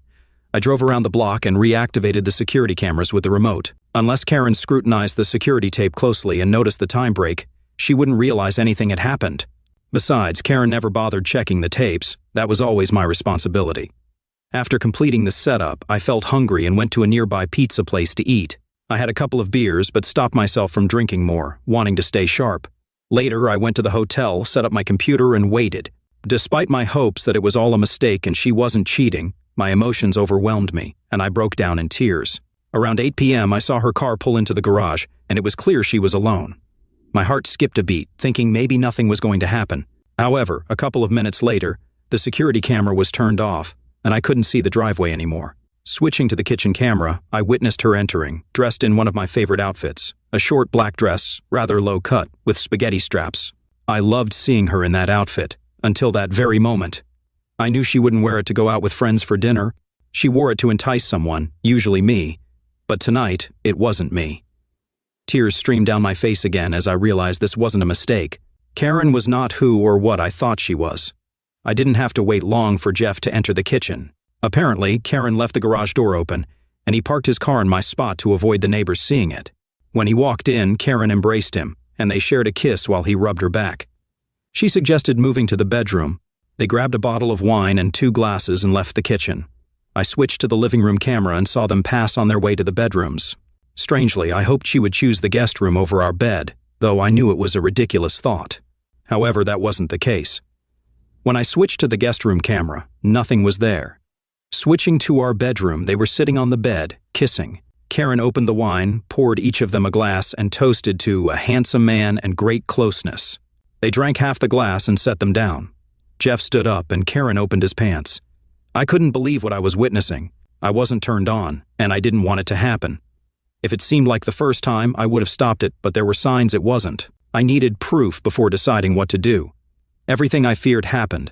I drove around the block and reactivated the security cameras with the remote. Unless Karen scrutinized the security tape closely and noticed the time break, she wouldn't realize anything had happened. Besides, Karen never bothered checking the tapes. That was always my responsibility. After completing the setup, I felt hungry and went to a nearby pizza place to eat. I had a couple of beers but stopped myself from drinking more, wanting to stay sharp. Later, I went to the hotel, set up my computer, and waited. Despite my hopes that it was all a mistake and she wasn't cheating, my emotions overwhelmed me, and I broke down in tears. Around 8 p.m., I saw her car pull into the garage, and it was clear she was alone. My heart skipped a beat, thinking maybe nothing was going to happen. However, a couple of minutes later, the security camera was turned off, and I couldn't see the driveway anymore. Switching to the kitchen camera, I witnessed her entering, dressed in one of my favorite outfits, a short black dress, rather low cut, with spaghetti straps. I loved seeing her in that outfit, until that very moment. I knew she wouldn't wear it to go out with friends for dinner. She wore it to entice someone, usually me. But tonight, it wasn't me. Tears streamed down my face again as I realized this wasn't a mistake. Karen was not who or what I thought she was. I didn't have to wait long for Jeff to enter the kitchen. Apparently, Karen left the garage door open, and he parked his car in my spot to avoid the neighbors seeing it. When he walked in, Karen embraced him, and they shared a kiss while he rubbed her back. She suggested moving to the bedroom. They grabbed a bottle of wine and 2 glasses and left the kitchen. I switched to the living room camera and saw them pass on their way to the bedrooms. Strangely, I hoped she would choose the guest room over our bed, though I knew it was a ridiculous thought. However, that wasn't the case. When I switched to the guest room camera, nothing was there. Switching to our bedroom, they were sitting on the bed, kissing. Karen opened the wine, poured each of them a glass, and toasted to a handsome man and great closeness. They drank half the glass and set them down. Jeff stood up and Karen opened his pants. I couldn't believe what I was witnessing. I wasn't turned on, and I didn't want it to happen. If it seemed like the first time, I would have stopped it, but there were signs it wasn't. I needed proof before deciding what to do. Everything I feared happened.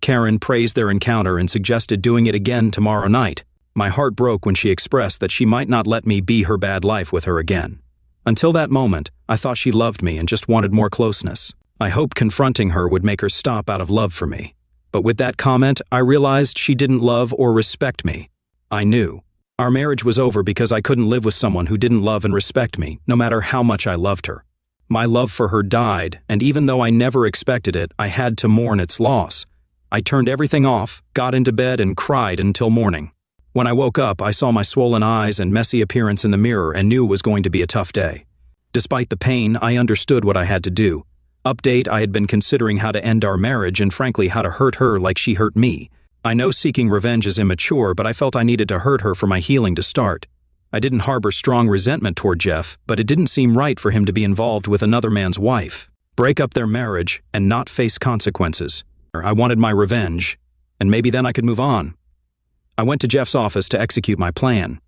Karen praised their encounter and suggested doing it again tomorrow night. My heart broke when she expressed that she might not let me be her bad life with her again. Until that moment, I thought she loved me and just wanted more closeness. I hoped confronting her would make her stop out of love for me. But with that comment, I realized she didn't love or respect me. I knew. Our marriage was over because I couldn't live with someone who didn't love and respect me, no matter how much I loved her. My love for her died, and even though I never expected it, I had to mourn its loss. I turned everything off, got into bed, and cried until morning. When I woke up, I saw my swollen eyes and messy appearance in the mirror and knew it was going to be a tough day. Despite the pain, I understood what I had to do. Update, I had been considering how to end our marriage and frankly how to hurt her like she hurt me. I know seeking revenge is immature, but I felt I needed to hurt her for my healing to start. I didn't harbor strong resentment toward Jeff, but it didn't seem right for him to be involved with another man's wife, break up their marriage, and not face consequences. I wanted my revenge, and maybe then I could move on. I went to Jeff's office to execute my plan.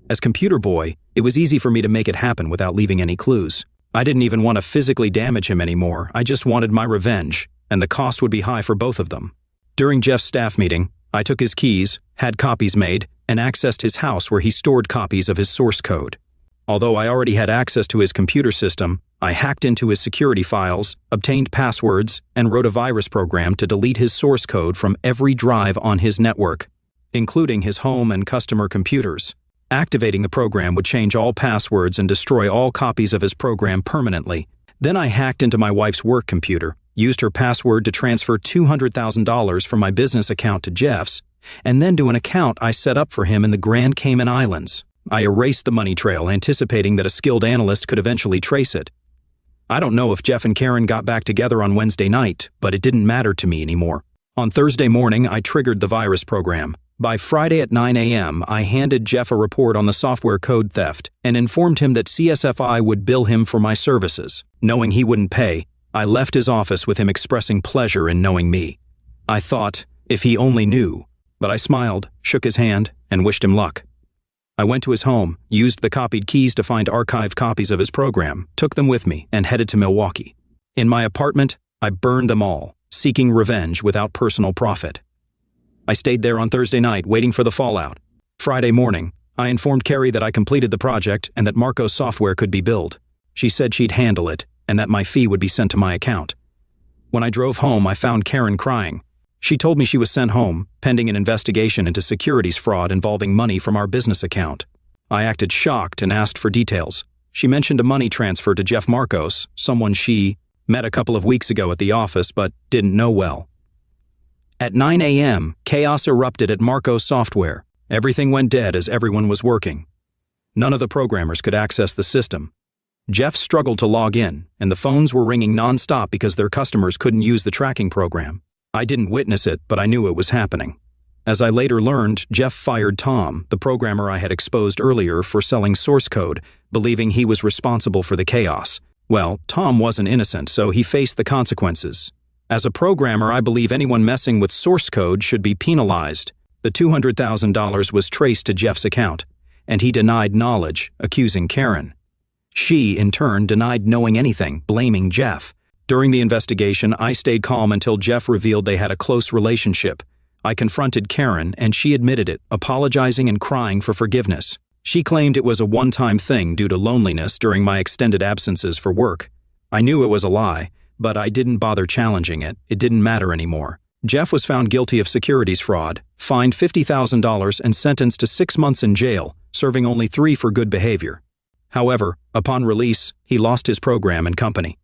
As computer boy, it was easy for me to make it happen without leaving any clues. I didn't even want to physically damage him anymore. I just wanted my revenge, and the cost would be high for both of them. During Jeff's staff meeting, I took his keys, had copies made, and accessed his house where he stored copies of his source code. Although I already had access to his computer system, I hacked into his security files, obtained passwords, and wrote a virus program to delete his source code from every drive on his network, including his home and customer computers. Activating the program would change all passwords and destroy all copies of his program permanently. Then I hacked into my wife's work computer, used her password to transfer $200,000 from my business account to Jeff's, and then to an account I set up for him in the Grand Cayman Islands. I erased the money trail, anticipating that a skilled analyst could eventually trace it. I don't know if Jeff and Karen got back together on Wednesday night, but it didn't matter to me anymore. On Thursday morning, I triggered the virus program. By Friday at 9 a.m., I handed Jeff a report on the software code theft and informed him that CSFI would bill him for my services. Knowing he wouldn't pay, I left his office with him expressing pleasure in knowing me. I thought, if he only knew. But I smiled, shook his hand, and wished him luck. I went to his home, used the copied keys to find archived copies of his program, took them with me, and headed to Milwaukee. In my apartment, I burned them all, seeking revenge without personal profit. I stayed there on Thursday night, waiting for the fallout. Friday morning, I informed Carrie that I completed the project and that Marco's software could be billed. She said she'd handle it, and that my fee would be sent to my account. When I drove home, I found Karen crying. She told me she was sent home, pending an investigation into securities fraud involving money from our business account. I acted shocked and asked for details. She mentioned a money transfer to Jeff Marcos, someone she met a couple of weeks ago at the office but didn't know well. At 9 a.m., chaos erupted at Marco's software. Everything went dead as everyone was working. None of the programmers could access the system. Jeff struggled to log in, and the phones were ringing nonstop because their customers couldn't use the tracking program. I didn't witness it, but I knew it was happening. As I later learned, Jeff fired Tom, the programmer I had exposed earlier, for selling source code, believing he was responsible for the chaos. Well, Tom wasn't innocent, so he faced the consequences. As a programmer, I believe anyone messing with source code should be penalized. The $200,000 was traced to Jeff's account, and he denied knowledge, accusing Karen. She, in turn, denied knowing anything, blaming Jeff. During the investigation, I stayed calm until Jeff revealed they had a close relationship. I confronted Karen, and she admitted it, apologizing and crying for forgiveness. She claimed it was a one-time thing due to loneliness during my extended absences for work. I knew it was a lie, but I didn't bother challenging it. It didn't matter anymore. Jeff was found guilty of securities fraud, fined $50,000, and sentenced to 6 months in jail, serving only 3 for good behavior. However, upon release, he lost his program and company.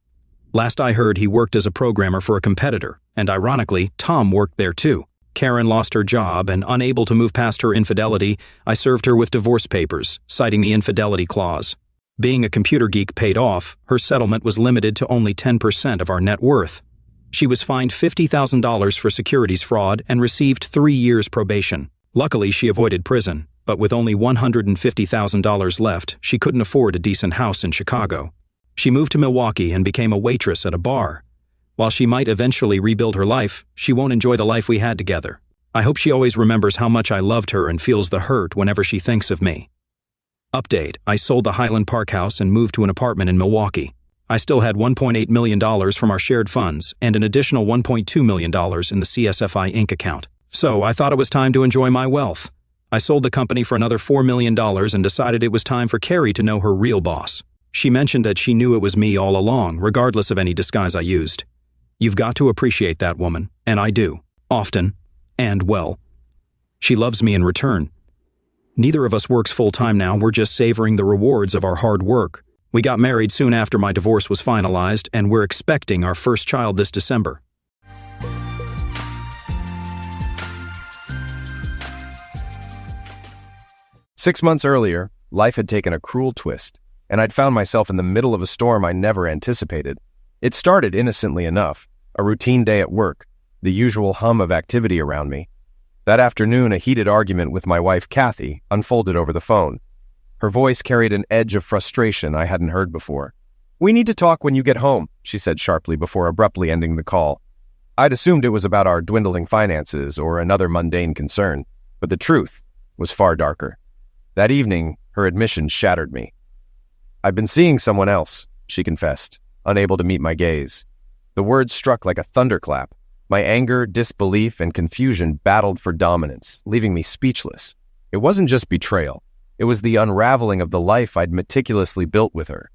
Last I heard, he worked as a programmer for a competitor, and ironically, Tom worked there too. Karen lost her job, and unable to move past her infidelity, I served her with divorce papers, citing the infidelity clause. Being a computer geek paid off, her settlement was limited to only 10% of our net worth. She was fined $50,000 for securities fraud and received 3 years probation. Luckily, she avoided prison, but with only $150,000 left, she couldn't afford a decent house in Chicago. She moved to Milwaukee and became a waitress at a bar. While she might eventually rebuild her life, she won't enjoy the life we had together. I hope she always remembers how much I loved her and feels the hurt whenever she thinks of me. Update: I sold the Highland Park house and moved to an apartment in Milwaukee. I still had $1.8 million from our shared funds and an additional $1.2 million in the CSFI Inc. account. So I thought it was time to enjoy my wealth. I sold the company for another $4 million and decided it was time for Carrie to know her real boss. She mentioned that she knew it was me all along, regardless of any disguise I used. You've got to appreciate that woman, and I do. Often. And well. She loves me in return. Neither of us works full-time now, we're just savoring the rewards of our hard work. We got married soon after my divorce was finalized, and we're expecting our first child this December. Six months earlier, life had taken a cruel twist, and I'd found myself in the middle of a storm I never anticipated. It started innocently enough, a routine day at work, the usual hum of activity around me. That afternoon, a heated argument with my wife, Kathy, unfolded over the phone. Her voice carried an edge of frustration I hadn't heard before. "We need to talk when you get home," she said sharply before abruptly ending the call. I'd assumed it was about our dwindling finances or another mundane concern, but the truth was far darker. That evening, her admission shattered me. "I've been seeing someone else," she confessed, unable to meet my gaze. The words struck like a thunderclap. My anger, disbelief, and confusion battled for dominance, leaving me speechless. It wasn't just betrayal. It was the unraveling of the life I'd meticulously built with her.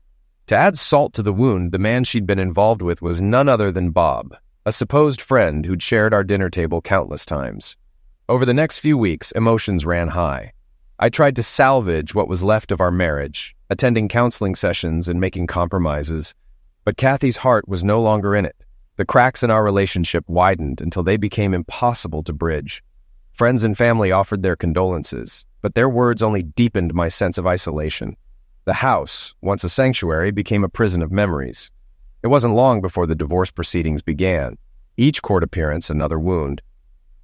To add salt to the wound, the man she'd been involved with was none other than Bob, a supposed friend who'd shared our dinner table countless times. Over the next few weeks, emotions ran high. I tried to salvage what was left of our marriage, attending counseling sessions and making compromises, but Kathy's heart was no longer in it. The cracks in our relationship widened until they became impossible to bridge. Friends and family offered their condolences, but their words only deepened my sense of isolation. The house, once a sanctuary, became a prison of memories. It wasn't long before the divorce proceedings began, each court appearance another wound.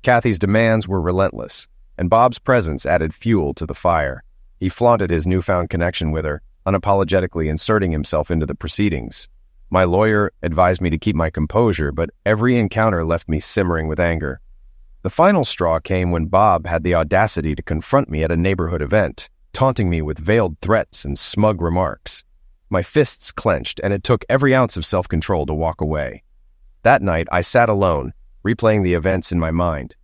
Kathy's demands were relentless, and Bob's presence added fuel to the fire. He flaunted his newfound connection with her, unapologetically inserting himself into the proceedings. My lawyer advised me to keep my composure, but every encounter left me simmering with anger. The final straw came when Bob had the audacity to confront me at a neighborhood event, taunting me with veiled threats and smug remarks. My fists clenched, and it took every ounce of self-control to walk away. That night, I sat alone, replaying the events in my mind.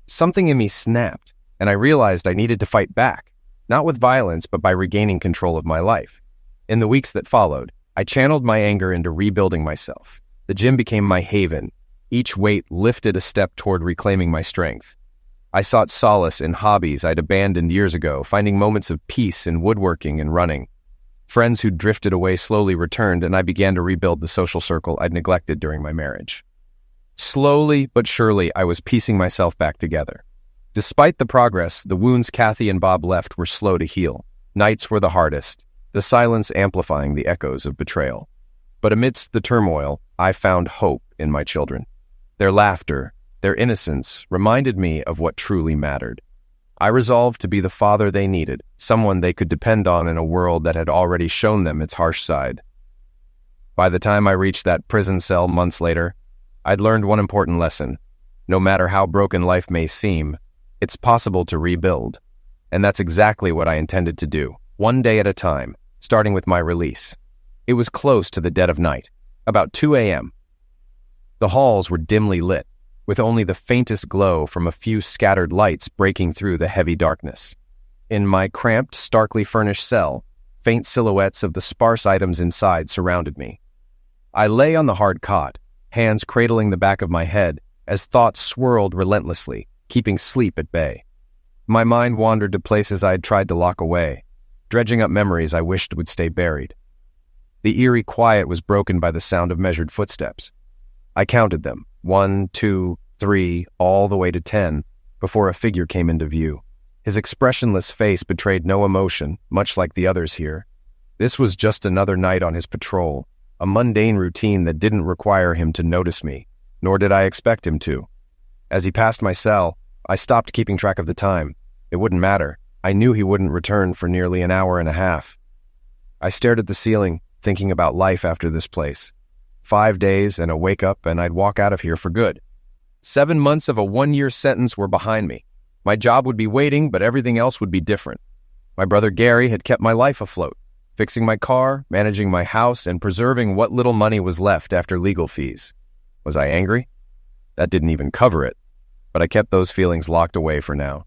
Something in me snapped, and I realized I needed to fight back, not with violence, but by regaining control of my life. In the weeks that followed, I channeled my anger into rebuilding myself. The gym became my haven. Each weight lifted a step toward reclaiming my strength. I sought solace in hobbies I'd abandoned years ago, finding moments of peace in woodworking and running. Friends who'd drifted away slowly returned, and I began to rebuild the social circle I'd neglected during my marriage. Slowly but surely, I was piecing myself back together. Despite the progress, the wounds Kathy and Bob left were slow to heal. Nights were the hardest, the silence amplifying the echoes of betrayal. But amidst the turmoil, I found hope in my children. Their laughter, their innocence, reminded me of what truly mattered. I resolved to be the father they needed, someone they could depend on in a world that had already shown them its harsh side. By the time I reached that prison cell months later, I'd learned one important lesson. No matter how broken life may seem, it's possible to rebuild. And that's exactly what I intended to do, one day at a time, starting with my release. It was close to the dead of night, about 2 a.m. The halls were dimly lit, with only the faintest glow from a few scattered lights breaking through the heavy darkness. In my cramped, starkly furnished cell, faint silhouettes of the sparse items inside surrounded me. I lay on the hard cot, hands cradling the back of my head, as thoughts swirled relentlessly, keeping sleep at bay. My mind wandered to places I had tried to lock away, dredging up memories I wished would stay buried. The eerie quiet was broken by the sound of measured footsteps. I counted them, 1, 2, 3, all the way to 10, before a figure came into view. His expressionless face betrayed no emotion, much like the others here. This was just another night on his patrol, a mundane routine that didn't require him to notice me, nor did I expect him to. As he passed my cell, I stopped keeping track of the time. It wouldn't matter. I knew he wouldn't return for nearly an hour and a half. I stared at the ceiling, thinking about life after this place. 5 days and a wake-up, and I'd walk out of here for good. 7 months of a 1-year sentence were behind me. My job would be waiting, but everything else would be different. My brother Gary had kept my life afloat, fixing my car, managing my house, and preserving what little money was left after legal fees. Was I angry? That didn't even cover it, but I kept those feelings locked away for now.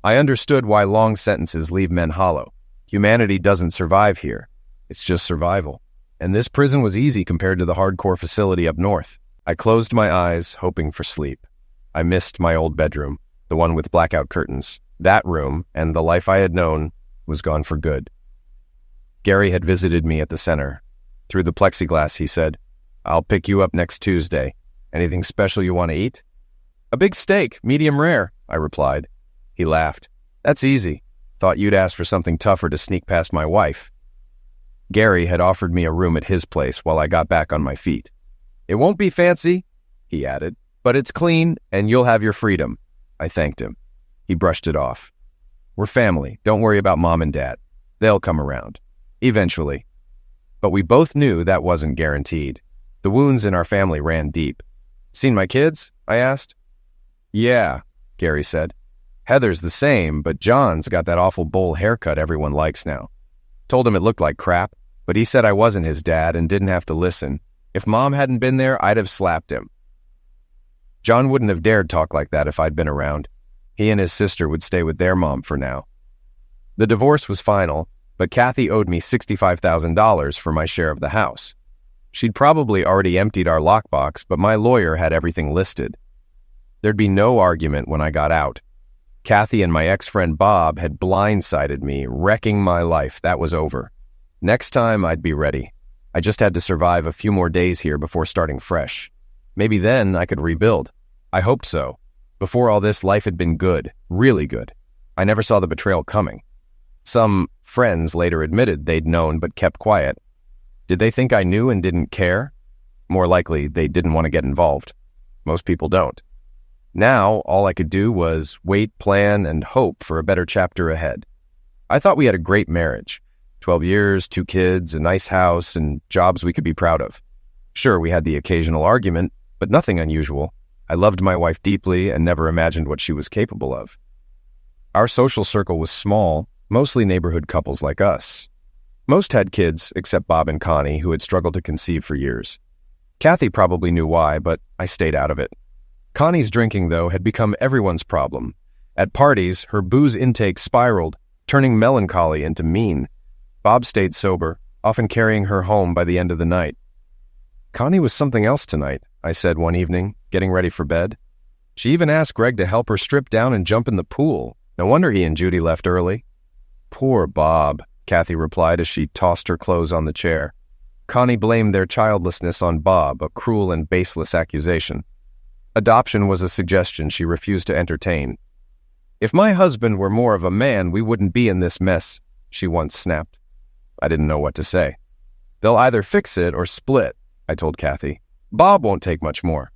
I understood why long sentences leave men hollow. Humanity doesn't survive here. It's just survival. And this prison was easy compared to the hardcore facility up north. I closed my eyes, hoping for sleep. I missed my old bedroom, the one with blackout curtains. That room, and the life I had known, was gone for good. Gary had visited me at the center. Through the plexiglass, he said, "I'll pick you up next Tuesday. Anything special you want to eat?" "A big steak, medium rare," I replied. He laughed. "That's easy. Thought you'd ask for something tougher to sneak past my wife." Gary had offered me a room at his place while I got back on my feet. "It won't be fancy," he added, "but it's clean and you'll have your freedom." I thanked him. He brushed it off. "We're family. Don't worry about Mom and Dad. They'll come around. Eventually." But we both knew that wasn't guaranteed. The wounds in our family ran deep. "Seen my kids?" I asked. "Yeah," Gary said. "Heather's the same, but John's got that awful bowl haircut everyone likes now. Told him it looked like crap, but he said I wasn't his dad and didn't have to listen. If Mom hadn't been there, I'd have slapped him." John wouldn't have dared talk like that if I'd been around. He and his sister would stay with their mom for now. The divorce was final, but Kathy owed me $65,000 for my share of the house. She'd probably already emptied our lockbox, but my lawyer had everything listed. There'd be no argument when I got out. Kathy and my ex-friend Bob had blindsided me, wrecking my life. That was over. Next time, I'd be ready. I just had to survive a few more days here before starting fresh. Maybe then I could rebuild. I hoped so. Before all this, life had been good, really good. I never saw the betrayal coming. Some friends later admitted they'd known but kept quiet. Did they think I knew and didn't care? More likely, they didn't want to get involved. Most people don't. Now, all I could do was wait, plan, and hope for a better chapter ahead. I thought we had a great marriage. 12 years, 2 kids, a nice house, and jobs we could be proud of. Sure, we had the occasional argument, but nothing unusual. I loved my wife deeply and never imagined what she was capable of. Our social circle was small, mostly neighborhood couples like us. Most had kids, except Bob and Connie, who had struggled to conceive for years. Kathy probably knew why, but I stayed out of it. Connie's drinking, though, had become everyone's problem. At parties, her booze intake spiraled, turning melancholy into mean. Bob stayed sober, often carrying her home by the end of the night. "Connie was something else tonight," I said one evening, getting ready for bed. "She even asked Greg to help her strip down and jump in the pool. No wonder he and Judy left early." "Poor Bob," Kathy replied as she tossed her clothes on the chair. Connie blamed their childlessness on Bob, a cruel and baseless accusation. Adoption was a suggestion she refused to entertain. "If my husband were more of a man, we wouldn't be in this mess," she once snapped. I didn't know what to say. "They'll either fix it or split," I told Kathy. "Bob won't take much more."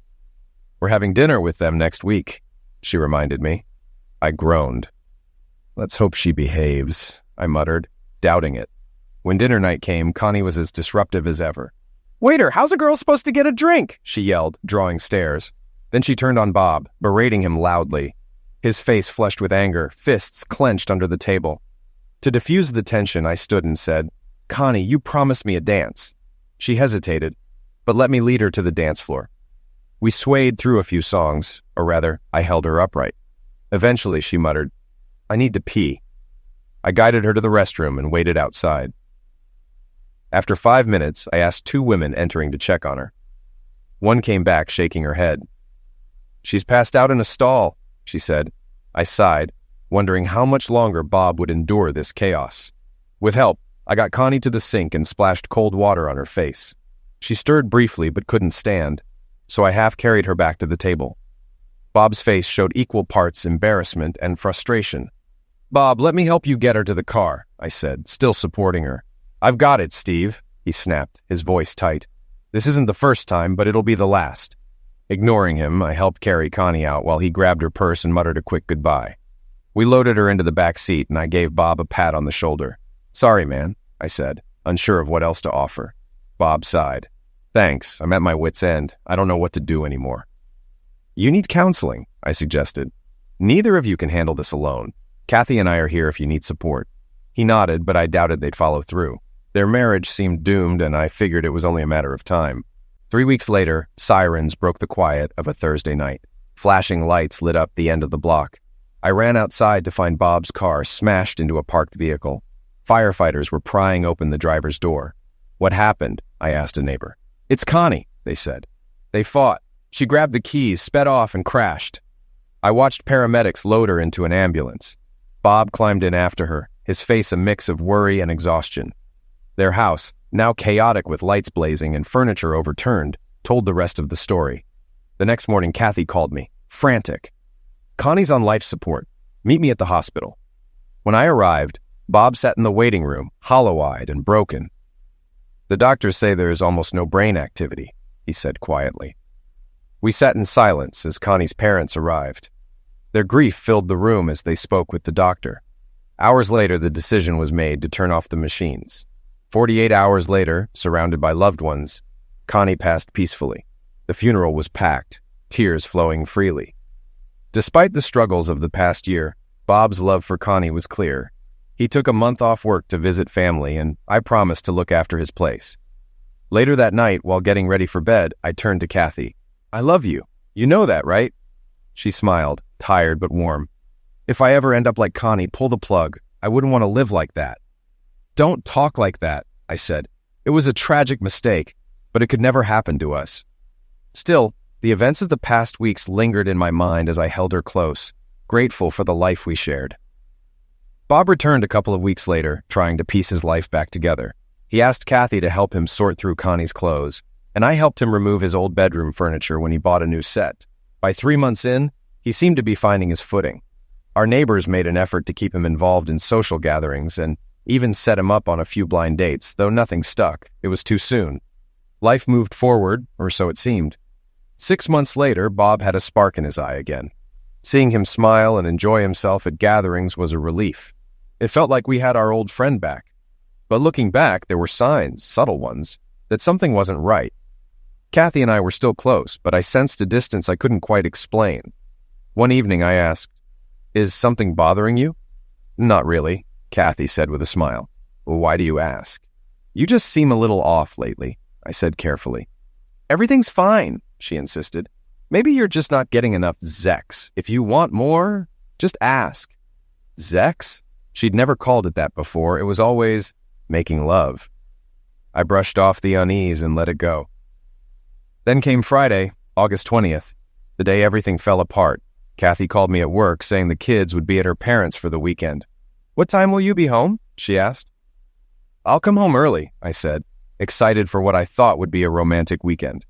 "We're having dinner with them next week," she reminded me. I groaned. "Let's hope she behaves," I muttered, doubting it. When dinner night came, Connie was as disruptive as ever. "Waiter, how's a girl supposed to get a drink?" she yelled, drawing stares. Then she turned on Bob, berating him loudly. His face flushed with anger, fists clenched under the table. To diffuse the tension, I stood and said, "Connie, you promised me a dance." She hesitated, but let me lead her to the dance floor. We swayed through a few songs, or rather, I held her upright. Eventually, she muttered, "I need to pee." I guided her to the restroom and waited outside. After 5 minutes, I asked 2 women entering to check on her. One came back, shaking her head. "She's passed out in a stall," she said. I sighed, wondering how much longer Bob would endure this chaos. With help, I got Connie to the sink and splashed cold water on her face. She stirred briefly but couldn't stand, so I half-carried her back to the table. Bob's face showed equal parts embarrassment and frustration. "Bob, let me help you get her to the car," I said, still supporting her. "I've got it, Steve," he snapped, his voice tight. "This isn't the first time, but it'll be the last." Ignoring him, I helped carry Connie out while he grabbed her purse and muttered a quick goodbye. We loaded her into the back seat, and I gave Bob a pat on the shoulder. "Sorry, man," I said, unsure of what else to offer. Bob sighed. "Thanks, I'm at my wit's end. I don't know what to do anymore." "You need counseling," I suggested. "Neither of you can handle this alone. Kathy and I are here if you need support." He nodded, but I doubted they'd follow through. Their marriage seemed doomed, and I figured it was only a matter of time. 3 weeks later, sirens broke the quiet of a Thursday night. Flashing lights lit up the end of the block. I ran outside to find Bob's car smashed into a parked vehicle. Firefighters were prying open the driver's door. "What happened?" I asked a neighbor. "It's Connie," they said. "They fought. She grabbed the keys, sped off, and crashed." I watched paramedics load her into an ambulance. Bob climbed in after her, his face a mix of worry and exhaustion. Their house, now chaotic with lights blazing and furniture overturned, told the rest of the story. The next morning, Kathy called me, frantic. "Connie's on life support. Meet me at the hospital." When I arrived, Bob sat in the waiting room, hollow-eyed and broken. "The doctors say there is almost no brain activity," he said quietly. We sat in silence as Connie's parents arrived. Their grief filled the room as they spoke with the doctor. Hours later, the decision was made to turn off the machines. 48 hours later, surrounded by loved ones, Connie passed peacefully. The funeral was packed, tears flowing freely. Despite the struggles of the past year, Bob's love for Connie was clear. He took a month off work to visit family, and I promised to look after his place. Later that night, while getting ready for bed, I turned to Kathy. "I love you. You know that, right?" She smiled, tired but warm. "If I ever end up like Connie, pull the plug. I wouldn't want to live like that." "Don't talk like that," I said. "It was a tragic mistake, but it could never happen to us." Still, the events of the past weeks lingered in my mind as I held her close, grateful for the life we shared. Bob returned a couple of weeks later, trying to piece his life back together. He asked Kathy to help him sort through Connie's clothes, and I helped him remove his old bedroom furniture when he bought a new set. By 3 months in, he seemed to be finding his footing. Our neighbors made an effort to keep him involved in social gatherings and even set him up on a few blind dates, though nothing stuck. It was too soon. Life moved forward, or so it seemed. 6 months later, Bob had a spark in his eye again. Seeing him smile and enjoy himself at gatherings was a relief. It felt like we had our old friend back. But looking back, there were signs, subtle ones, that something wasn't right. Kathy and I were still close, but I sensed a distance I couldn't quite explain. One evening I asked, "Is something bothering you?" "Not really," Kathy said with a smile. "Well, why do you ask?" "You just seem a little off lately," I said carefully. "Everything's fine," she insisted. "Maybe you're just not getting enough Zex. If you want more, just ask." Zex? She'd never called it that before. It was always making love. I brushed off the unease and let it go. Then came Friday, August 20th, the day everything fell apart. Kathy called me at work saying the kids would be at her parents' for the weekend. "What time will you be home?" she asked. "I'll come home early," I said, excited for what I thought would be a romantic weekend.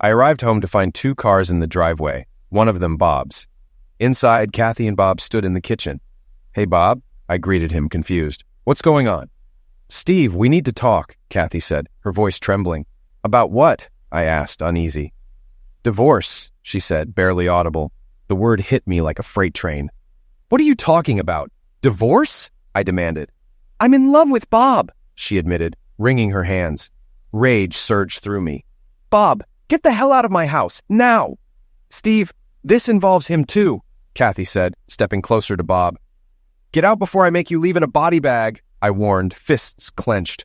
I arrived home to find 2 cars in the driveway, one of them Bob's. Inside, Kathy and Bob stood in the kitchen. "Hey, Bob," I greeted him, confused. "What's going on?" "Steve, we need to talk," Kathy said, her voice trembling. "About what?" I asked, uneasy. "Divorce," she said, barely audible. The word hit me like a freight train. "What are you talking about? Divorce?" I demanded. "I'm in love with Bob," she admitted, wringing her hands. Rage surged through me. "Bob, get the hell out of my house, now!" "Steve, this involves him too," Kathy said, stepping closer to Bob. "Get out before I make you leave in a body bag," I warned, fists clenched.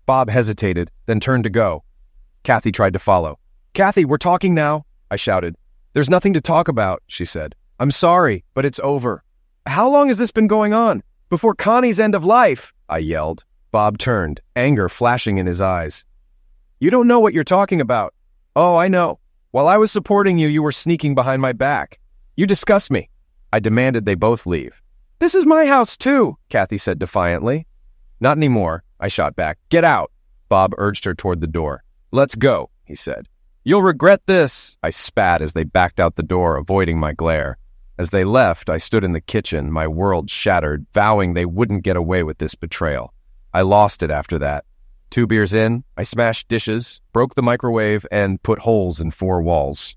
Bob hesitated, then turned to go. Kathy tried to follow. "Kathy, we're talking now," I shouted. "There's nothing to talk about," she said. "I'm sorry, but it's over." "How long has this been going on? Before Connie's end of life," I yelled. Bob turned, anger flashing in his eyes. "You don't know what you're talking about." "Oh, I know. While I was supporting you, you were sneaking behind my back. You disgust me." I demanded they both leave. "This is my house too," Kathy said defiantly. "Not anymore," I shot back. "Get out." Bob urged her toward the door. "Let's go," he said. "You'll regret this," I spat as they backed out the door, avoiding my glare. As they left, I stood in the kitchen, my world shattered, vowing they wouldn't get away with this betrayal. I lost it after that. 2 beers in, I smashed dishes, broke the microwave, and put holes in 4 walls.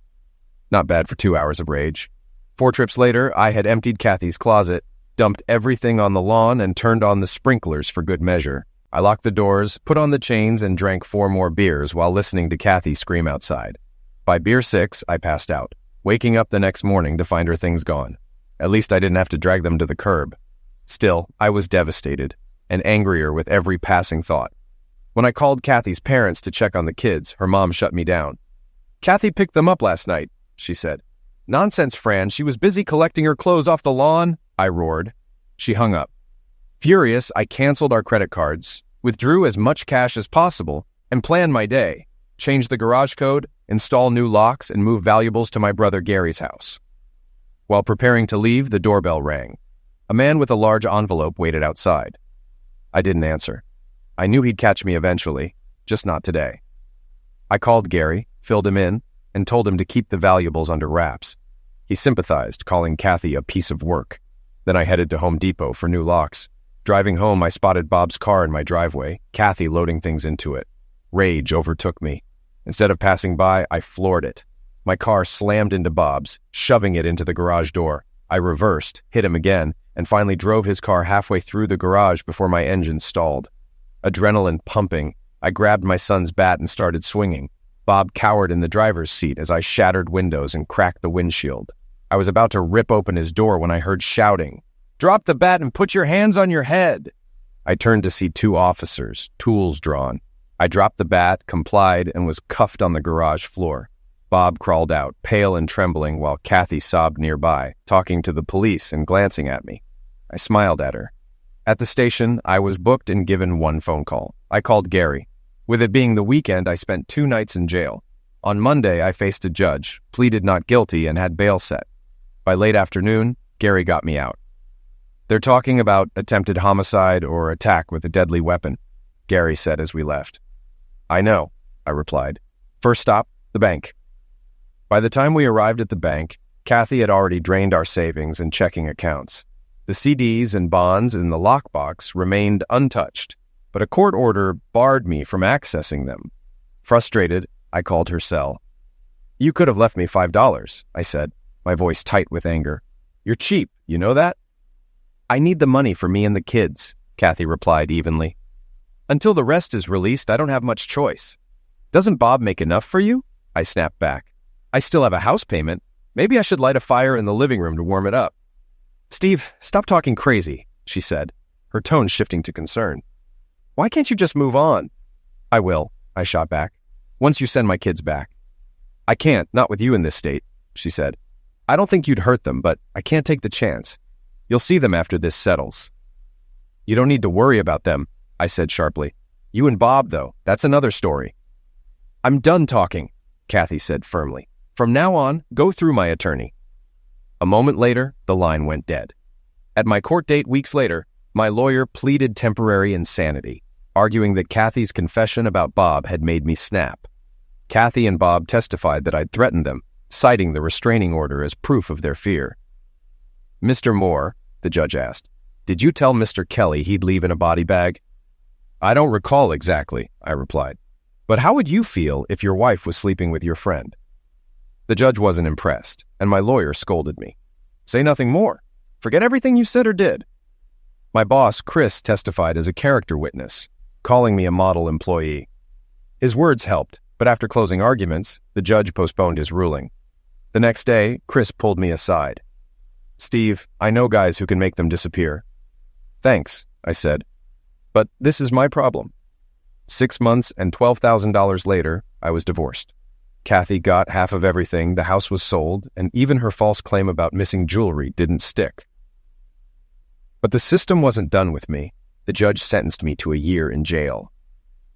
Not bad for 2 hours of rage. 4 trips later, I had emptied Kathy's closet, dumped everything on the lawn, and turned on the sprinklers for good measure. I locked the doors, put on the chains, and drank 4 more beers while listening to Kathy scream outside. By beer 6, I passed out, waking up the next morning to find her things gone. At least I didn't have to drag them to the curb. Still, I was devastated, and angrier with every passing thought. When I called Kathy's parents to check on the kids, her mom shut me down. "Kathy picked them up last night," she said. "Nonsense, Fran. She was busy collecting her clothes off the lawn," I roared. She hung up. Furious, I canceled our credit cards, withdrew as much cash as possible, and planned my day, changed the garage code, install new locks, and move valuables to my brother Gary's house. While preparing to leave, the doorbell rang. A man with a large envelope waited outside. I didn't answer. I knew he'd catch me eventually, just not today. I called Gary, filled him in, and told him to keep the valuables under wraps. He sympathized, calling Kathy a piece of work. Then I headed to Home Depot for new locks. Driving home, I spotted Bob's car in my driveway, Kathy loading things into it. Rage overtook me. Instead of passing by, I floored it. My car slammed into Bob's, shoving it into the garage door. I reversed, hit him again, and finally drove his car halfway through the garage before my engine stalled. Adrenaline pumping, I grabbed my son's bat and started swinging. Bob cowered in the driver's seat as I shattered windows and cracked the windshield. I was about to rip open his door when I heard shouting, "Drop the bat and put your hands on your head!" I turned to see two officers, tools drawn. I dropped the bat, complied, and was cuffed on the garage floor. Bob crawled out, pale and trembling, while Kathy sobbed nearby, talking to the police and glancing at me. I smiled at her. At the station, I was booked and given one phone call. I called Gary. With it being the weekend, I spent 2 nights in jail. On Monday, I faced a judge, pleaded not guilty, and had bail set. By late afternoon, Gary got me out. "They're talking about attempted homicide or attack with a deadly weapon," Gary said as we left. "I know," I replied. "First stop, the bank." By the time we arrived at the bank, Kathy had already drained our savings and checking accounts. The CDs and bonds in the lockbox remained untouched, but a court order barred me from accessing them. Frustrated, I called her cell. "You could have left me $5, I said, my voice tight with anger. "You're cheap, you know that?" "I need the money for me and the kids," Kathy replied evenly. "Until the rest is released, I don't have much choice." "Doesn't Bob make enough for you?" I snapped back. "I still have a house payment. Maybe I should light a fire in the living room to warm it up." "Steve, stop talking crazy," she said, her tone shifting to concern. "Why can't you just move on?" "I will," I shot back, "once you send my kids back." "I can't, not with you in this state," she said. "I don't think you'd hurt them, but I can't take the chance. You'll see them after this settles." "You don't need to worry about them," I said sharply. "You and Bob, though, that's another story." "I'm done talking," Kathy said firmly. "From now on, go through my attorney." A moment later, the line went dead. At my court date weeks later, my lawyer pleaded temporary insanity, arguing that Kathy's confession about Bob had made me snap. Kathy and Bob testified that I'd threatened them, citing the restraining order as proof of their fear. "Mr. Moore," the judge asked, "did you tell Mr. Kelly he'd leave in a body bag?" "I don't recall exactly," I replied. "But how would you feel if your wife was sleeping with your friend?" The judge wasn't impressed, and my lawyer scolded me. "Say nothing more. Forget everything you said or did." My boss, Chris, testified as a character witness, calling me a model employee. His words helped, but after closing arguments, the judge postponed his ruling. The next day, Chris pulled me aside. "Steve, I know guys who can make them disappear." "Thanks," I said. "But this is my problem." 6 months and $12,000 later, I was divorced. Kathy got half of everything, the house was sold, and even her false claim about missing jewelry didn't stick. But the system wasn't done with me. The judge sentenced me to a year in jail.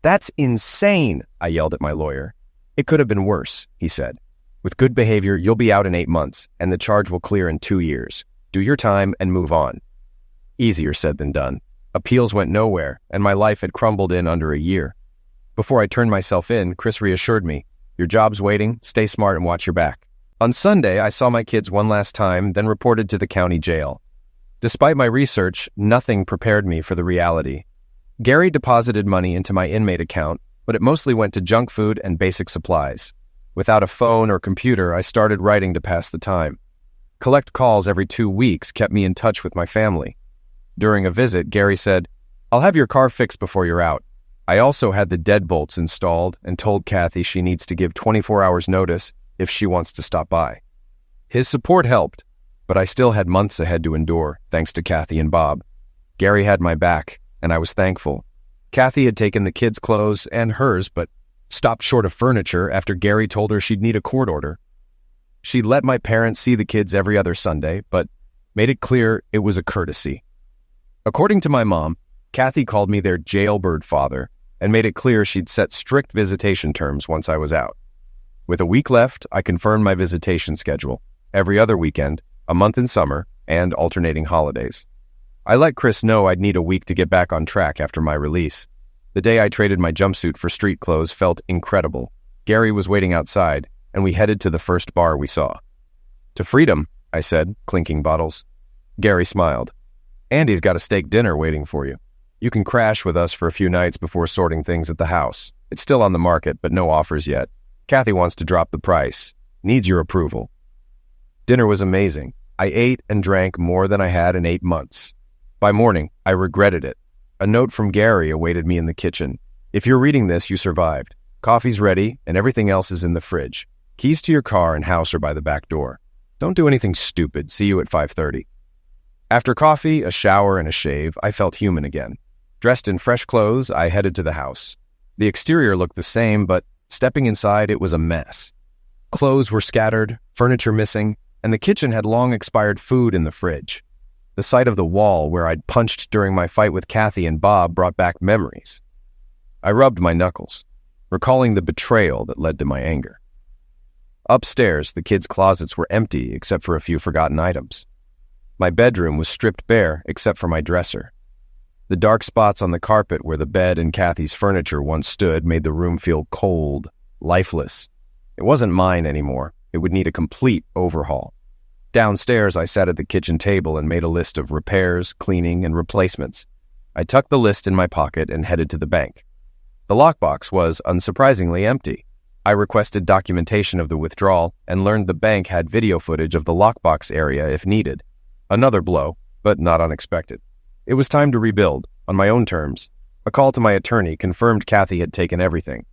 "That's insane," I yelled at my lawyer. "It could have been worse," he said. "With good behavior, you'll be out in 8 months, and the charge will clear in 2 years. Do your time and move on." Easier said than done. Appeals went nowhere, and my life had crumbled in under a year. Before I turned myself in, Chris reassured me, "Your job's waiting, stay smart and watch your back." On Sunday, I saw my kids one last time, then reported to the county jail. Despite my research, nothing prepared me for the reality. Gary deposited money into my inmate account, but it mostly went to junk food and basic supplies. Without a phone or computer, I started writing to pass the time. Collect calls every 2 weeks kept me in touch with my family. During a visit, Gary said, "I'll have your car fixed before you're out." I also had the deadbolts installed and told Kathy she needs to give 24 hours notice if she wants to stop by. His support helped, but I still had months ahead to endure, thanks to Kathy and Bob. Gary had my back, and I was thankful. Kathy had taken the kids' clothes and hers, but stopped short of furniture after Gary told her she'd need a court order. She'd let my parents see the kids every other Sunday, but made it clear it was a courtesy. According to my mom, Kathy called me their jailbird father and made it clear she'd set strict visitation terms once I was out. With a week left, I confirmed my visitation schedule, every other weekend, a month in summer, and alternating holidays. I let Chris know I'd need a week to get back on track after my release. The day I traded my jumpsuit for street clothes felt incredible. Gary was waiting outside, and we headed to the first bar we saw. "To freedom," I said, clinking bottles. Gary smiled. "Andy's got a steak dinner waiting for you. You can crash with us for a few nights before sorting things at the house. It's still on the market, but no offers yet. Kathy wants to drop the price. Needs your approval." Dinner was amazing. I ate and drank more than I had in 8 months. By morning, I regretted it. A note from Gary awaited me in the kitchen. "If you're reading this, you survived. Coffee's ready, and everything else is in the fridge. Keys to your car and house are by the back door. Don't do anything stupid. See you at 5:30. After coffee, a shower, and a shave, I felt human again. Dressed in fresh clothes, I headed to the house. The exterior looked the same, but stepping inside, it was a mess. Clothes were scattered, furniture missing, and the kitchen had long-expired food in the fridge. The sight of the wall where I'd punched during my fight with Kathy and Bob brought back memories. I rubbed my knuckles, recalling the betrayal that led to my anger. Upstairs, the kids' closets were empty except for a few forgotten items. My bedroom was stripped bare except for my dresser. The dark spots on the carpet where the bed and Kathy's furniture once stood made the room feel cold, lifeless. It wasn't mine anymore. It would need a complete overhaul. Downstairs, I sat at the kitchen table and made a list of repairs, cleaning, and replacements. I tucked the list in my pocket and headed to the bank. The lockbox was, unsurprisingly, empty. I requested documentation of the withdrawal and learned the bank had video footage of the lockbox area if needed. Another blow, but not unexpected. It was time to rebuild, on my own terms. A call to my attorney confirmed Kathy had taken everything.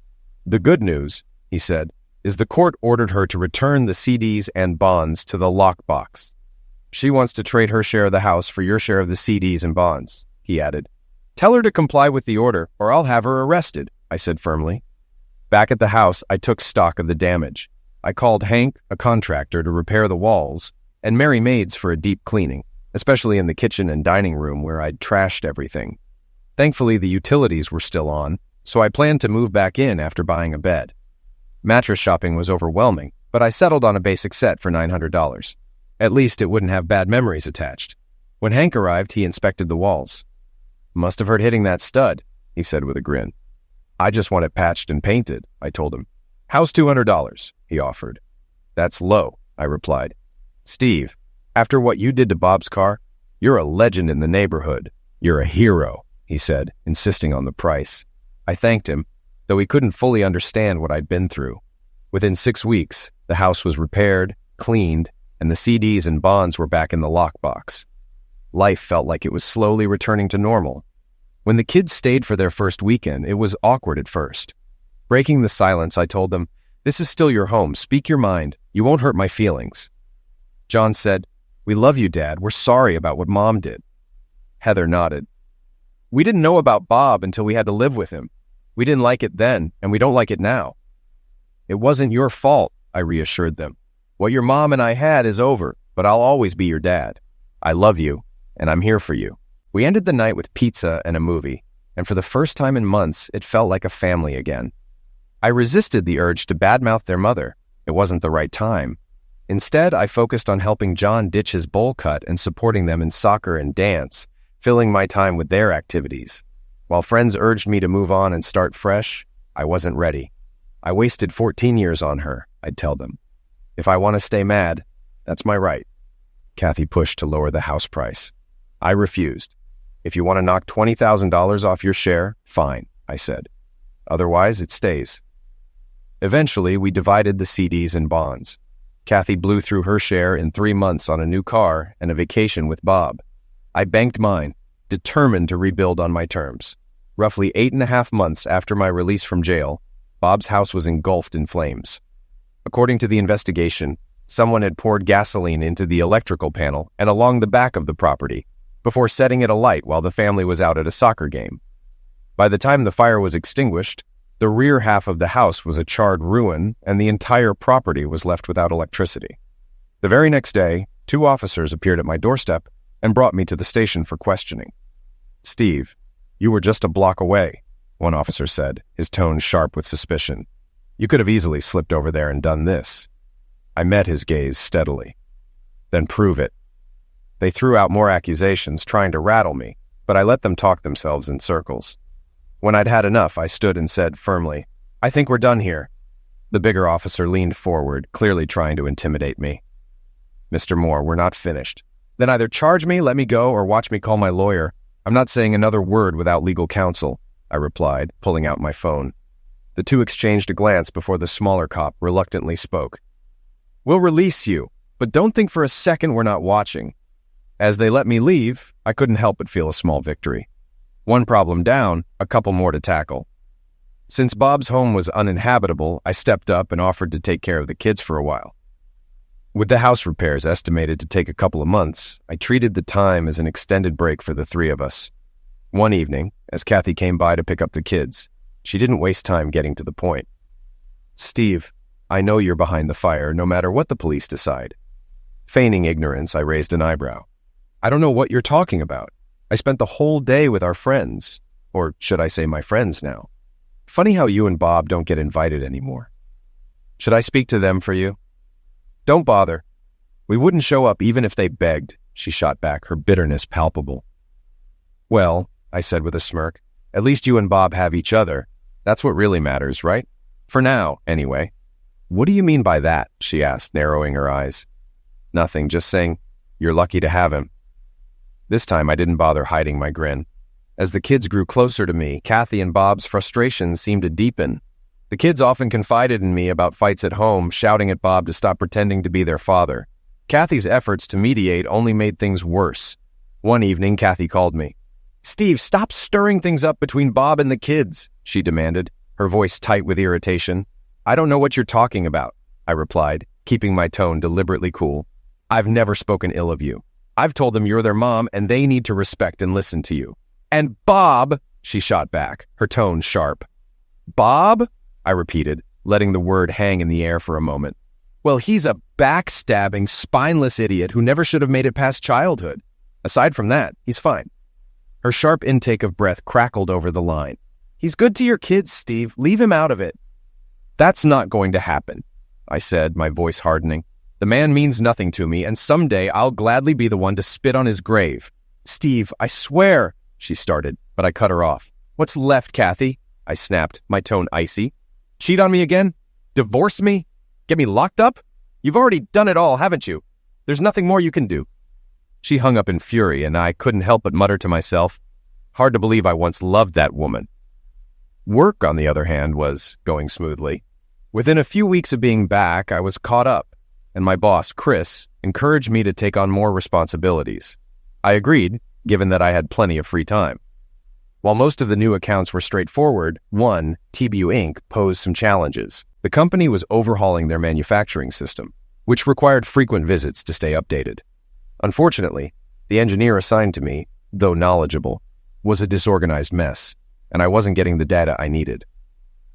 "The good news," he said, "is the court ordered her to return the CDs and bonds to the lockbox. She wants to trade her share of the house for your share of the CDs and bonds," he added. "Tell her to comply with the order, or I'll have her arrested," I said firmly. Back at the house, I took stock of the damage. I called Hank, a contractor, to repair the walls, and Mary maids for a deep cleaning, especially in the kitchen and dining room where I'd trashed everything. Thankfully, the utilities were still on, so I planned to move back in after buying a bed. Mattress shopping was overwhelming, but I settled on a basic set for $900. At least it wouldn't have bad memories attached. When Hank arrived, he inspected the walls. "Must have heard hitting that stud," he said with a grin. "I just want it patched and painted," I told him. "How's $200? He offered. "That's low," I replied. "Steve, after what you did to Bob's car, you're a legend in the neighborhood. You're a hero," he said, insisting on the price. I thanked him, though he couldn't fully understand what I'd been through. Within 6 weeks, the house was repaired, cleaned, and the CDs and bonds were back in the lockbox. Life felt like it was slowly returning to normal. When the kids stayed for their first weekend, it was awkward at first. Breaking the silence, I told them, "This is still your home. Speak your mind. You won't hurt my feelings." John said, "We love you, Dad. We're sorry about what Mom did." Heather nodded. "We didn't know about Bob until we had to live with him. We didn't like it then, and we don't like it now." "It wasn't your fault," I reassured them. "What your mom and I had is over, but I'll always be your dad. I love you, and I'm here for you." We ended the night with pizza and a movie, and for the first time in months, it felt like a family again. I resisted the urge to badmouth their mother. It wasn't the right time. Instead, I focused on helping John ditch his bowl cut and supporting them in soccer and dance, filling my time with their activities. While friends urged me to move on and start fresh, I wasn't ready. I wasted 14 years on her, I'd tell them. If I want to stay mad, that's my right. Kathy pushed to lower the house price. I refused. "If you want to knock $20,000 off your share, fine," I said. "Otherwise, it stays." Eventually, we divided the CDs and bonds. Kathy blew through her share in 3 months on a new car and a vacation with Bob. I banked mine, determined to rebuild on my terms. Roughly 8.5 months after my release from jail, Bob's house was engulfed in flames. According to the investigation, someone had poured gasoline into the electrical panel and along the back of the property before setting it alight while the family was out at a soccer game. By the time the fire was extinguished, the rear half of the house was a charred ruin and the entire property was left without electricity. The very next day, 2 officers appeared at my doorstep and brought me to the station for questioning. "Steve, you were just a block away," one officer said, his tone sharp with suspicion. "You could have easily slipped over there and done this." I met his gaze steadily. "Then prove it." They threw out more accusations, trying to rattle me, but I let them talk themselves in circles. When I'd had enough, I stood and said firmly, "I think we're done here." The bigger officer leaned forward, clearly trying to intimidate me. "Mr. Moore, we're not finished." "Then either charge me, let me go, or watch me call my lawyer. I'm not saying another word without legal counsel," I replied, pulling out my phone. The two exchanged a glance before the smaller cop reluctantly spoke. "We'll release you, but don't think for a second we're not watching." As they let me leave, I couldn't help but feel a small victory. One problem down, a couple more to tackle. Since Bob's home was uninhabitable, I stepped up and offered to take care of the kids for a while. With the house repairs estimated to take a couple of months, I treated the time as an extended break for the three of us. One evening, as Kathy came by to pick up the kids, she didn't waste time getting to the point. "Steve, I know you're behind the fire, no matter what the police decide." Feigning ignorance, I raised an eyebrow. "I don't know what you're talking about. I spent the whole day with our friends. Or should I say my friends now? Funny how you and Bob don't get invited anymore. Should I speak to them for you?" "Don't bother. We wouldn't show up even if they begged," she shot back, her bitterness palpable. "Well," I said with a smirk, "at least you and Bob have each other. That's what really matters, right? For now, anyway." "What do you mean by that?" she asked, narrowing her eyes. "Nothing, just saying you're lucky to have him." This time I didn't bother hiding my grin. As the kids grew closer to me, Kathy and Bob's frustrations seemed to deepen. The kids often confided in me about fights at home, shouting at Bob to stop pretending to be their father. Kathy's efforts to mediate only made things worse. One evening, Kathy called me. "Steve, stop stirring things up between Bob and the kids," she demanded, her voice tight with irritation. "I don't know what you're talking about," I replied, keeping my tone deliberately cool. "I've never spoken ill of you. I've told them you're their mom and they need to respect and listen to you." "And Bob," she shot back, her tone sharp. "Bob?" I repeated, letting the word hang in the air for a moment. "Well, he's a backstabbing, spineless idiot who never should have made it past childhood. Aside from that, he's fine." Her sharp intake of breath crackled over the line. "He's good to your kids, Steve. Leave him out of it." "That's not going to happen," I said, my voice hardening. "The man means nothing to me, and someday I'll gladly be the one to spit on his grave." "Steve, I swear," she started, but I cut her off. "What's left, Kathy?" I snapped, my tone icy. "Cheat on me again? Divorce me? Get me locked up? You've already done it all, haven't you? There's nothing more you can do." She hung up in fury, and I couldn't help but mutter to myself, hard to believe I once loved that woman. Work, on the other hand, was going smoothly. Within a few weeks of being back, I was caught up, and my boss, Chris, encouraged me to take on more responsibilities. I agreed, given that I had plenty of free time. While most of the new accounts were straightforward, one, TBU Inc., posed some challenges. The company was overhauling their manufacturing system, which required frequent visits to stay updated. Unfortunately, the engineer assigned to me, though knowledgeable, was a disorganized mess, and I wasn't getting the data I needed.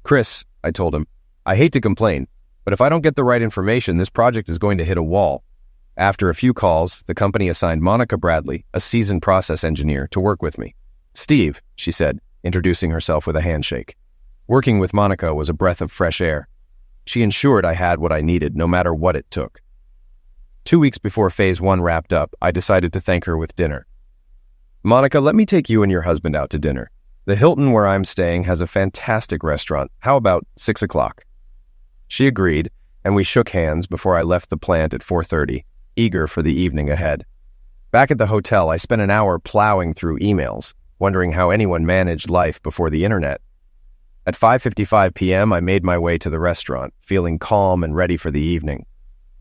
"Chris," I told him, "I hate to complain, but if I don't get the right information, this project is going to hit a wall." After a few calls, the company assigned Monica Bradley, a seasoned process engineer, to work with me. "Steve," she said, introducing herself with a handshake. Working with Monica was a breath of fresh air. She ensured I had what I needed, no matter what it took. 2 weeks before Phase 1 wrapped up, I decided to thank her with dinner. "Monica, let me take you and your husband out to dinner. The Hilton where I'm staying has a fantastic restaurant. How about 6 o'clock? She agreed, and we shook hands before I left the plant at 4:30, eager for the evening ahead. Back at the hotel, I spent an hour plowing through emails, wondering how anyone managed life before the internet. At 5:55 p.m., I made my way to the restaurant, feeling calm and ready for the evening.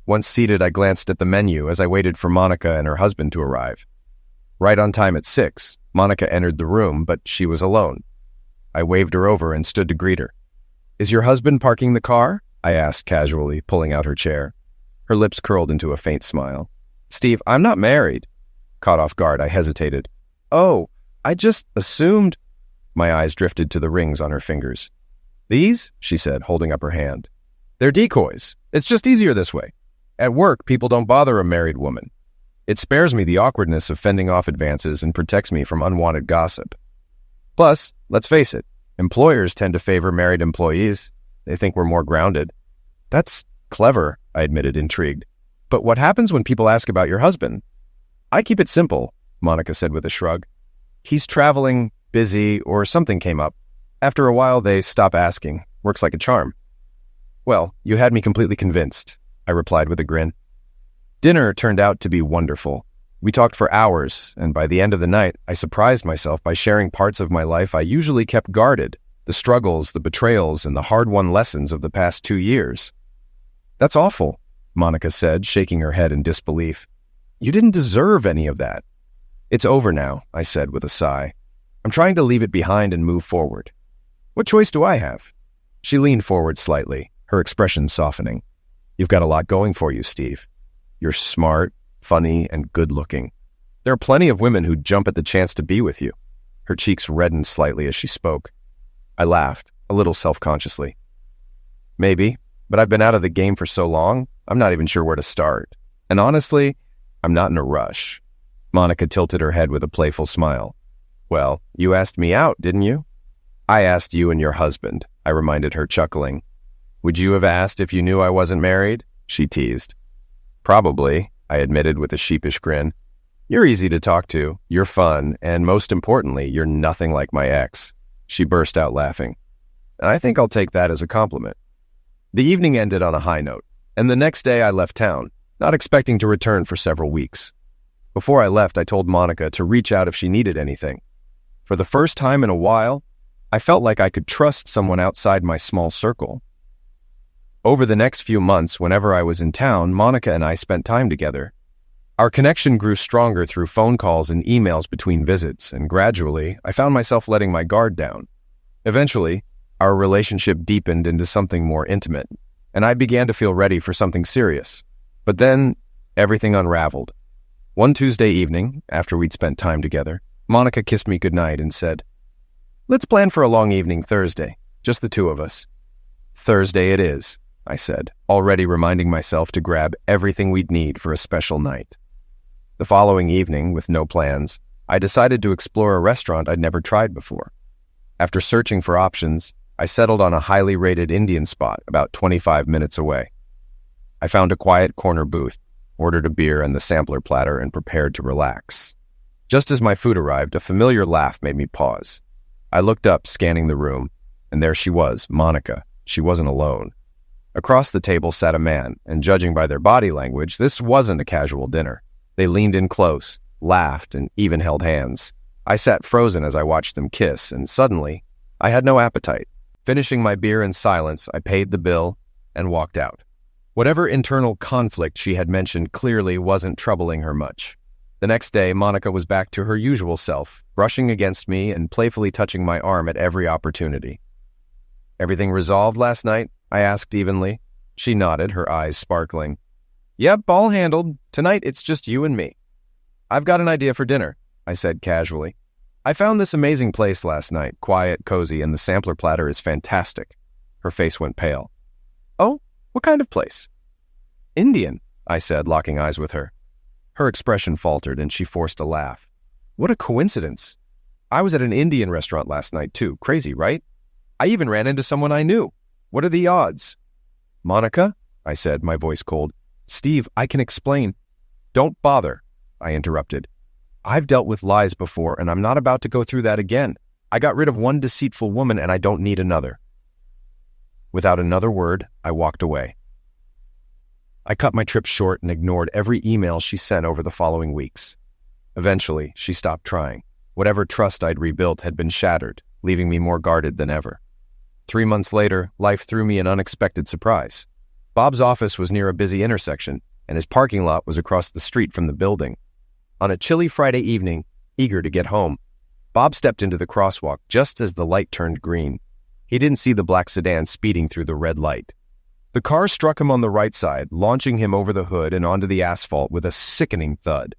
Once seated, I glanced at the menu as I waited for Monica and her husband to arrive. Right on time at 6, Monica entered the room, but she was alone. I waved her over and stood to greet her. "Is your husband parking the car?" I asked casually, pulling out her chair. Her lips curled into a faint smile. "Steve, I'm not married." Caught off guard, I hesitated. "Oh, I just assumed—" My eyes drifted to the rings on her fingers. "These?" she said, holding up her hand. "They're decoys. It's just easier this way. At work, people don't bother a married woman. It spares me the awkwardness of fending off advances and protects me from unwanted gossip. Plus, let's face it, employers tend to favor married employees. They think we're more grounded." "That's clever," I admitted, intrigued. "But what happens when people ask about your husband?" "I keep it simple," Monica said with a shrug. "He's traveling, busy, or something came up. After a while, they stop asking. Works like a charm. Well, you had me completely convinced, I replied with a grin. Dinner turned out to be wonderful. We talked for hours, and by the end of the night, I surprised myself by sharing parts of my life I usually kept guarded, the struggles, the betrayals, and the hard-won lessons of the past 2 years. That's awful, Monica said, shaking her head in disbelief. You didn't deserve any of that. It's over now, I said with a sigh. I'm trying to leave it behind and move forward. What choice do I have? She leaned forward slightly, her expression softening. You've got a lot going for you, Steve. You're smart, funny, and good-looking. There are plenty of women who'd jump at the chance to be with you. Her cheeks reddened slightly as she spoke. I laughed, a little self-consciously. Maybe, but I've been out of the game for so long, I'm not even sure where to start. And honestly, I'm not in a rush. Monica tilted her head with a playful smile. Well, you asked me out, didn't you? I asked you and your husband, I reminded her, chuckling. Would you have asked if you knew I wasn't married? She teased. Probably, I admitted with a sheepish grin. You're easy to talk to, you're fun, and most importantly, you're nothing like my ex. She burst out laughing. I think I'll take that as a compliment. The evening ended on a high note, and the next day I left town, not expecting to return for several weeks. Before I left, I told Monica to reach out if she needed anything. For the first time in a while, I felt like I could trust someone outside my small circle. Over the next few months, whenever I was in town, Monica and I spent time together. Our connection grew stronger through phone calls and emails between visits, and gradually, I found myself letting my guard down. Eventually, our relationship deepened into something more intimate, and I began to feel ready for something serious. But then, everything unraveled. One Tuesday evening, after we'd spent time together, Monica kissed me goodnight and said, Let's plan for a long evening Thursday, just the two of us. Thursday it is, I said, already reminding myself to grab everything we'd need for a special night. The following evening, with no plans, I decided to explore a restaurant I'd never tried before. After searching for options, I settled on a highly rated Indian spot about 25 minutes away. I found a quiet corner booth, ordered a beer and the sampler platter, and prepared to relax. Just as my food arrived, a familiar laugh made me pause. I looked up, scanning the room, and there she was, Monica. She wasn't alone. Across the table sat a man, and judging by their body language, this wasn't a casual dinner. They leaned in close, laughed, and even held hands. I sat frozen as I watched them kiss, and suddenly, I had no appetite. Finishing my beer in silence, I paid the bill and walked out. Whatever internal conflict she had mentioned clearly wasn't troubling her much. The next day, Monica was back to her usual self, brushing against me and playfully touching my arm at every opportunity. Everything resolved last night? I asked evenly. She nodded, her eyes sparkling. Yep, all handled. Tonight it's just you and me. I've got an idea for dinner, I said casually. I found this amazing place last night, quiet, cozy, and the sampler platter is fantastic. Her face went pale. Oh, what kind of place? Indian, I said, locking eyes with her. Her expression faltered and she forced a laugh. What a coincidence. I was at an Indian restaurant last night too. Crazy, right? I even ran into someone I knew. What are the odds? Monica, I said, my voice cold. Steve, I can explain. Don't bother, I interrupted. I've dealt with lies before and I'm not about to go through that again. I got rid of one deceitful woman and I don't need another. Without another word, I walked away. I cut my trip short and ignored every email she sent over the following weeks. Eventually, she stopped trying. Whatever trust I'd rebuilt had been shattered, leaving me more guarded than ever. 3 months later, life threw me an unexpected surprise. Bob's office was near a busy intersection, and his parking lot was across the street from the building. On a chilly Friday evening, eager to get home, Bob stepped into the crosswalk just as the light turned green. He didn't see the black sedan speeding through the red light. The car struck him on the right side, launching him over the hood and onto the asphalt with a sickening thud.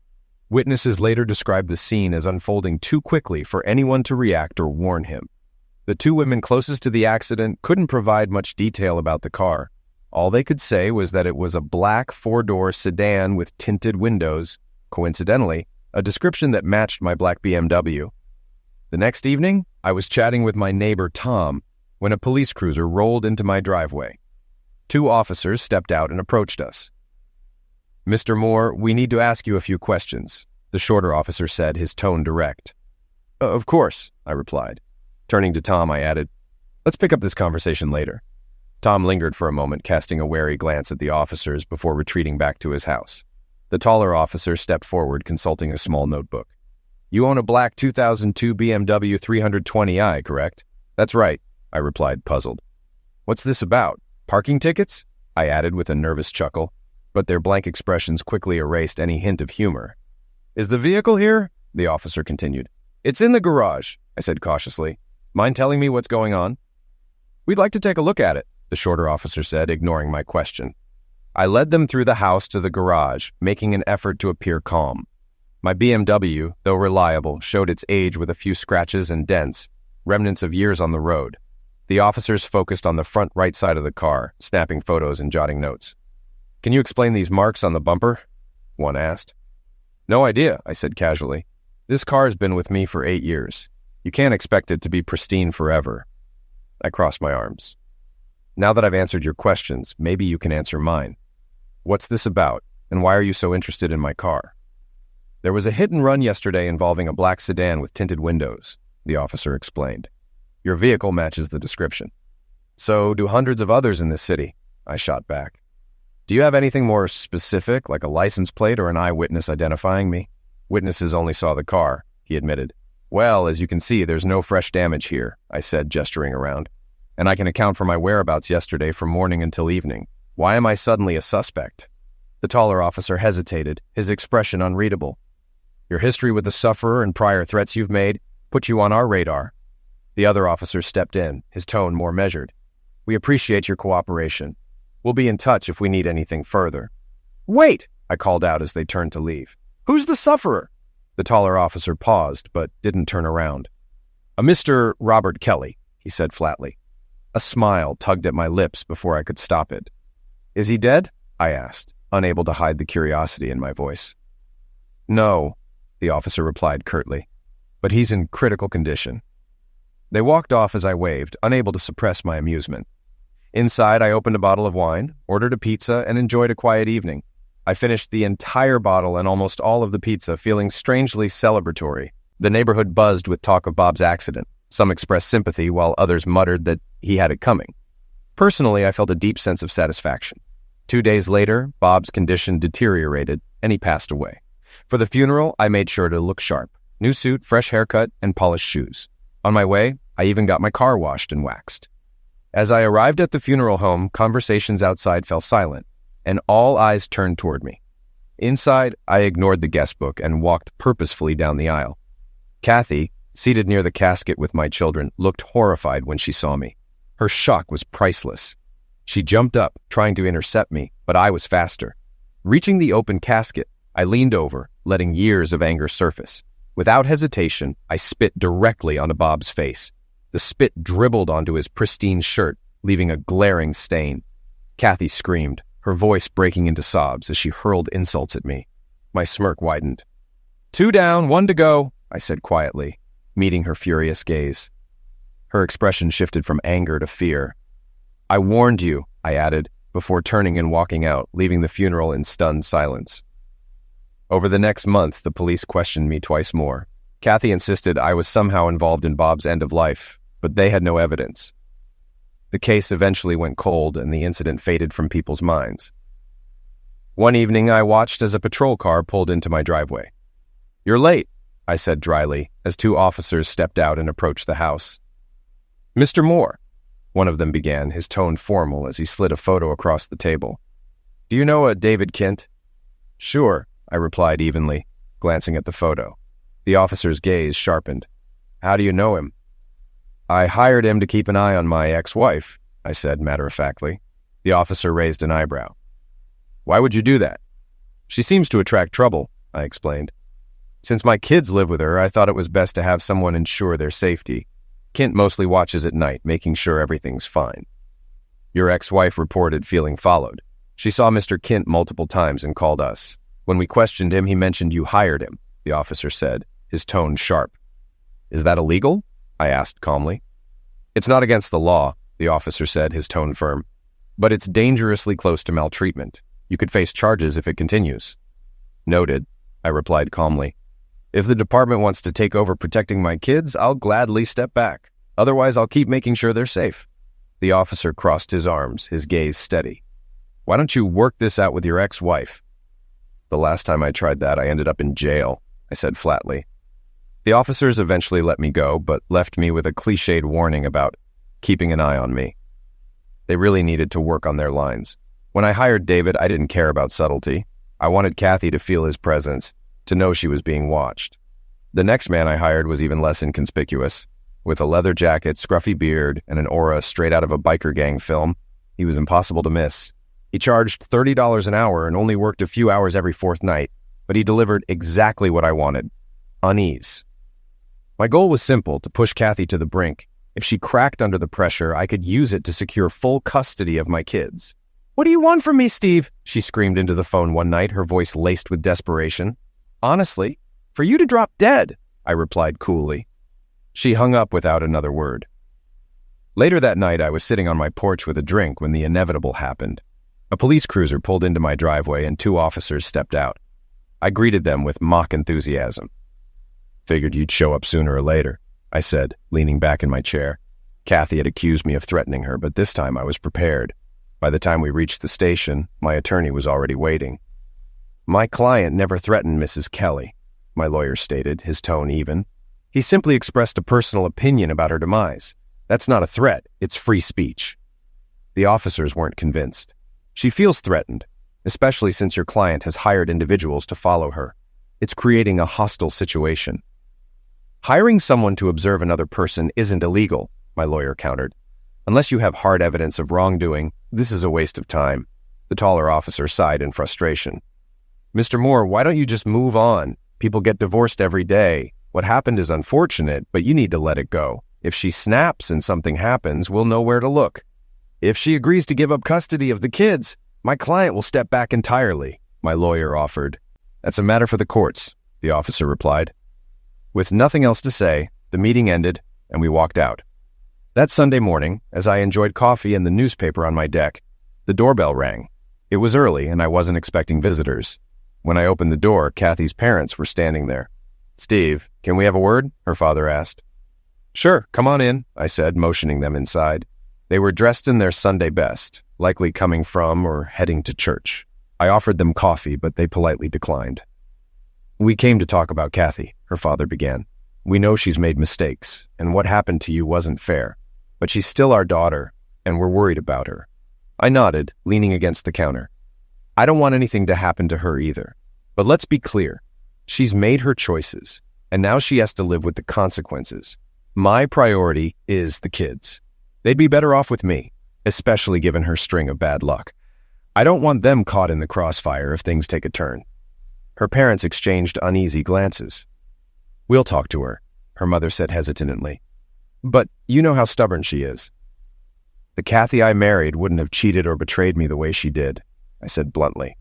Witnesses later described the scene as unfolding too quickly for anyone to react or warn him. The 2 women closest to the accident couldn't provide much detail about the car. All they could say was that it was a black 4-door sedan with tinted windows, coincidentally, a description that matched my black BMW. The next evening, I was chatting with my neighbor Tom when a police cruiser rolled into my driveway. 2 officers stepped out and approached us. Mr. Moore, we need to ask you a few questions, the shorter officer said, his tone direct. Of course, I replied. Turning to Tom, I added, "Let's pick up this conversation later." Tom lingered for a moment, casting a wary glance at the officers before retreating back to his house. The taller officer stepped forward, consulting a small notebook. "You own a black 2002 BMW 320i, correct?" "That's right," I replied, puzzled. "What's this about? Parking tickets?" I added with a nervous chuckle, but their blank expressions quickly erased any hint of humor. "Is the vehicle here?" the officer continued. "It's in the garage," I said cautiously. "Mind telling me what's going on?" "We'd like to take a look at it," the shorter officer said, ignoring my question. I led them through the house to the garage, making an effort to appear calm. My BMW, though reliable, showed its age with a few scratches and dents, remnants of years on the road. The officers focused on the front right side of the car, snapping photos and jotting notes. "Can you explain these marks on the bumper?" one asked. "No idea," I said casually. "This car's been with me for 8 years. You can't expect it to be pristine forever." I crossed my arms. "Now that I've answered your questions, maybe you can answer mine. What's this about, and why are you so interested in my car?" "There was a hit and run yesterday involving a black sedan with tinted windows," the officer explained. "Your vehicle matches the description." "So do hundreds of others in this city," I shot back. "Do you have anything more specific, like a license plate or an eyewitness identifying me?" "Witnesses only saw the car," he admitted. "Well, as you can see, there's no fresh damage here," I said, gesturing around. "And I can account for my whereabouts yesterday from morning until evening. Why am I suddenly a suspect?" The taller officer hesitated, his expression unreadable. "Your history with the sufferer and prior threats you've made put you on our radar." The other officer stepped in, his tone more measured. "We appreciate your cooperation. We'll be in touch if we need anything further." "Wait!" I called out as they turned to leave. "Who's the sufferer?" The taller officer paused, but didn't turn around. "A Mr. Robert Kelly," he said flatly. A smile tugged at my lips before I could stop it. "Is he dead?" I asked, unable to hide the curiosity in my voice. "No," the officer replied curtly, "but he's in critical condition." They walked off as I waved, unable to suppress my amusement. Inside, I opened a bottle of wine, ordered a pizza, and enjoyed a quiet evening. I finished the entire bottle and almost all of the pizza, feeling strangely celebratory. The neighborhood buzzed with talk of Bob's accident. Some expressed sympathy, while others muttered that he had it coming. Personally, I felt a deep sense of satisfaction. 2 days later, Bob's condition deteriorated, and he passed away. For the funeral, I made sure to look sharp. New suit, fresh haircut, and polished shoes. On my way, I even got my car washed and waxed. As I arrived at the funeral home, conversations outside fell silent, and all eyes turned toward me. Inside, I ignored the guest book and walked purposefully down the aisle. Kathy, seated near the casket with my children, looked horrified when she saw me. Her shock was priceless. She jumped up, trying to intercept me, but I was faster. Reaching the open casket, I leaned over, letting years of anger surface. Without hesitation, I spit directly onto Bob's face. The spit dribbled onto his pristine shirt, leaving a glaring stain. Kathy screamed, her voice breaking into sobs as she hurled insults at me. My smirk widened. "2 down, 1 to go," I said quietly, meeting her furious gaze. Her expression shifted from anger to fear. "I warned you," I added, before turning and walking out, leaving the funeral in stunned silence. Over the next month, the police questioned me twice more. Kathy insisted I was somehow involved in Bob's end of life, but they had no evidence. The case eventually went cold, and the incident faded from people's minds. One evening, I watched as a patrol car pulled into my driveway. "You're late," I said dryly, as 2 officers stepped out and approached the house. "Mr. Moore," one of them began, his tone formal as he slid a photo across the table. "Do you know a David Kint?" "Sure," I replied evenly, glancing at the photo. The officer's gaze sharpened. "How do you know him?" "I hired him to keep an eye on my ex-wife," I said matter-of-factly. The officer raised an eyebrow. "Why would you do that?" "She seems to attract trouble," I explained. "Since my kids live with her, I thought it was best to have someone ensure their safety. Kint mostly watches at night, making sure everything's fine." "Your ex-wife reported feeling followed. She saw Mr. Kint multiple times and called us. When we questioned him, he mentioned you hired him," the officer said, his tone sharp. "Is that illegal?" I asked calmly. "It's not against the law," the officer said, his tone firm. "But it's dangerously close to maltreatment. You could face charges if it continues." "Noted," I replied calmly. "If the department wants to take over protecting my kids, I'll gladly step back." Otherwise, I'll keep making sure they're safe." The officer crossed his arms, his gaze steady. "Why don't you work this out with your ex-wife?" "The last time I tried that, I ended up in jail," I said flatly. The officers eventually let me go, but left me with a cliched warning about keeping an eye on me. They really needed to work on their lines. When I hired David, I didn't care about subtlety. I wanted Kathy to feel his presence, to know she was being watched. The next man I hired was even less inconspicuous. With a leather jacket, scruffy beard, and an aura straight out of a biker gang film, he was impossible to miss. He charged $30 an hour and only worked a few hours every fourth night, but he delivered exactly what I wanted: unease. My goal was simple: to push Kathy to the brink. If she cracked under the pressure, I could use it to secure full custody of my kids. "What do you want from me, Steve?" she screamed into the phone one night, her voice laced with desperation. "Honestly, for you to drop dead," I replied coolly. She hung up without another word. Later that night, I was sitting on my porch with a drink when the inevitable happened. A police cruiser pulled into my driveway and 2 officers stepped out. I greeted them with mock enthusiasm. "Figured you'd show up sooner or later," I said, leaning back in my chair. Kathy had accused me of threatening her, but this time I was prepared. By the time we reached the station, my attorney was already waiting. "My client never threatened Mrs. Kelly," my lawyer stated, his tone even. "He simply expressed a personal opinion about her demise. That's not a threat, it's free speech." The officers weren't convinced. "She feels threatened, especially since your client has hired individuals to follow her. It's creating a hostile situation." "Hiring someone to observe another person isn't illegal," my lawyer countered. "Unless you have hard evidence of wrongdoing, this is a waste of time." The taller officer sighed in frustration. "Mr. Moore, why don't you just move on? People get divorced every day. What happened is unfortunate, but you need to let it go. If she snaps and something happens, we'll know where to look. If she agrees to give up custody of the kids, my client will step back entirely," my lawyer offered. "That's a matter for the courts," the officer replied. With nothing else to say, the meeting ended and we walked out. That Sunday morning, as I enjoyed coffee and the newspaper on my deck, the doorbell rang. It was early and I wasn't expecting visitors. When I opened the door, Kathy's parents were standing there. "Steve, can we have a word?" her father asked. "Sure, come on in," I said, motioning them inside. They were dressed in their Sunday best, likely coming from or heading to church. I offered them coffee, but they politely declined. "We came to talk about Kathy," her father began. "We know she's made mistakes, and what happened to you wasn't fair. But she's still our daughter, and we're worried about her." I nodded, leaning against the counter. "I don't want anything to happen to her either. But let's be clear. She's made her choices, and now she has to live with the consequences. My priority is the kids. They'd be better off with me, especially given her string of bad luck. I don't want them caught in the crossfire if things take a turn." Her parents exchanged uneasy glances. "We'll talk to her," her mother said hesitantly. "But you know how stubborn she is." "The Kathy I married wouldn't have cheated or betrayed me the way she did," I said bluntly.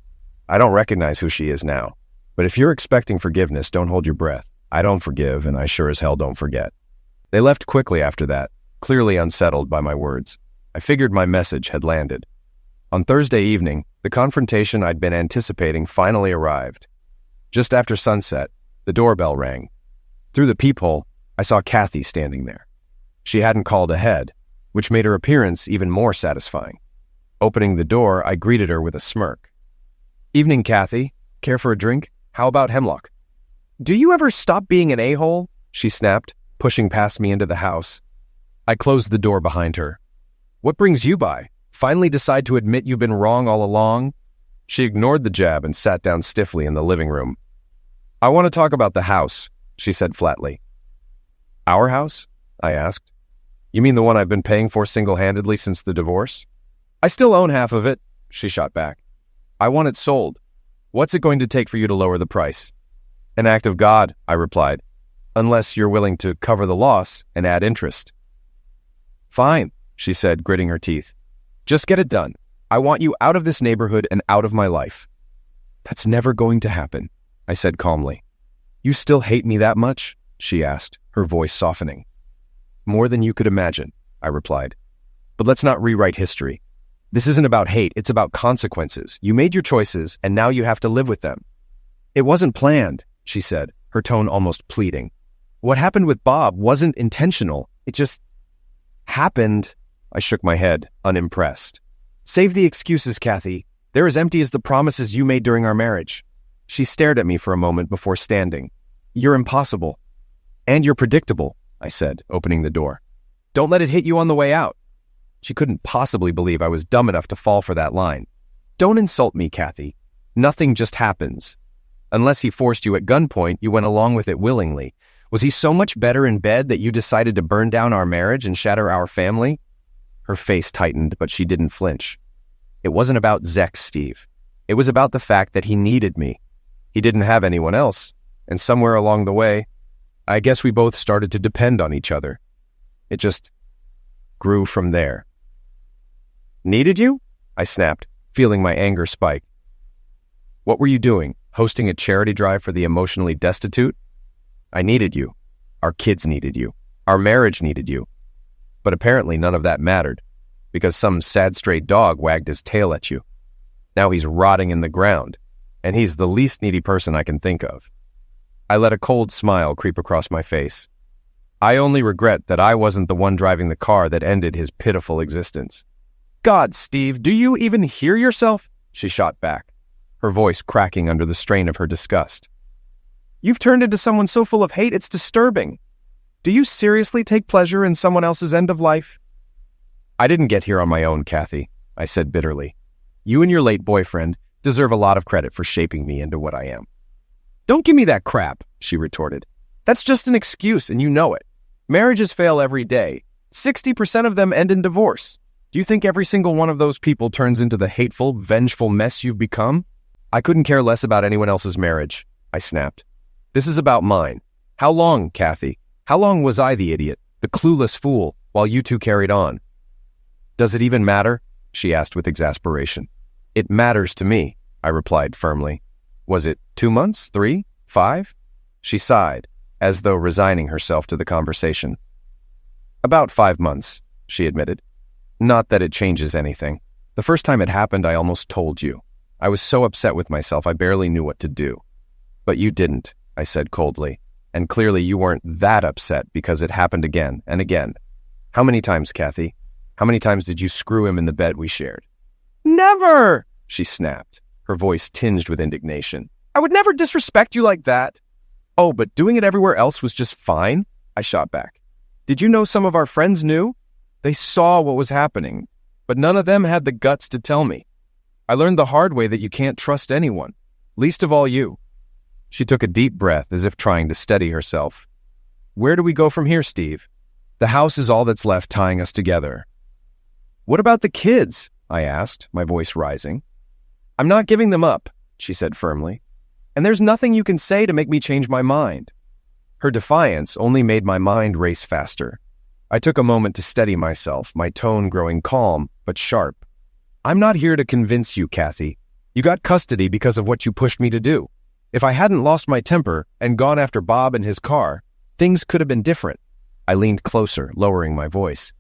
"I don't recognize who she is now. But if you're expecting forgiveness, don't hold your breath. I don't forgive, and I sure as hell don't forget." They left quickly after that, clearly unsettled by my words. I figured my message had landed. On Thursday evening, the confrontation I'd been anticipating finally arrived. Just after sunset, the doorbell rang. Through the peephole, I saw Kathy standing there. She hadn't called ahead, which made her appearance even more satisfying. Opening the door, I greeted her with a smirk. "Evening, Kathy. Care for a drink? How about hemlock?" "Do you ever stop being an a-hole?" she snapped, pushing past me into the house. I closed the door behind her. "What brings you by? Finally decide to admit you've been wrong all along?" She ignored the jab and sat down stiffly in the living room. "I want to talk about the house," she said flatly. "Our house?" I asked. "You mean the one I've been paying for single-handedly since the divorce?" "I still own half of it," she shot back. "I want it sold. What's it going to take for you to lower the price?" "An act of God," I replied, "unless you're willing to cover the loss and add interest." "Fine," she said, gritting her teeth. "Just get it done. I want you out of this neighborhood and out of my life." "That's never going to happen," I said calmly. "You still hate me that much?" she asked, her voice softening. "More than you could imagine," I replied. "But let's not rewrite history. This isn't about hate, it's about consequences. You made your choices, and now you have to live with them." "It wasn't planned," she said, her tone almost pleading. "What happened with Bob wasn't intentional. Happened? I shook my head, unimpressed. Save the excuses, Kathy. They're as empty as the promises you made during our marriage. She stared at me for a moment before standing. You're impossible. And you're predictable, I said, opening the door. Don't let it hit you on the way out. She couldn't possibly believe I was dumb enough to fall for that line. Don't insult me, Kathy. Nothing just happens. Unless he forced you at gunpoint, you went along with it willingly. Was he so much better in bed that you decided to burn down our marriage and shatter our family? Her face tightened, but she didn't flinch. It wasn't about Zex, Steve. It was about the fact that he needed me. He didn't have anyone else, and somewhere along the way, I guess we both started to depend on each other. It just grew from there. Needed you? I snapped, feeling my anger spike. What were you doing? Hosting a charity drive for the emotionally destitute? I needed you. Our kids needed you. Our marriage needed you. But apparently none of that mattered, because some sad stray dog wagged his tail at you. Now he's rotting in the ground, and he's the least needy person I can think of. I let a cold smile creep across my face. I only regret that I wasn't the one driving the car that ended his pitiful existence. God, Steve, do you even hear yourself? She shot back, her voice cracking under the strain of her disgust. You've turned into someone so full of hate, it's disturbing. Do you seriously take pleasure in someone else's end of life? I didn't get here on my own, Kathy, I said bitterly. You and your late boyfriend deserve a lot of credit for shaping me into what I am. Don't give me that crap, she retorted. That's just an excuse, and you know it. Marriages fail every day. 60% of them end in divorce. Do you think every single one of those people turns into the hateful, vengeful mess you've become? I couldn't care less about anyone else's marriage, I snapped. This is about mine. How long, Kathy? How long was I the idiot, the clueless fool, while you two carried on? Does it even matter? She asked with exasperation. It matters to me, I replied firmly. Was it 2 months, 3, 5? She sighed, as though resigning herself to the conversation. About 5 months, she admitted. Not that it changes anything. The first time it happened, I almost told you. I was so upset with myself, I barely knew what to do. But you didn't, I said coldly. And clearly you weren't that upset because it happened again and again. How many times, Kathy? How many times did you screw him in the bed we shared? Never! She snapped, her voice tinged with indignation. I would never disrespect you like that. Oh, but doing it everywhere else was just fine? I shot back. Did you know some of our friends knew? They saw what was happening, but none of them had the guts to tell me. I learned the hard way that you can't trust anyone, least of all you. She took a deep breath as if trying to steady herself. Where do we go from here, Steve? The house is all that's left tying us together. What about the kids? I asked, my voice rising. I'm not giving them up, she said firmly. And there's nothing you can say to make me change my mind. Her defiance only made my mind race faster. I took a moment to steady myself, my tone growing calm but sharp. I'm not here to convince you, Kathy. You got custody because of what you pushed me to do. If I hadn't lost my temper and gone after Bob and his car, things could have been different. I leaned closer, lowering my voice.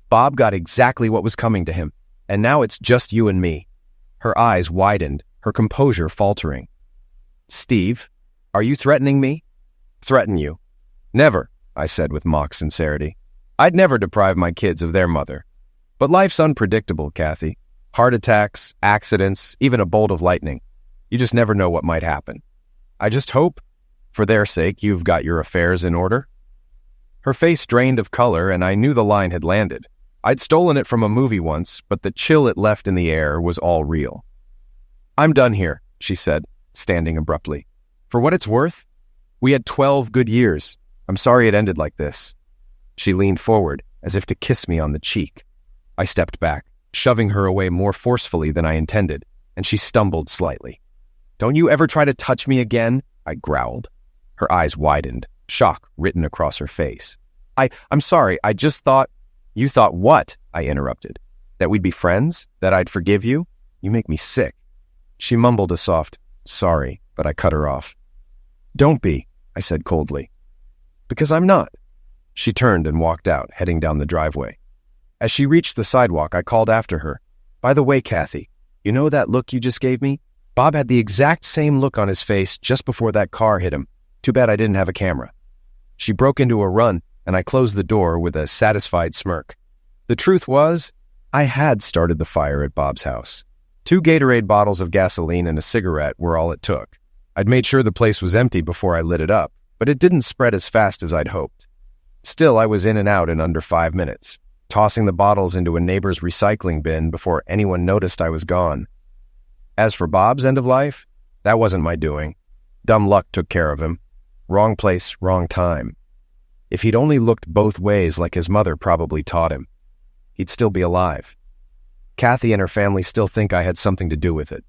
Bob got exactly what was coming to him, and now it's just you and me. Her eyes widened, her composure faltering. Steve, are you threatening me? Threaten you? Never, I said with mock sincerity. I'd never deprive my kids of their mother. But life's unpredictable, Kathy. Heart attacks, accidents, even a bolt of lightning. You just never know what might happen. I just hope, for their sake, you've got your affairs in order. Her face drained of color, and I knew the line had landed. I'd stolen it from a movie once, but the chill it left in the air was all real. I'm done here, she said, standing abruptly. For what it's worth, we had 12 good years. I'm sorry it ended like this. She leaned forward, as if to kiss me on the cheek. I stepped back, shoving her away more forcefully than I intended, and she stumbled slightly. Don't you ever try to touch me again, I growled. Her eyes widened, shock written across her face. I'm sorry, I just thought... You thought what? I interrupted. That we'd be friends? That I'd forgive you? You make me sick. She mumbled a soft, sorry, but I cut her off. Don't be, I said coldly. Because I'm not. She turned and walked out, heading down the driveway. As she reached the sidewalk, I called after her. By the way, Kathy, you know that look you just gave me? Bob had the exact same look on his face just before that car hit him. Too bad I didn't have a camera. She broke into a run, and I closed the door with a satisfied smirk. The truth was, I had started the fire at Bob's house. 2 Gatorade bottles of gasoline and a cigarette were all it took. I'd made sure the place was empty before I lit it up, but it didn't spread as fast as I'd hoped. Still, I was in and out in under 5 minutes, tossing the bottles into a neighbor's recycling bin before anyone noticed I was gone. As for Bob's end of life, that wasn't my doing. Dumb luck took care of him. Wrong place, wrong time. If he'd only looked both ways like his mother probably taught him, he'd still be alive. Kathy and her family still think I had something to do with it.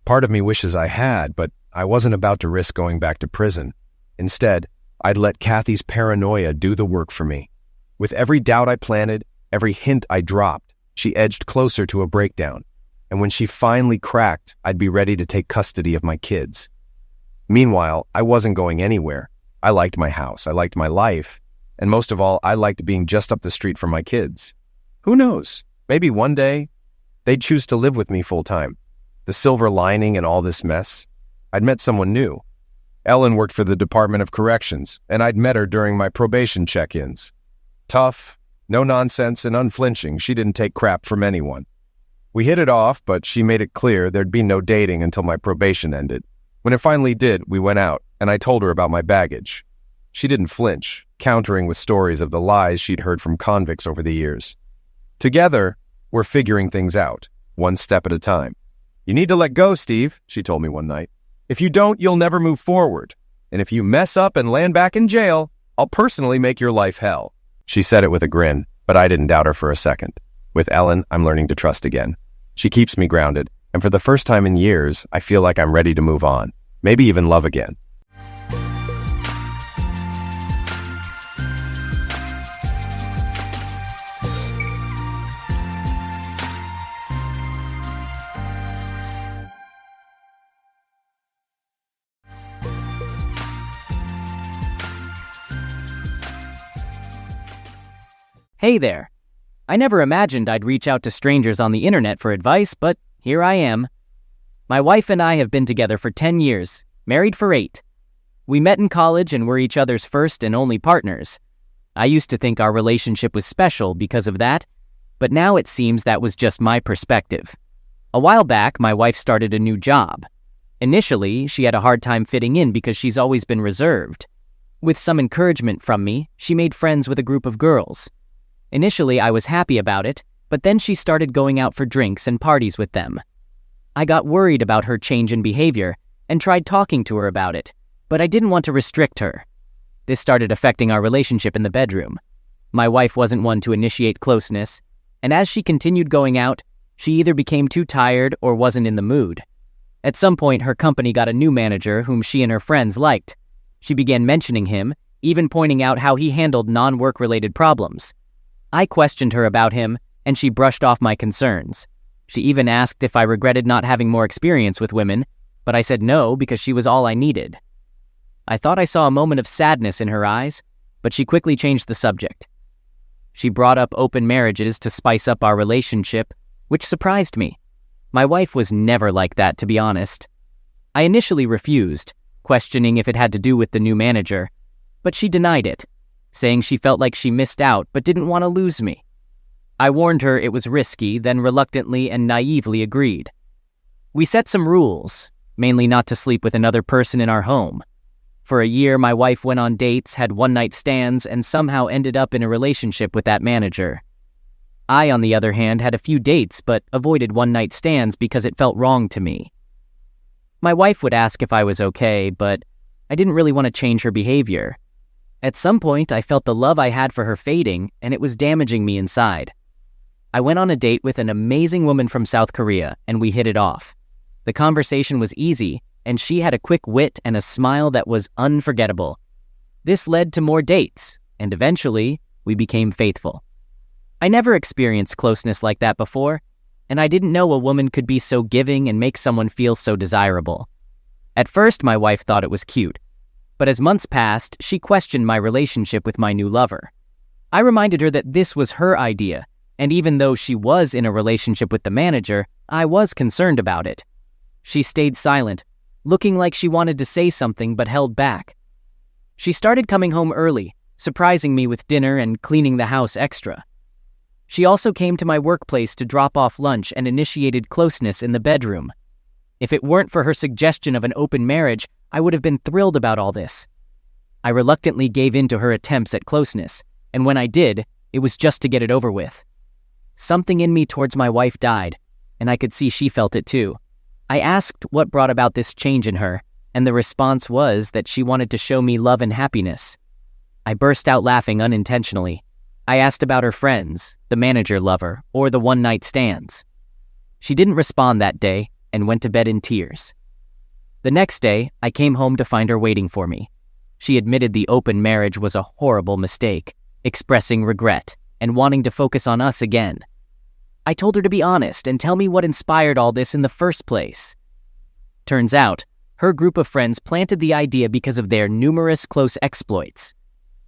Part of me wishes I had, but I wasn't about to risk going back to prison. Instead, I'd let Kathy's paranoia do the work for me. With every doubt I planted, every hint I dropped, she edged closer to a breakdown. And when she finally cracked, I'd be ready to take custody of my kids. Meanwhile, I wasn't going anywhere. I liked my house, I liked my life, and most of all, I liked being just up the street from my kids. Who knows? Maybe one day, they'd choose to live with me full-time. The silver lining in all this mess? I'd met someone new. Ellen worked for the Department of Corrections, and I'd met her during my probation check-ins. Tough, no nonsense, and unflinching, she didn't take crap from anyone. We hit it off, but she made it clear there'd be no dating until my probation ended. When it finally did, we went out, and I told her about my baggage. She didn't flinch, countering with stories of the lies she'd heard from convicts over the years. Together, we're figuring things out, one step at a time. "You need to let go, Steve," she told me one night. "If you don't, you'll never move forward. And if you mess up and land back in jail, I'll personally make your life hell." She said it with a grin, but I didn't doubt her for a second. With Ellen, I'm learning to trust again. She keeps me grounded, and for the first time in years, I feel like I'm ready to move on, maybe even love again. Hey there. I never imagined I'd reach out to strangers on the internet for advice, but here I am. My wife and I have been together for 10 years, married for 8. We met in college and were each other's first and only partners. I used to think our relationship was special because of that, but now it seems that was just my perspective. A while back, my wife started a new job. Initially, she had a hard time fitting in because she's always been reserved. With some encouragement from me, she made friends with a group of girls. Initially, I was happy about it, but then she started going out for drinks and parties with them. I got worried about her change in behavior and tried talking to her about it, but I didn't want to restrict her. This started affecting our relationship in the bedroom. My wife wasn't one to initiate closeness, and as she continued going out, she either became too tired or wasn't in the mood. At some point, her company got a new manager whom she and her friends liked. She began mentioning him, even pointing out how he handled non-work-related problems. I questioned her about him, and she brushed off my concerns. She even asked if I regretted not having more experience with women, but I said no because she was all I needed. I thought I saw a moment of sadness in her eyes, but she quickly changed the subject. She brought up open marriages to spice up our relationship, which surprised me. My wife was never like that, to be honest. I initially refused, questioning if it had to do with the new manager, but she denied it, saying she felt like she missed out but didn't want to lose me. I warned her it was risky, then reluctantly and naively agreed. We set some rules, mainly not to sleep with another person in our home. For a year, my wife went on dates, had one-night stands, and somehow ended up in a relationship with that manager. I, on the other hand, had a few dates but avoided one-night stands because it felt wrong to me. My wife would ask if I was okay, but I didn't really want to change her behavior. At some point, I felt the love I had for her fading, and it was damaging me inside. I went on a date with an amazing woman from South Korea, and we hit it off. The conversation was easy, and she had a quick wit and a smile that was unforgettable. This led to more dates, and eventually, we became faithful. I never experienced closeness like that before, and I didn't know a woman could be so giving and make someone feel so desirable. At first, my wife thought it was cute, but as months passed, she questioned my relationship with my new lover. I reminded her that this was her idea, and even though she was in a relationship with the manager, I was concerned about it. She stayed silent, looking like she wanted to say something but held back. She started coming home early, surprising me with dinner and cleaning the house extra. She also came to my workplace to drop off lunch and initiated closeness in the bedroom. If it weren't for her suggestion of an open marriage, I would have been thrilled about all this. I reluctantly gave in to her attempts at closeness, and when I did, it was just to get it over with. Something in me towards my wife died, and I could see she felt it too. I asked what brought about this change in her, and the response was that she wanted to show me love and happiness. I burst out laughing unintentionally. I asked about her friends, the manager lover, or the one-night stands. She didn't respond that day and went to bed in tears. The next day, I came home to find her waiting for me. She admitted the open marriage was a horrible mistake, expressing regret and wanting to focus on us again. I told her to be honest and tell me what inspired all this in the first place. Turns out, her group of friends planted the idea because of their numerous close exploits.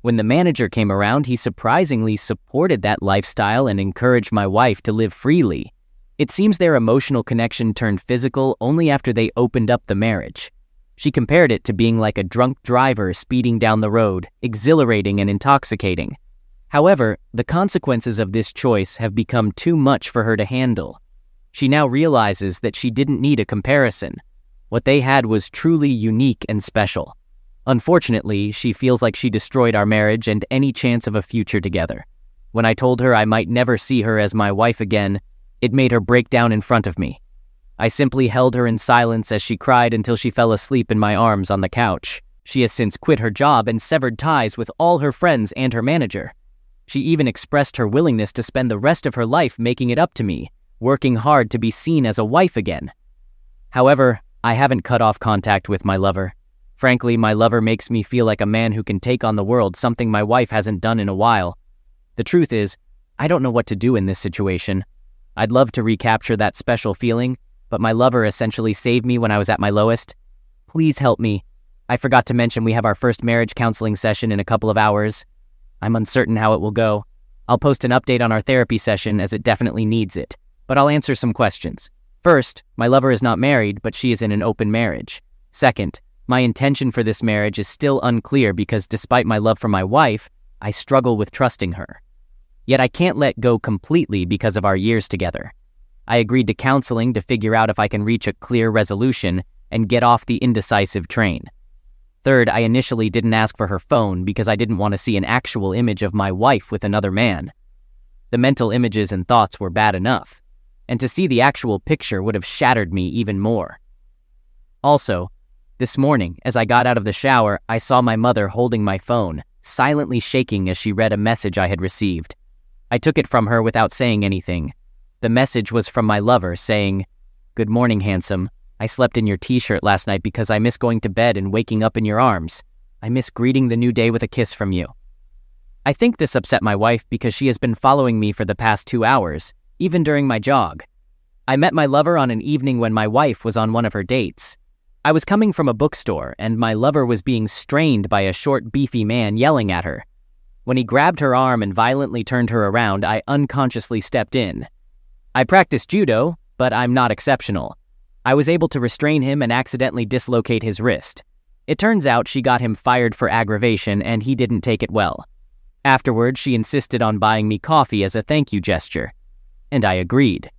When the manager came around, he surprisingly supported that lifestyle and encouraged my wife to live freely. It seems their emotional connection turned physical only after they opened up the marriage. She compared it to being like a drunk driver speeding down the road, exhilarating and intoxicating. However, the consequences of this choice have become too much for her to handle. She now realizes that she didn't need a comparison. What they had was truly unique and special. Unfortunately, she feels like she destroyed our marriage and any chance of a future together. When I told her I might never see her as my wife again, it made her break down in front of me. I simply held her in silence as she cried until she fell asleep in my arms on the couch. She has since quit her job and severed ties with all her friends and her manager. She even expressed her willingness to spend the rest of her life making it up to me, working hard to be seen as a wife again. However, I haven't cut off contact with my lover. Frankly, my lover makes me feel like a man who can take on the world, something my wife hasn't done in a while. The truth is, I don't know what to do in this situation. I'd love to recapture that special feeling, but my lover essentially saved me when I was at my lowest. Please help me. I forgot to mention we have our first marriage counseling session in a couple of hours. I'm uncertain how it will go. I'll post an update on our therapy session as it definitely needs it, but I'll answer some questions. First, my lover is not married, but she is in an open marriage. Second, my intention for this marriage is still unclear because despite my love for my wife, I struggle with trusting her. Yet I can't let go completely because of our years together. I agreed to counseling to figure out if I can reach a clear resolution and get off the indecisive train. Third, I initially didn't ask for her phone because I didn't want to see an actual image of my wife with another man. The mental images and thoughts were bad enough, and to see the actual picture would have shattered me even more. Also, this morning, as I got out of the shower, I saw my mother holding my phone, silently shaking as she read a message I had received. I took it from her without saying anything. The message was from my lover saying, "Good morning, handsome. I slept in your t-shirt last night because I miss going to bed and waking up in your arms. I miss greeting the new day with a kiss from you." I think this upset my wife because she has been following me for the past 2 hours, even during my jog. I met my lover on an evening when my wife was on one of her dates. I was coming from a bookstore, and my lover was being strained by a short, beefy man yelling at her. When he grabbed her arm and violently turned her around, I unconsciously stepped in. I practice judo, but I'm not exceptional. I was able to restrain him and accidentally dislocate his wrist. It turns out she got him fired for aggravation, and he didn't take it well. Afterwards, she insisted on buying me coffee as a thank you gesture, and I agreed.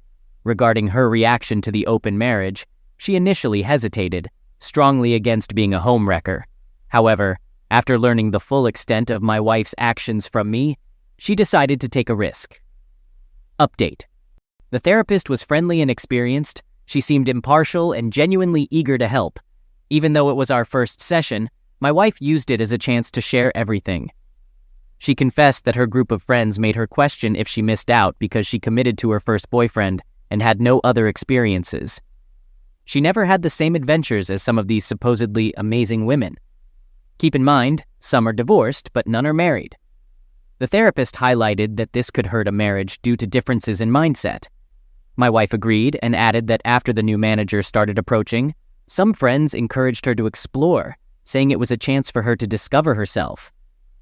Regarding her reaction to the open marriage, she initially hesitated, strongly against being a homewrecker. However, after learning the full extent of my wife's actions from me, she decided to take a risk. Update. The therapist was friendly and experienced. She seemed impartial and genuinely eager to help. Even though it was our first session, my wife used it as a chance to share everything. She confessed that her group of friends made her question if she missed out because she committed to her first boyfriend and had no other experiences. She never had the same adventures as some of these supposedly amazing women. Keep in mind, some are divorced, but none are married. The therapist highlighted that this could hurt a marriage due to differences in mindset. My wife agreed and added that after the new manager started approaching, some friends encouraged her to explore, saying it was a chance for her to discover herself.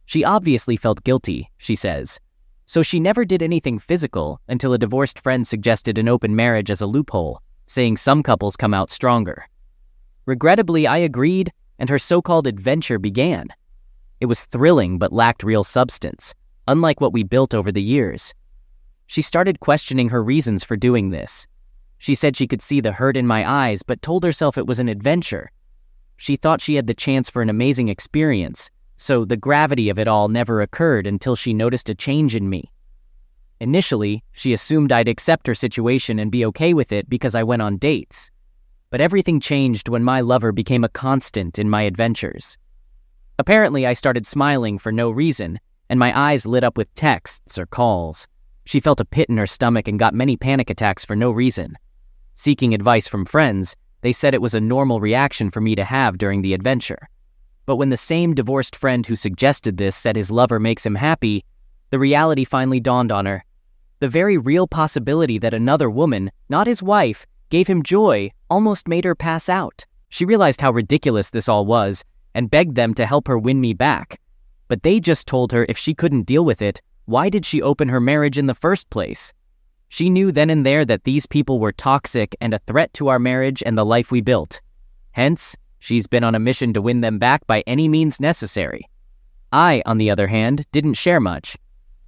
She obviously felt guilty, she says, so she never did anything physical until a divorced friend suggested an open marriage as a loophole, saying some couples come out stronger. Regrettably, I agreed, and her so-called adventure began. It was thrilling but lacked real substance, unlike what we built over the years. She started questioning her reasons for doing this. She said she could see the hurt in my eyes, but told herself it was an adventure. She thought she had the chance for an amazing experience, so the gravity of it all never occurred until she noticed a change in me. Initially, she assumed I'd accept her situation and be okay with it because I went on dates. But everything changed when my lover became a constant in my adventures. Apparently, I started smiling for no reason, and my eyes lit up with texts or calls. She felt a pit in her stomach and got many panic attacks for no reason. Seeking advice from friends, they said it was a normal reaction for me to have during the adventure. But when the same divorced friend who suggested this said his lover makes him happy, the reality finally dawned on her. The very real possibility that another woman, not his wife, gave him joy almost made her pass out. She realized how ridiculous this all was and begged them to help her win me back. But they just told her if she couldn't deal with it, why did she open her marriage in the first place? She knew then and there that these people were toxic and a threat to our marriage and the life we built. Hence, she's been on a mission to win them back by any means necessary. I, on the other hand, didn't share much,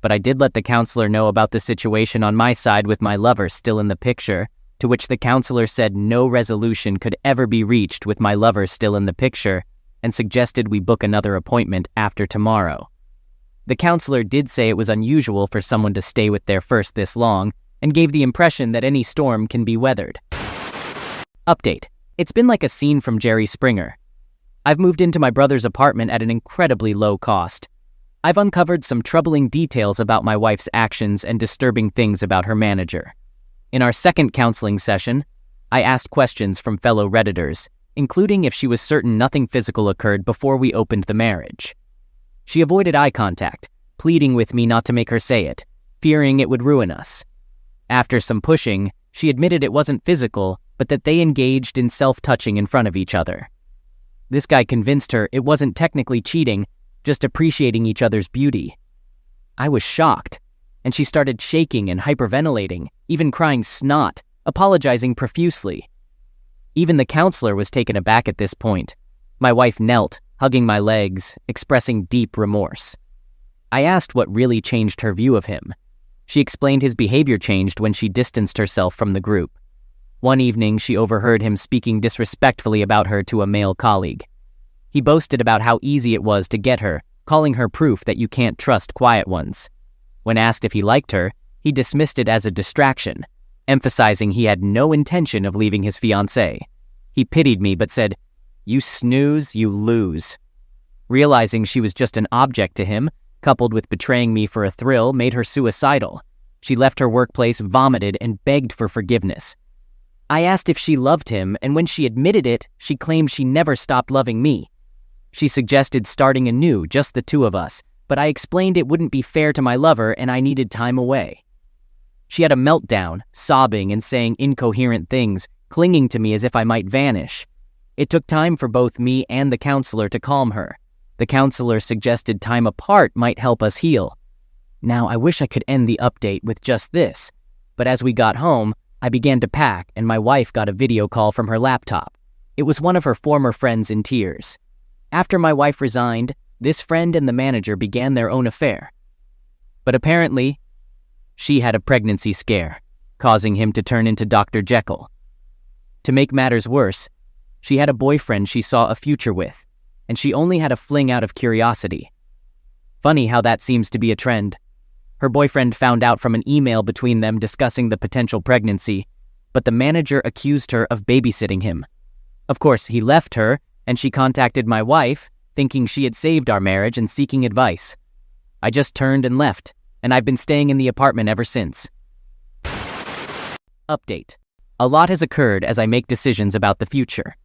but I did let the counselor know about the situation on my side with my lover still in the picture, to which the counselor said no resolution could ever be reached with my lover still in the picture, and suggested we book another appointment after tomorrow. The counselor did say it was unusual for someone to stay with their first this long, and gave the impression that any storm can be weathered. Update. It's been like a scene from Jerry Springer. I've moved into my brother's apartment at an incredibly low cost. I've uncovered some troubling details about my wife's actions and disturbing things about her manager. In our second counseling session, I asked questions from fellow Redditors, including if she was certain nothing physical occurred before we opened the marriage. She avoided eye contact, pleading with me not to make her say it, fearing it would ruin us. After some pushing, she admitted it wasn't physical, but that they engaged in self-touching in front of each other. This guy convinced her it wasn't technically cheating, just appreciating each other's beauty. I was shocked, and she started shaking and hyperventilating, even crying snot, apologizing profusely. Even the counselor was taken aback at this point. My wife knelt, hugging my legs, expressing deep remorse. I asked what really changed her view of him. She explained his behavior changed when she distanced herself from the group. One evening, she overheard him speaking disrespectfully about her to a male colleague. He boasted about how easy it was to get her, calling her proof that you can't trust quiet ones. When asked if he liked her, he dismissed it as a distraction, emphasizing he had no intention of leaving his fiancée. He pitied me but said, "You snooze, you lose." Realizing she was just an object to him, coupled with betraying me for a thrill, made her suicidal. She left her workplace, vomited, and begged for forgiveness. I asked if she loved him, and when she admitted it, she claimed she never stopped loving me. She suggested starting anew, just the two of us, but I explained it wouldn't be fair to my lover and I needed time away. She had a meltdown, sobbing and saying incoherent things, clinging to me as if I might vanish. It took time for both me and the counselor to calm her. The counselor suggested time apart might help us heal. Now, I wish I could end the update with just this, but as we got home, I began to pack and my wife got a video call from her laptop. It was one of her former friends in tears. After my wife resigned, this friend and the manager began their own affair. But apparently, she had a pregnancy scare, causing him to turn into Dr. Jekyll. To make matters worse, she had a boyfriend she saw a future with, and she only had a fling out of curiosity. Funny how that seems to be a trend. Her boyfriend found out from an email between them discussing the potential pregnancy, but the manager accused her of babysitting him. Of course, he left her, and she contacted my wife, thinking she had saved our marriage and seeking advice. I just turned and left, and I've been staying in the apartment ever since. Update. A lot has occurred as I make decisions about the future.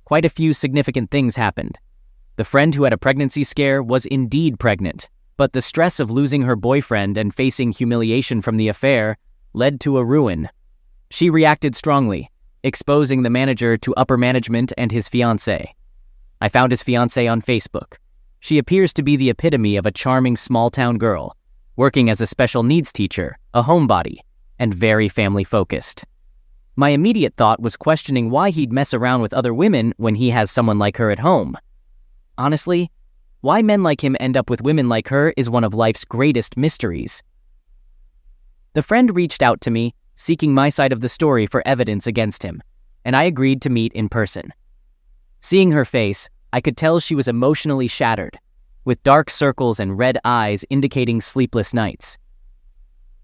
Quite a few significant things happened. The friend who had a pregnancy scare was indeed pregnant, but the stress of losing her boyfriend and facing humiliation from the affair led to a ruin. She reacted strongly, exposing the manager to upper management and his fiancée. I found his fiancée on Facebook. She appears to be the epitome of a charming small-town girl, working as a special needs teacher, a homebody, and very family-focused. My immediate thought was questioning why he'd mess around with other women when he has someone like her at home. Honestly, why men like him end up with women like her is one of life's greatest mysteries. The friend reached out to me, seeking my side of the story for evidence against him, and I agreed to meet in person. Seeing her face, I could tell she was emotionally shattered, with dark circles and red eyes indicating sleepless nights.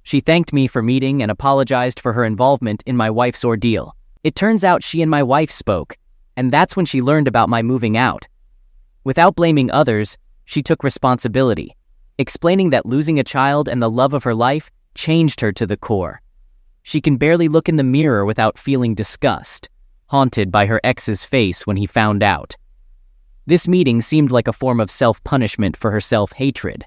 She thanked me for meeting and apologized for her involvement in my wife's ordeal. It turns out she and my wife spoke, and that's when she learned about my moving out. Without blaming others, she took responsibility, explaining that losing a child and the love of her life changed her to the core. She can barely look in the mirror without feeling disgust, haunted by her ex's face when he found out. This meeting seemed like a form of self-punishment for her self-hatred.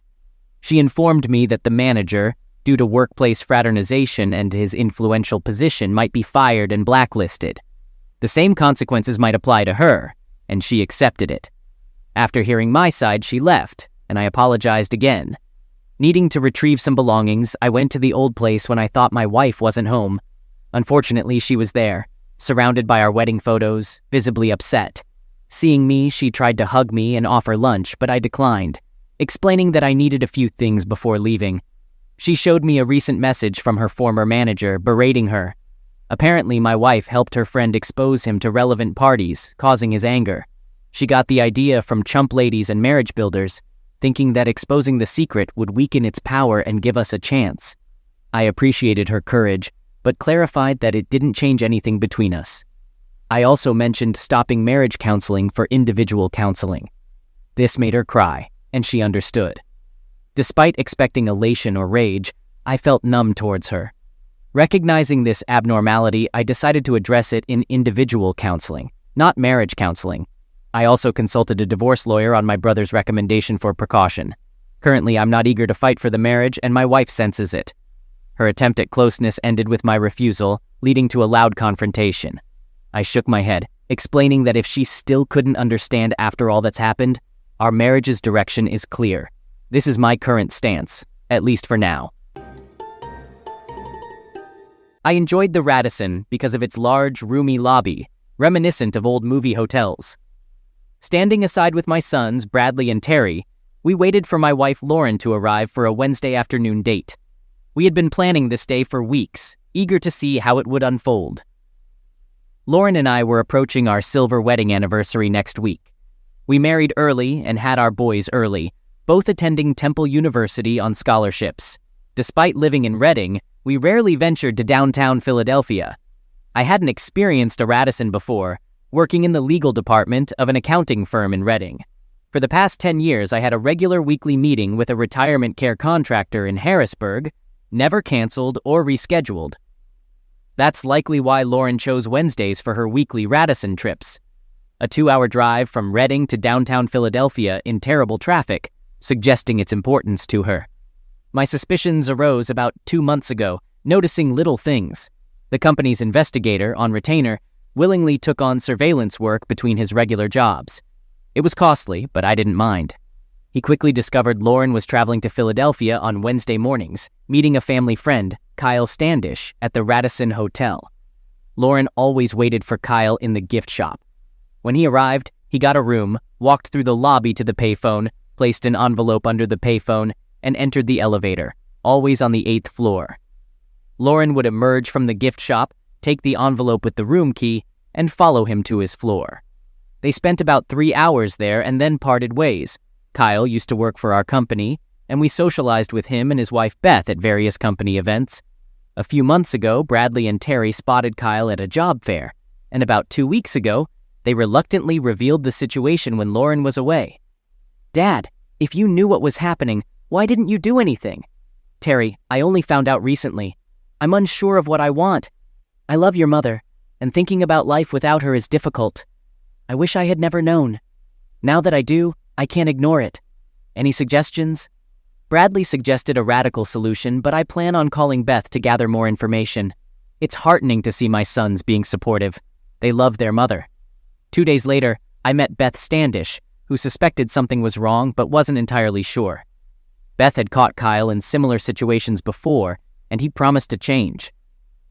She informed me that the manager, due to workplace fraternization and his influential position, might be fired and blacklisted. The same consequences might apply to her, and she accepted it. After hearing my side, she left, and I apologized again. Needing to retrieve some belongings, I went to the old place when I thought my wife wasn't home. Unfortunately, she was there, surrounded by our wedding photos, visibly upset. Seeing me, she tried to hug me and offer lunch, but I declined, explaining that I needed a few things before leaving. She showed me a recent message from her former manager, berating her. Apparently, my wife helped her friend expose him to relevant parties, causing his anger. She got the idea from chump ladies and marriage builders, thinking that exposing the secret would weaken its power and give us a chance. I appreciated her courage, but clarified that it didn't change anything between us. I also mentioned stopping marriage counseling for individual counseling. This made her cry, and she understood. Despite expecting elation or rage, I felt numb towards her. Recognizing this abnormality, I decided to address it in individual counseling, not marriage counseling. I also consulted a divorce lawyer on my brother's recommendation for precaution. Currently, I'm not eager to fight for the marriage, and my wife senses it. Her attempt at closeness ended with my refusal, leading to a loud confrontation. I shook my head, explaining that if she still couldn't understand after all that's happened, our marriage's direction is clear. This is my current stance, at least for now. I enjoyed the Radisson because of its large, roomy lobby, reminiscent of old movie hotels. Standing aside with my sons, Bradley and Terry, we waited for my wife Lauren to arrive for a Wednesday afternoon date. We had been planning this day for weeks, eager to see how it would unfold. Lauren and I were approaching our silver wedding anniversary next week. We married early and had our boys early, both attending Temple University on scholarships. Despite living in Reading, we rarely ventured to downtown Philadelphia. I hadn't experienced a Radisson before, working in the legal department of an accounting firm in Reading. For the past 10 years, I had a regular weekly meeting with a retirement care contractor in Harrisburg, never canceled or rescheduled. That's likely why Lauren chose Wednesdays for her weekly Radisson trips. A 2-hour drive from Reading to downtown Philadelphia in terrible traffic, suggesting its importance to her. My suspicions arose about 2 months ago, noticing little things. The company's investigator, on retainer, willingly took on surveillance work between his regular jobs. It was costly, but I didn't mind. He quickly discovered Lauren was traveling to Philadelphia on Wednesday mornings, meeting a family friend, Kyle Standish, at the Radisson Hotel. Lauren always waited for Kyle in the gift shop. When he arrived, he got a room, walked through the lobby to the payphone, placed an envelope under the payphone, and entered the elevator, always on the 8th floor. Lauren would emerge from the gift shop, take the envelope with the room key, and follow him to his floor. They spent about 3 hours there and then parted ways. Kyle used to work for our company, and we socialized with him and his wife Beth at various company events. A few months ago, Bradley and Terry spotted Kyle at a job fair, and about 2 weeks ago, they reluctantly revealed the situation when Lauren was away. "Dad, if you knew what was happening, why didn't you do anything?" "Terry, I only found out recently. I'm unsure of what I want. I love your mother, and thinking about life without her is difficult. I wish I had never known. Now that I do, I can't ignore it. Any suggestions?" Bradley suggested a radical solution, but I plan on calling Beth to gather more information. It's heartening to see my sons being supportive. They love their mother. 2 days later, I met Beth Standish, who suspected something was wrong but wasn't entirely sure. Beth had caught Kyle in similar situations before, and he promised to change.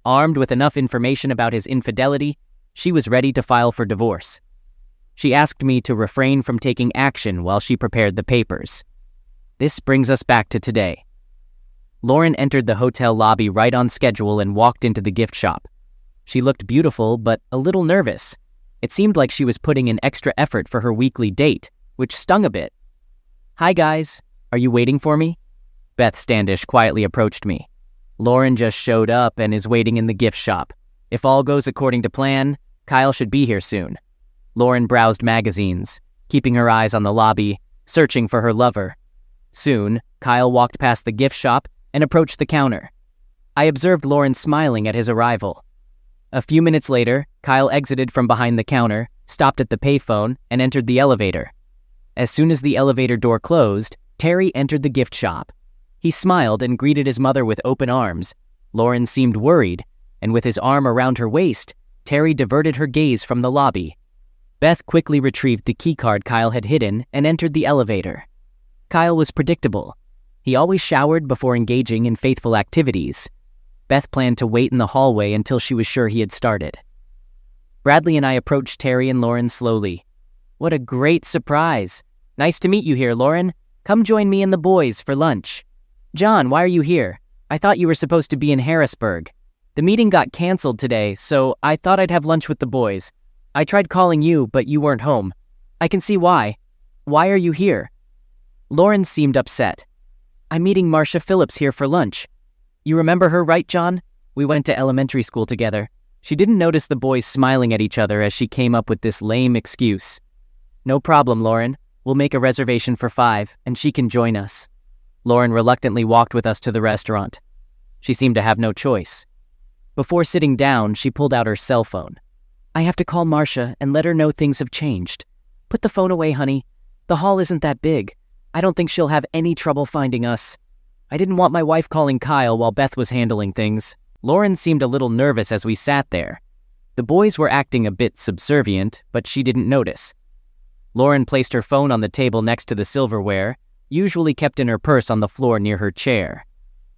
Armed with enough information about his infidelity, she was ready to file for divorce. She asked me to refrain from taking action while she prepared the papers. This brings us back to today. Lauren entered the hotel lobby right on schedule and walked into the gift shop. She looked beautiful, but a little nervous. It seemed like she was putting in extra effort for her weekly date, which stung a bit. "Hi guys, are you waiting for me?" Beth Standish quietly approached me. "Lauren just showed up and is waiting in the gift shop. If all goes according to plan, Kyle should be here soon." Lauren browsed magazines, keeping her eyes on the lobby, searching for her lover. Soon, Kyle walked past the gift shop and approached the counter. I observed Lauren smiling at his arrival. A few minutes later, Kyle exited from behind the counter, stopped at the payphone, and entered the elevator. As soon as the elevator door closed, Terry entered the gift shop. He smiled and greeted his mother with open arms. Lauren seemed worried, and with his arm around her waist, Terry diverted her gaze from the lobby. Beth quickly retrieved the keycard Kyle had hidden and entered the elevator. Kyle was predictable. He always showered before engaging in faithful activities. Beth planned to wait in the hallway until she was sure he had started. Bradley and I approached Terry and Lauren slowly. "What a great surprise. Nice to meet you here, Lauren. Come join me and the boys for lunch." "John, why are you here? I thought you were supposed to be in Harrisburg. The meeting got canceled today, so I thought I'd have lunch with the boys. I tried calling you, but you weren't home. I can see why. Why are you here?" Lauren seemed upset. "I'm meeting Marcia Phillips here for lunch. You remember her, right, John? We went to elementary school together." She didn't notice the boys smiling at each other as she came up with this lame excuse. "No problem, Lauren. We'll make a reservation for 5, and she can join us." Lauren reluctantly walked with us to the restaurant. She seemed to have no choice. Before sitting down, she pulled out her cell phone. "I have to call Marcia and let her know things have changed. Put the phone away, honey. The hall isn't that big. I don't think she'll have any trouble finding us. I didn't want my wife calling Kyle while Beth was handling things." Lauren seemed a little nervous as we sat there. The boys were acting a bit subservient, but she didn't notice. Lauren placed her phone on the table next to the silverware, usually kept in her purse on the floor near her chair.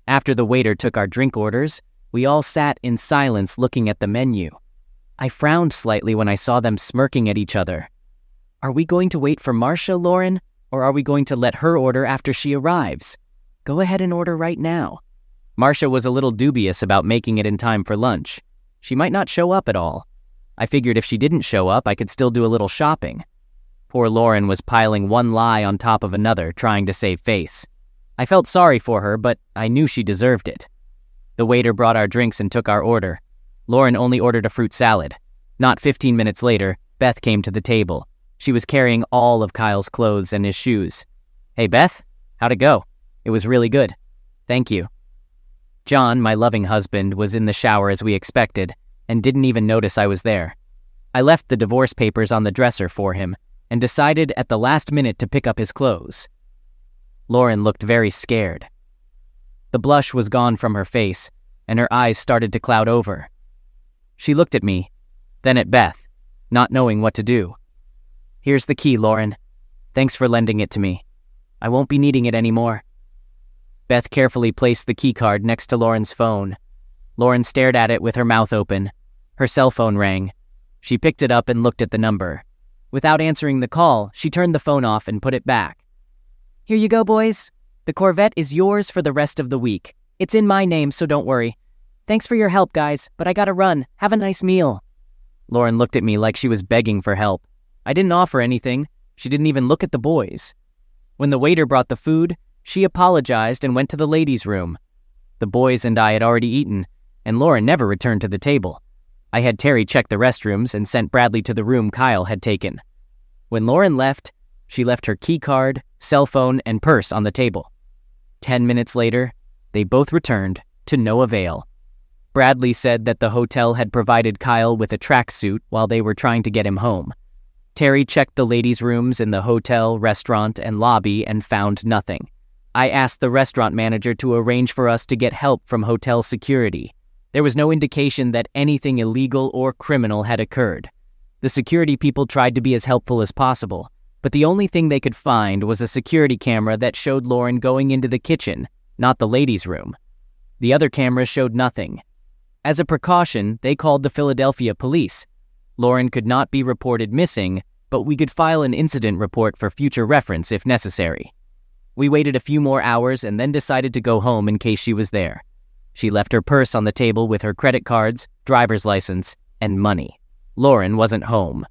After the waiter took our drink orders, we all sat in silence looking at the menu. I frowned slightly when I saw them smirking at each other. Are we going to wait for Marcia, Lauren, or are we going to let her order after she arrives? Go ahead and order right now. Marcia was a little dubious about making it in time for lunch. She might not show up at all. I figured if she didn't show up, I could still do a little shopping. Poor Lauren was piling one lie on top of another, trying to save face. I felt sorry for her, but I knew she deserved it. The waiter brought our drinks and took our order. Lauren only ordered a fruit salad. Not 15 minutes later, Beth came to the table. She was carrying all of Kyle's clothes and his shoes. "Hey, Beth, how'd it go?" "It was really good. Thank you." John, my loving husband, was in the shower as we expected, and didn't even notice I was there. I left the divorce papers on the dresser for him, and decided at the last minute to pick up his clothes. Lauren looked very scared. The blush was gone from her face, and her eyes started to cloud over. She looked at me, then at Beth, not knowing what to do. "Here's the key, Lauren. Thanks for lending it to me. I won't be needing it anymore." Beth carefully placed the keycard next to Lauren's phone. Lauren stared at it with her mouth open. Her cell phone rang. She picked it up and looked at the number. Without answering the call, she turned the phone off and put it back. "Here you go, boys. The Corvette is yours for the rest of the week. It's in my name, so don't worry. Thanks for your help, guys, but I gotta run. Have a nice meal." Lauren looked at me like she was begging for help. I didn't offer anything. She didn't even look at the boys. When the waiter brought the food, she apologized and went to the ladies' room. The boys and I had already eaten, and Lauren never returned to the table. I had Terry check the restrooms and sent Bradley to the room Kyle had taken. When Lauren left, she left her keycard, cell phone, and purse on the table. 10 minutes later, they both returned, to no avail. Bradley said that the hotel had provided Kyle with a tracksuit while they were trying to get him home. Terry checked the ladies' rooms in the hotel, restaurant, and lobby and found nothing. I asked the restaurant manager to arrange for us to get help from hotel security. There was no indication that anything illegal or criminal had occurred. The security people tried to be as helpful as possible, but the only thing they could find was a security camera that showed Lauren going into the kitchen, not the ladies' room. The other cameras showed nothing. As a precaution, they called the Philadelphia police. Lauren could not be reported missing, but we could file an incident report for future reference if necessary. We waited a few more hours and then decided to go home in case she was there. She left her purse on the table with her credit cards, driver's license, and money. Lauren wasn't home.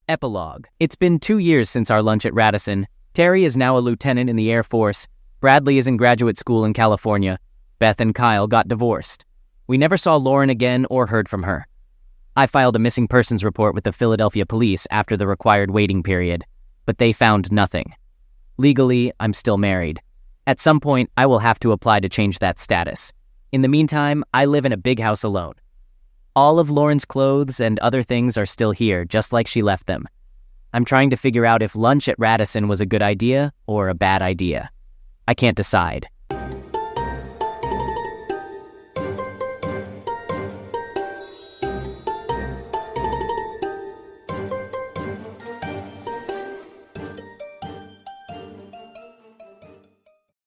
Epilogue. It's been 2 years since our lunch at Radisson. Terry is now a lieutenant in the Air Force. Bradley is in graduate school in California. Beth and Kyle got divorced. We never saw Lauren again or heard from her. I filed a missing persons report with the Philadelphia police after the required waiting period, but they found nothing. Legally, I'm still married. At some point, I will have to apply to change that status. In the meantime, I live in a big house alone. All of Lauren's clothes and other things are still here, just like she left them. I'm trying to figure out if lunch at Radisson was a good idea or a bad idea. I can't decide.